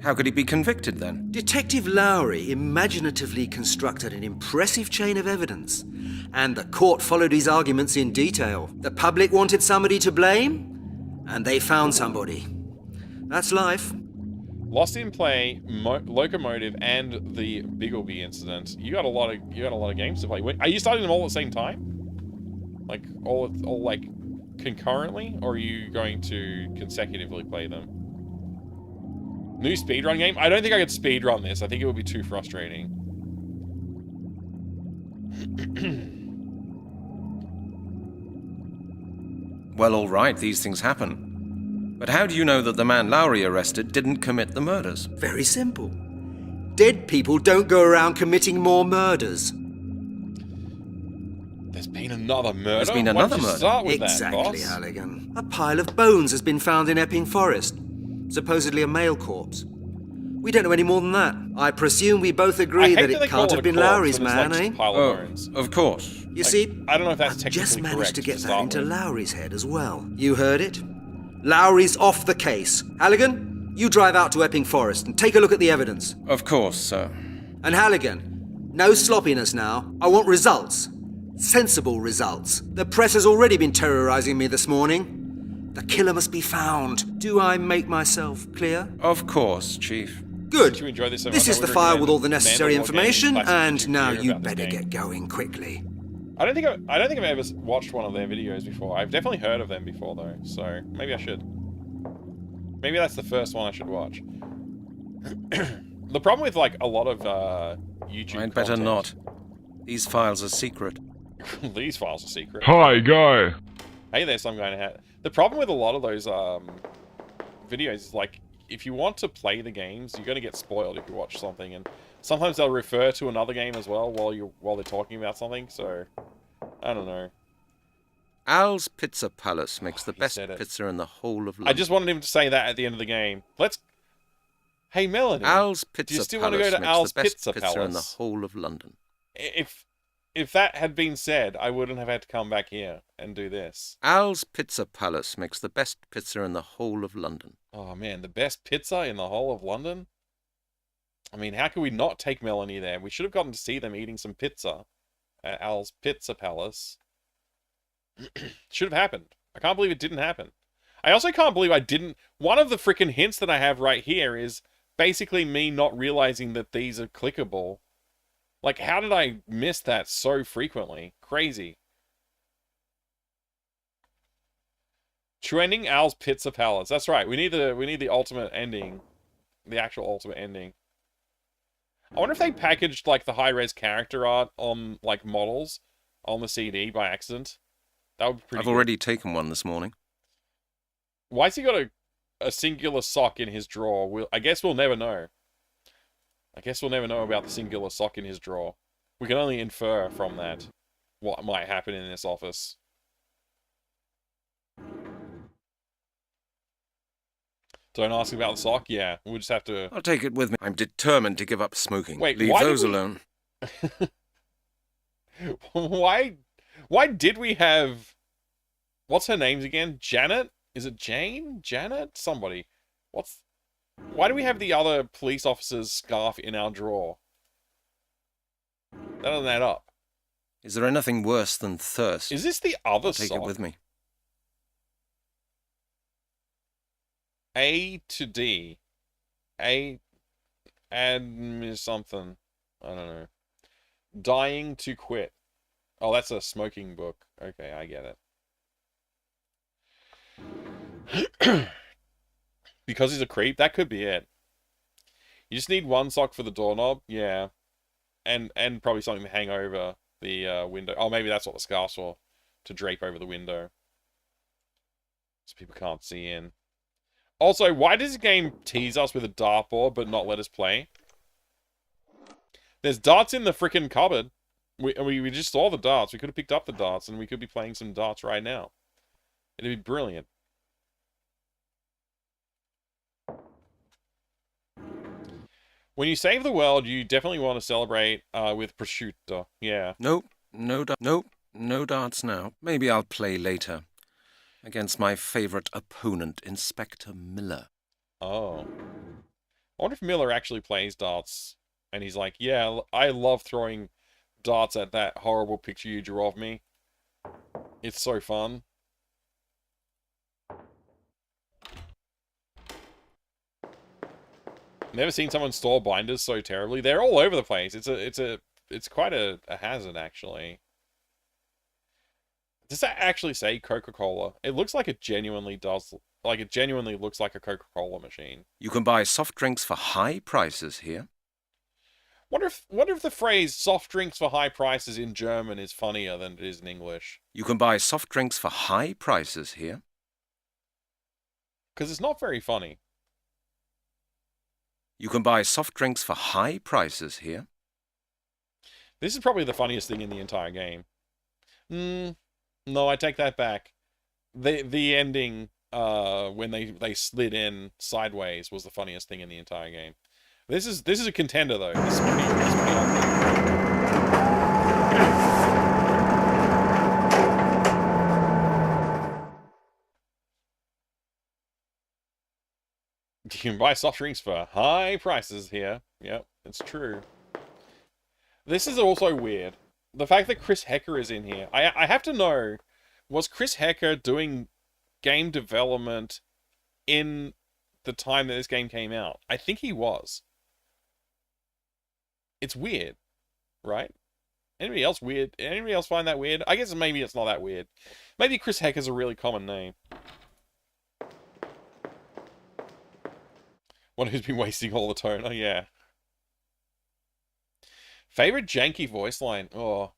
How could he be convicted then? Detective Lowry imaginatively constructed an impressive chain of evidence, and the court followed his arguments in detail. The public wanted somebody to blame, and they found somebody. That's life. Lost in Play, Locomotive, and the Biggleby incident. You got a lot of games to play. Are you starting them all at the same time? Like all like concurrently, or are you going to consecutively play them? New speedrun game? I don't think I could speedrun this. I think it would be too frustrating. Well, all right, these things happen. But how do you know that the man Lowry arrested didn't commit the murders? Very simple. Dead people don't go around committing more murders. There's been another murder? There's been another murder. Start with Exactly, that, boss? Halligan. A pile of bones has been found in Epping Forest. Supposedly a male corpse. We don't know any more than that. I presume we both agree that it can't have been Lowry's man, eh? Of course. You see, I don't know if that's I've technically just managed correct to get to that start into with. Lowry's head as well. You heard it. Lowry's off the case. Halligan, you drive out to Epping Forest and take a look at the evidence. Of course, sir. And Halligan, no sloppiness now. I want results. Sensible results. The press has already been terrorizing me this morning. The killer must be found. Do I make myself clear? Of course, Chief. Good. Did you enjoy this so This much? is I the would file recommend with all the necessary Mandalore information, Gaming Classic and YouTube now video you about this better game. get going quickly. I don't think I've ever watched one of their videos before. I've definitely heard of them before though, so maybe I should. Maybe that's the first one I should watch. The problem with like a lot of YouTube I'd better content- not. These files are secret. These files are secret. Hi, guy. Hey there, some guy in a hat. The problem with a lot of those videos is like, if you want to play the games, you're gonna get spoiled if you watch something, and sometimes they'll refer to another game as well while they're talking about something. So I don't know. Al's Pizza Palace makes the He best said it. pizza in the whole of London. I just wanted him to say that at the end of the game. Hey Melanie, Al's do you Pizza still want to Palace go to makes Al's the best Pizza pizza in the Palace? whole of London. If that had been said, I wouldn't have had to come back here and do this. Al's Pizza Palace makes the best pizza in the whole of London. Oh man, the best pizza in the whole of London? I mean, how could we not take Melanie there? We should have gotten to see them eating some pizza at Al's Pizza Palace. Should have happened. I can't believe it didn't happen. I also can't believe I didn't... One of the freaking hints that I have right here is basically me not realizing that these are clickable. Like, how did I miss that so frequently? Crazy. True ending, Al's Pizza Palace. That's right. We need the ultimate ending. The actual ultimate ending. I wonder if they packaged, like, the high-res character art on, like, models on the CD by accident. That would be pretty I've good. already taken one this morning. Why's he got a singular sock in his drawer? I guess we'll never know. I guess we'll never know about the singular sock in his drawer. We can only infer from that what might happen in this office. Don't ask about the sock? Yeah, we'll just have to... I'll take it with me. I'm determined to give up smoking. Wait, leave why did those we- alone. Why did we have... What's her names again? Janet? Is it Jane? Janet? Somebody. Why do we have the other police officer's scarf in our drawer? That doesn't add up. Is there anything worse than thirst? Is this the other I'll take sock? it with me. A to D. A and something. I don't know. Dying to quit. Oh, that's a smoking book. Okay, I get it. Because he's a creep? That could be it. You just need one sock for the doorknob? Yeah. And probably something to hang over the window. Oh, maybe that's what the scarf's for. To drape over the window. So people can't see in. Also, why does the game tease us with a dartboard but not let us play? There's darts in the frickin' cupboard. We just saw the darts. We could have picked up the darts and we could be playing some darts right now. It'd be brilliant. When you save the world, you definitely want to celebrate with prosciutto. Yeah. Nope. Nope, no darts now. Maybe I'll play later. Against my favourite opponent, Inspector Miller. Oh. I wonder if Miller actually plays darts. And he's like, yeah, I love throwing darts at that horrible picture you drew of me. It's so fun. Never seen someone store binders so terribly. They're all over the place. It's quite a hazard, actually. Does that actually say Coca-Cola? It looks like it genuinely does. Like, it genuinely looks like a Coca-Cola machine. You can buy soft drinks for high prices here. Wonder if the phrase "soft drinks for high prices" in German is funnier than it is in English. You can buy soft drinks for high prices here. Because it's not very funny. You can buy soft drinks for high prices here. This is probably the funniest thing in the entire game. No, I take that back. The ending, when they slid in sideways, was the funniest thing in the entire game. This is a contender though. This might be You can buy soft drinks for high prices here. Yep, it's true. This is also weird. The fact that Chris Hecker is in here. I have to know, was Chris Hecker doing game development in the time that this game came out? I think he was. It's weird, right? Anybody else weird? Anybody else find that weird? I guess maybe it's not that weird. Maybe Chris Hecker's a really common name. One who's been wasting all the tone. Oh, yeah. Favorite janky voice line? Oh,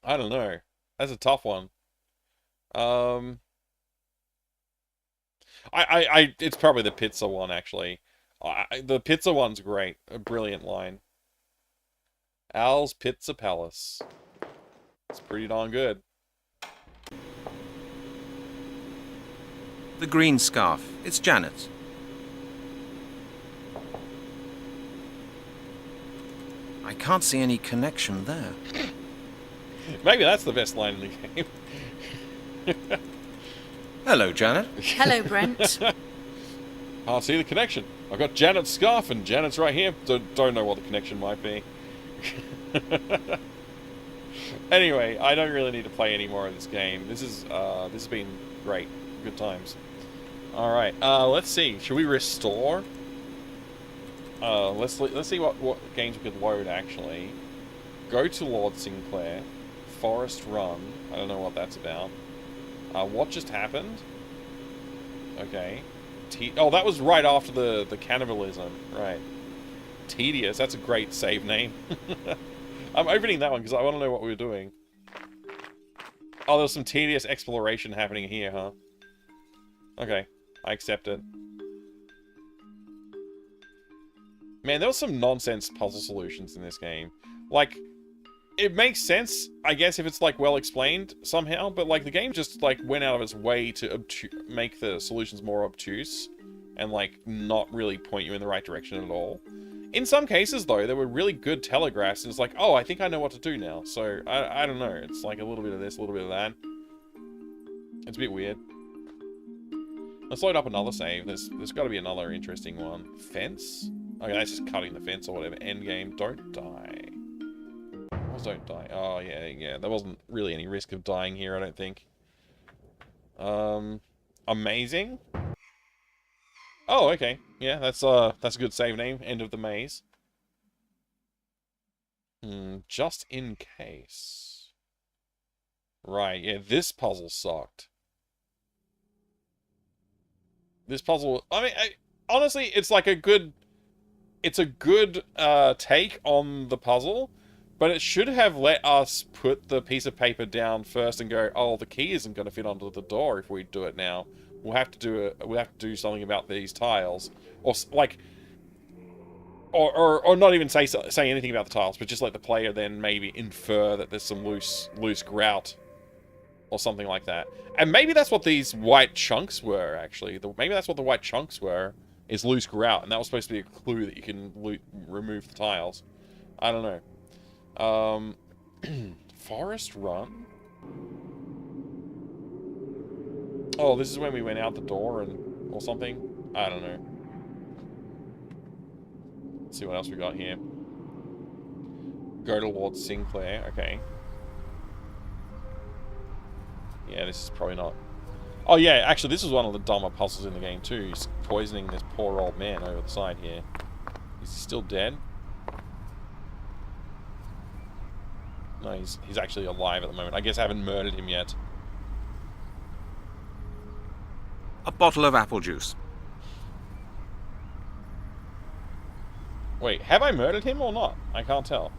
I don't know. That's a tough one. It's probably the pizza one, actually. The pizza one's great. A brilliant line. Al's Pizza Palace. It's pretty darn good. The green scarf. It's Janet's. I can't see any connection there. Maybe that's the best line in the game. Hello, Janet. Hello, Brent. Can't see the connection. I've got Janet's scarf and Janet's right here. Don't know what the connection might be. Anyway, I don't really need to play any more of this game. This has been great. Good times. Alright, let's see. Should we restore? Let's see what games we could load, actually. Go to Lord Sinclair. Forest Run. I don't know what that's about. What just happened? Okay. Oh, that was right after the cannibalism. Right. Tedious. That's a great save name. I'm opening that one because I want to know what we were doing. Oh, there's some tedious exploration happening here, huh? Okay. I accept it. Man, there was some nonsense puzzle solutions in this game. Like, it makes sense, I guess, if it's, like, well explained somehow, but, like, the game just, like, went out of its way to make the solutions more obtuse and, like, not really point you in the right direction at all. In some cases, though, there were really good telegraphs, and it's like, oh, I think I know what to do now. So, I don't know. It's like a little bit of this, a little bit of that. It's a bit weird. Let's load up another save. There's got to be another interesting one. Fence? Okay, that's just cutting the fence or whatever. End game. Don't die. Don't die. Oh, yeah. There wasn't really any risk of dying here, I don't think. Amazing? Oh, okay. Yeah, that's a good save name. End of the maze. Just in case. Right, yeah, this puzzle sucked. This puzzle... I mean, honestly, it's like a good... It's a good take on the puzzle, but it should have let us put the piece of paper down first and go, oh, the key isn't going to fit onto the door if we do it now. We'll have to do something about these tiles, or like, or not even say anything about the tiles, but just let the player then maybe infer that there's some loose grout, or something like that. And maybe that's what these white chunks were, actually. Maybe that's what the white chunks were, is loose grout, and that was supposed to be a clue that you can remove the tiles. I don't know. Forest Run? Oh, this is when we went out the door or something? I don't know. Let's see what else we got here. Go towards Sinclair, okay. Yeah, this is probably not... Oh yeah, actually this is one of the dumber puzzles in the game too. He's poisoning this poor old man over the side here. Is he still dead? No, he's actually alive at the moment. I guess I haven't murdered him yet. A bottle of apple juice. Wait, have I murdered him or not? I can't tell.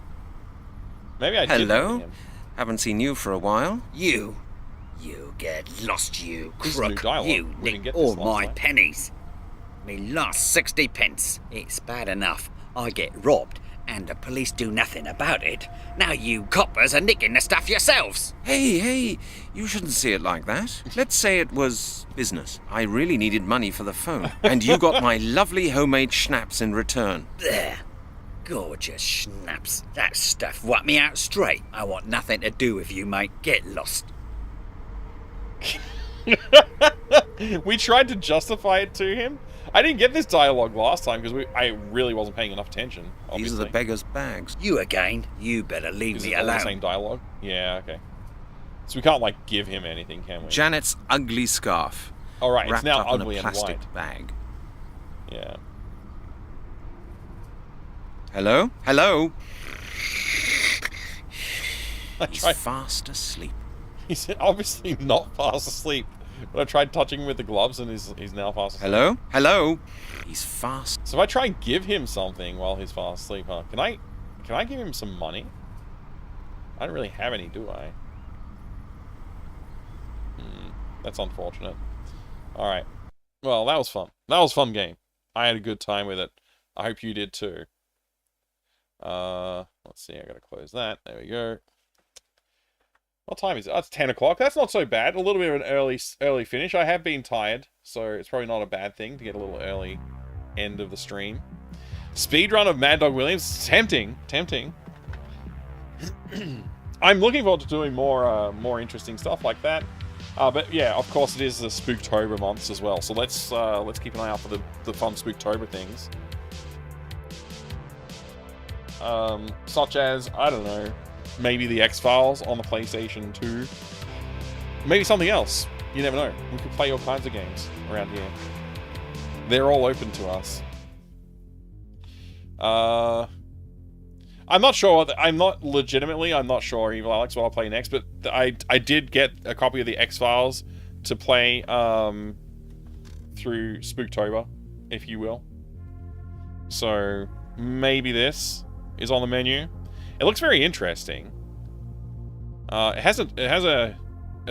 Maybe I did murder him. Haven't seen you for a while. You get lost, you This is new crook. dialogue. You We didn't nicked get all this last my time. pennies. Me last 60 pence. It's bad enough I get robbed and the police do nothing about it. Now you coppers are nicking the stuff yourselves. Hey, you shouldn't see it like that. Let's say it was business. I really needed money for the phone, and you got my lovely homemade schnapps in return. There. Gorgeous schnapps. That stuff wiped me out straight. I want nothing to do with you, mate. Get lost. We tried to justify it to him. I didn't get this dialogue last time because I really wasn't paying enough attention. Obviously. These are the beggar's bags. You again? You better leave Is me it all the alone. same dialogue? Yeah, okay. So we can't like give him anything, can we? Janet's ugly scarf. All right, it's wrapped now up in ugly a and plastic white. bag. Yeah. Hello? Hello? He's tried- fast asleep. He's obviously not fast asleep. But I tried touching him with the gloves and he's now fast asleep. Hello? Hello? He's fast. So if I try and give him something while he's fast asleep, huh? Can I give him some money? I don't really have any, do I? That's unfortunate. Alright. Well, that was fun. That was a fun game. I had a good time with it. I hope you did too. Let's see, I gotta close that. There we go. What time is it? Oh, it's 10 o'clock. That's not so bad. A little bit of an early finish. I have been tired, so it's probably not a bad thing to get a little early end of the stream. Speedrun of Mad Dog Williams. Tempting. I'm looking forward to doing more interesting stuff like that. But yeah, of course it is the Spooktober months as well. So let's keep an eye out for the fun Spooktober things. Such as, I don't know, maybe the X-Files on the PlayStation 2. Maybe something else. You never know. We could play all kinds of games around here. They're all open to us. I'm not sure. I'm not sure, Evil Alex, what I'll play next, but I did get a copy of the X-Files to play through Spooktober, if you will. So maybe this is on the menu. It looks very interesting. It has a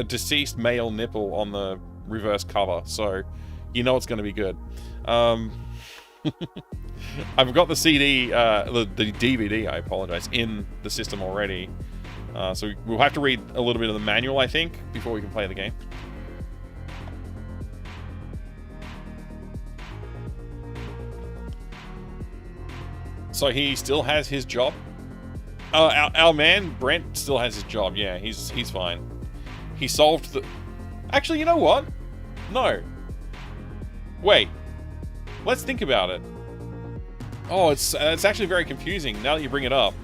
deceased male nipple on the reverse cover, so you know it's going to be good. I've got the CD, the DVD, I apologize, in the system already. So we'll have to read a little bit of the manual, I think, before we can play the game. So he still has his job. Our man, Brent, still has his job. Yeah, he's fine. He solved the... Actually, you know what? No. Wait. Let's think about it. Oh, it's actually very confusing now that you bring it up.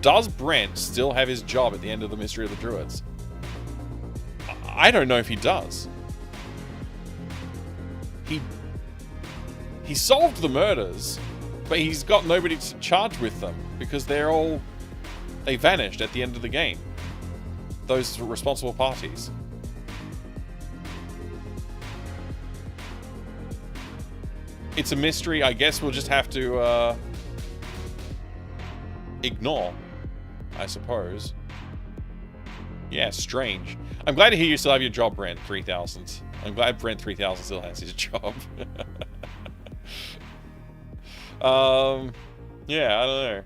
Does Brent still have his job at the end of the Mystery of the Druids? I don't know if he does. He solved the murders, but he's got nobody to charge with them because they vanished at the end of the game. Those responsible parties. It's a mystery. I guess we'll just have to ignore, I suppose. Yeah, strange. I'm glad to hear you still have your job, Brent 3000. I'm glad Brent 3000 still has his job. Yeah, I don't know.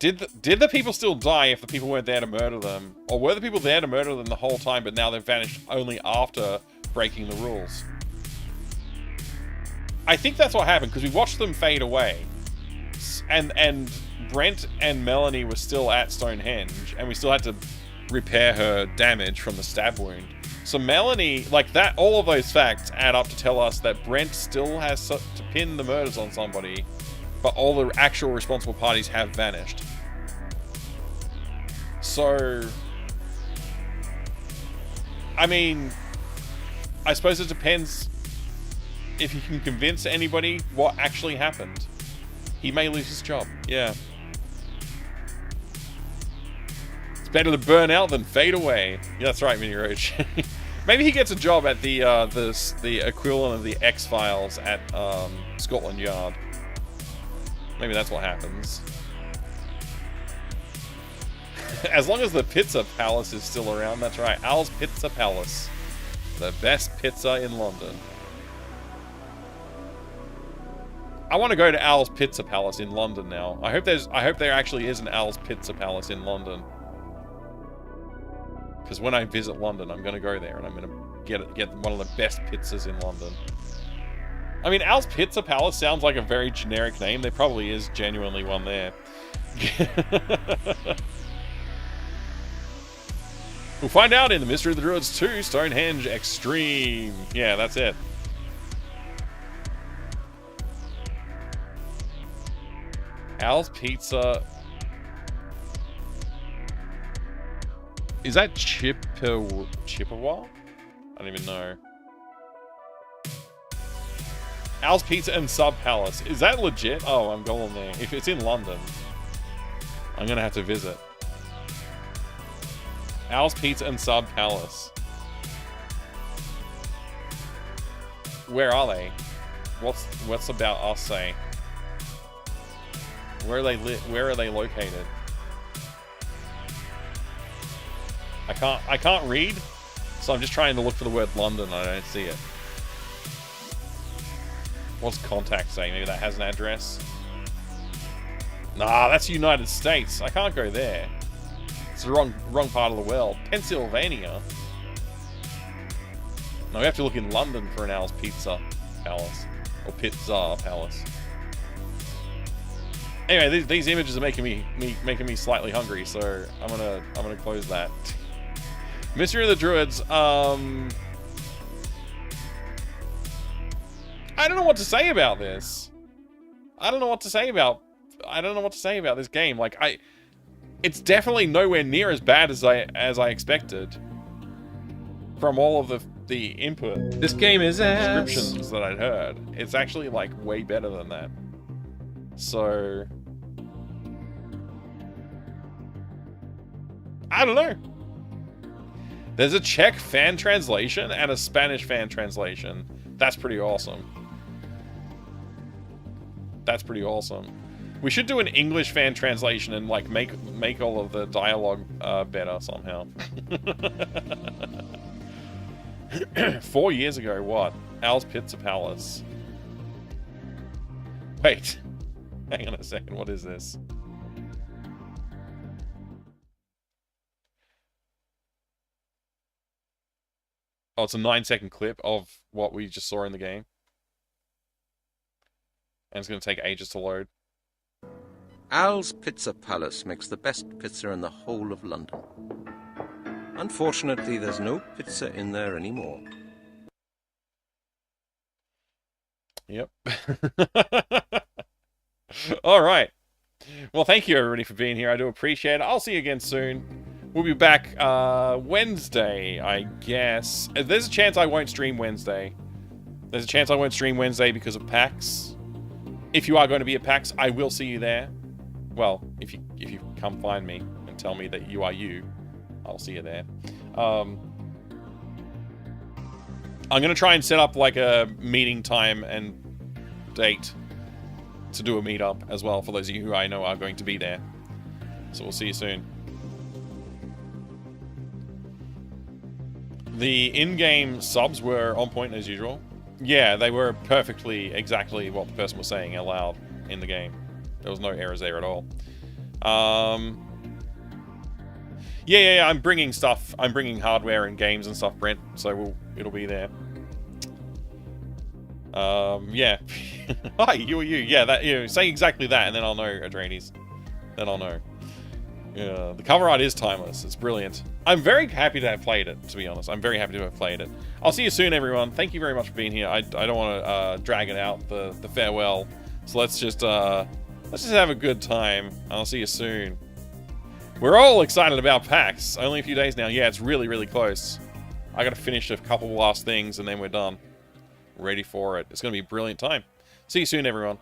Did the people still die if the people weren't there to murder them? Or were the people there to murder them the whole time, but now they've vanished only after breaking the rules? I think that's what happened, because we watched them fade away. And Brent and Melanie were still at Stonehenge, and we still had to repair her damage from the stab wound. So Melanie, like that, all of those facts add up to tell us that Brent still has to pin the murders on somebody, but all the actual responsible parties have vanished. So, I mean, I suppose it depends if you can convince anybody what actually happened. He may lose his job, yeah. It's better to burn out than fade away. Yeah, that's right, Mini Roach. Maybe he gets a job at the equivalent of the X-Files at Scotland Yard. Maybe that's what happens. As long as the Pizza Palace is still around, that's right. Al's Pizza Palace. The best pizza in London. I want to go to Al's Pizza Palace in London now. I hope there actually is an Al's Pizza Palace in London. Because when I visit London, I'm going to go there and I'm going to get one of the best pizzas in London. I mean, Al's Pizza Palace sounds like a very generic name. There probably is genuinely one there. We'll find out in the Mystery of the Druids 2 Stonehenge Extreme. Yeah, that's it. Al's Pizza. Is that Chippewa? I don't even know. Al's Pizza and Sub Palace. Is that legit? Oh, I'm going there. If it's in London, I'm going to have to visit. Al's Pizza and Sub Palace. Where are they? What's About Us say? Where are they located? I can't read, so I'm just trying to look for the word London. I don't see it. What's contact say? Maybe that has an address. Nah, that's United States. I can't go there. It's the wrong part of the world. Pennsylvania. No, we have to look in London for an Al's Pizza Palace. Or Pizza Palace. Anyway, these images are making me slightly hungry, so I'm gonna close that. Mystery of the Druids. I don't know what to say about this. I don't know what to say about this game. Like it's definitely nowhere near as bad as I expected from all of the input. This game is descriptions that I'd heard. It's actually like way better than that. So I don't know. There's a Czech fan translation and a Spanish fan translation. That's pretty awesome. That's pretty awesome. We should do an English fan translation and like make all of the dialogue better somehow. 4 years ago, what? Al's Pizza Palace. Wait. Hang on a second, what is this? Oh, it's a 9-second clip of what we just saw in the game. And it's going to take ages to load. Al's Pizza Palace makes the best pizza in the whole of London. Unfortunately, there's no pizza in there anymore. Yep. All right. Well, thank you, everybody, for being here. I do appreciate it. I'll see you again soon. We'll be back Wednesday, I guess. There's a chance I won't stream Wednesday. There's a chance I won't stream Wednesday because of PAX. If you are going to be at PAX, I will see you there. Well, if you come find me and tell me that you are you, I'll see you there. I'm going to try and set up like a meeting time and date to do a meetup as well for those of you who I know are going to be there. So we'll see you soon. The in-game subs were on point as usual. Yeah, they were perfectly, exactly what the person was saying out loud in the game. There was no errors there at all. Yeah, I'm bringing stuff. I'm bringing hardware and games and stuff, Brent, so it'll be there. Yeah. Hi, you. Yeah, that, say exactly that, and then I'll know, Adrades. then I'll know. Yeah, the cover art is timeless. It's brilliant. I'm very happy to have played it, to be honest. I'm very happy to have played it. I'll see you soon, everyone. Thank you very much for being here. I don't want to drag it out, the farewell. So let's just have a good time. I'll see you soon. We're all excited about PAX. Only a few days now. Yeah, it's really, really close. I got to finish a couple last things, and then we're done. Ready for it. It's going to be a brilliant time. See you soon, everyone.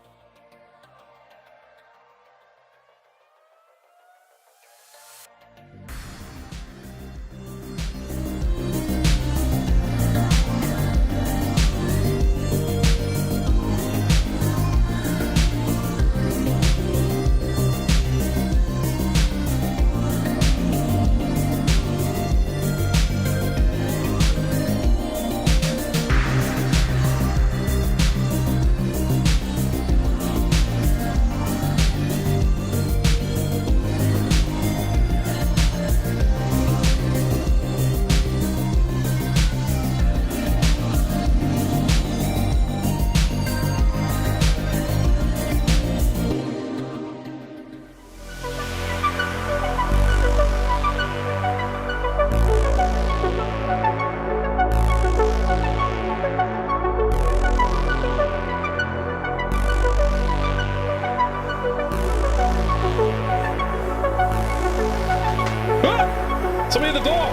Somebody at the door!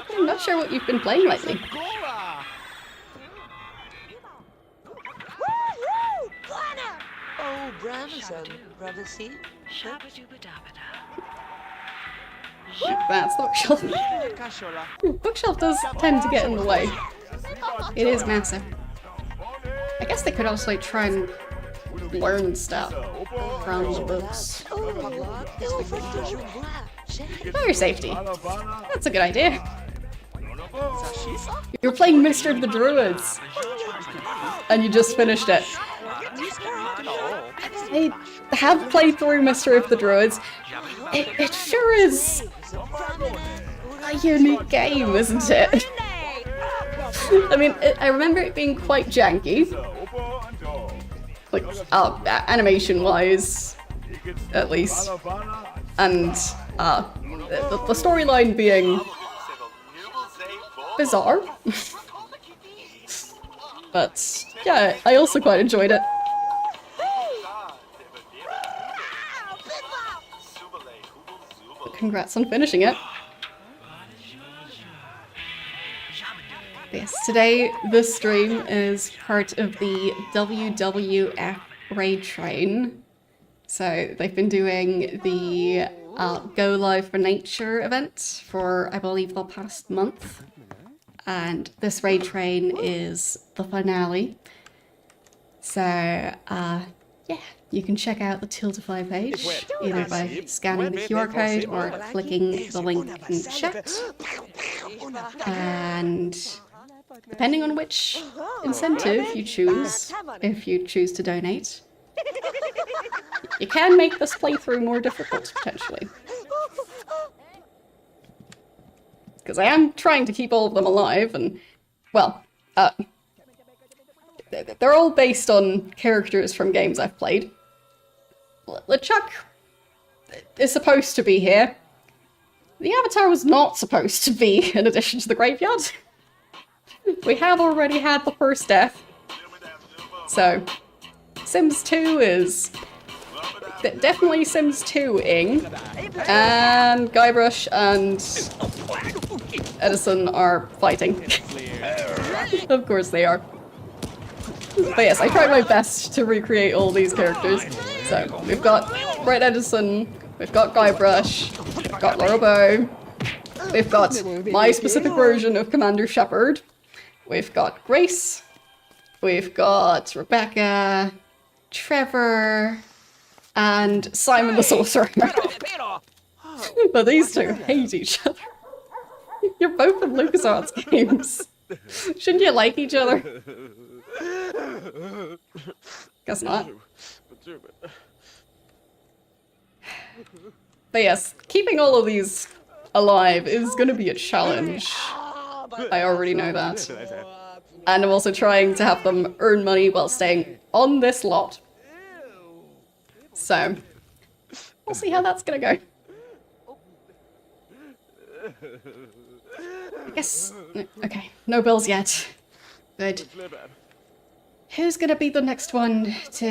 I'm not sure what you've been playing lately. Oh, Bravazon, Bravasi. That's the bookshelf. Bookshelf does tend to get in the way. It is massive. I guess they could also try and learn stuff from the books. For your safety. That's a good idea. You're playing Mystery of the Druids. And you just finished it. I have played through Mystery of the Druids. It sure is a unique game, isn't it? I mean, I remember it being quite janky. Like, animation-wise, at least. And the storyline being bizarre. But, yeah, I also quite enjoyed it. Congrats on finishing it. Yes, today this stream is part of the WWF raid train. So they've been doing the Go Live for Nature event for, I believe, the past month. And this raid train is the finale. So, yeah, you can check out the Tiltify page, either by scanning the QR code or clicking the link in the chat. And depending on which incentive you choose, if you choose to donate, you can make this playthrough more difficult, potentially. Because I am trying to keep all of them alive, and, well, they're all based on characters from games I've played. LeChuck is supposed to be here. The Avatar was not supposed to be in addition to the graveyard. We have already had the first death. So, Sims 2 is definitely Sims 2-ing. And Guybrush and Edison are fighting. Of course they are. But yes, I tried my best to recreate all these characters. So, we've got Brett Edison, we've got Guybrush, we've got Robo, we've got my specific version of Commander Shepard, we've got Grace, we've got Rebecca, Trevor, and Simon the Sorcerer. But these two hate each other. You're both in LucasArts games. Shouldn't you like each other? Guess not. But yes, keeping all of these alive is going to be a challenge. I already know that. And I'm also trying to have them earn money while staying on this lot. So, we'll see how that's going to go. I guess... Okay, no bills yet. But who's going to be the next one to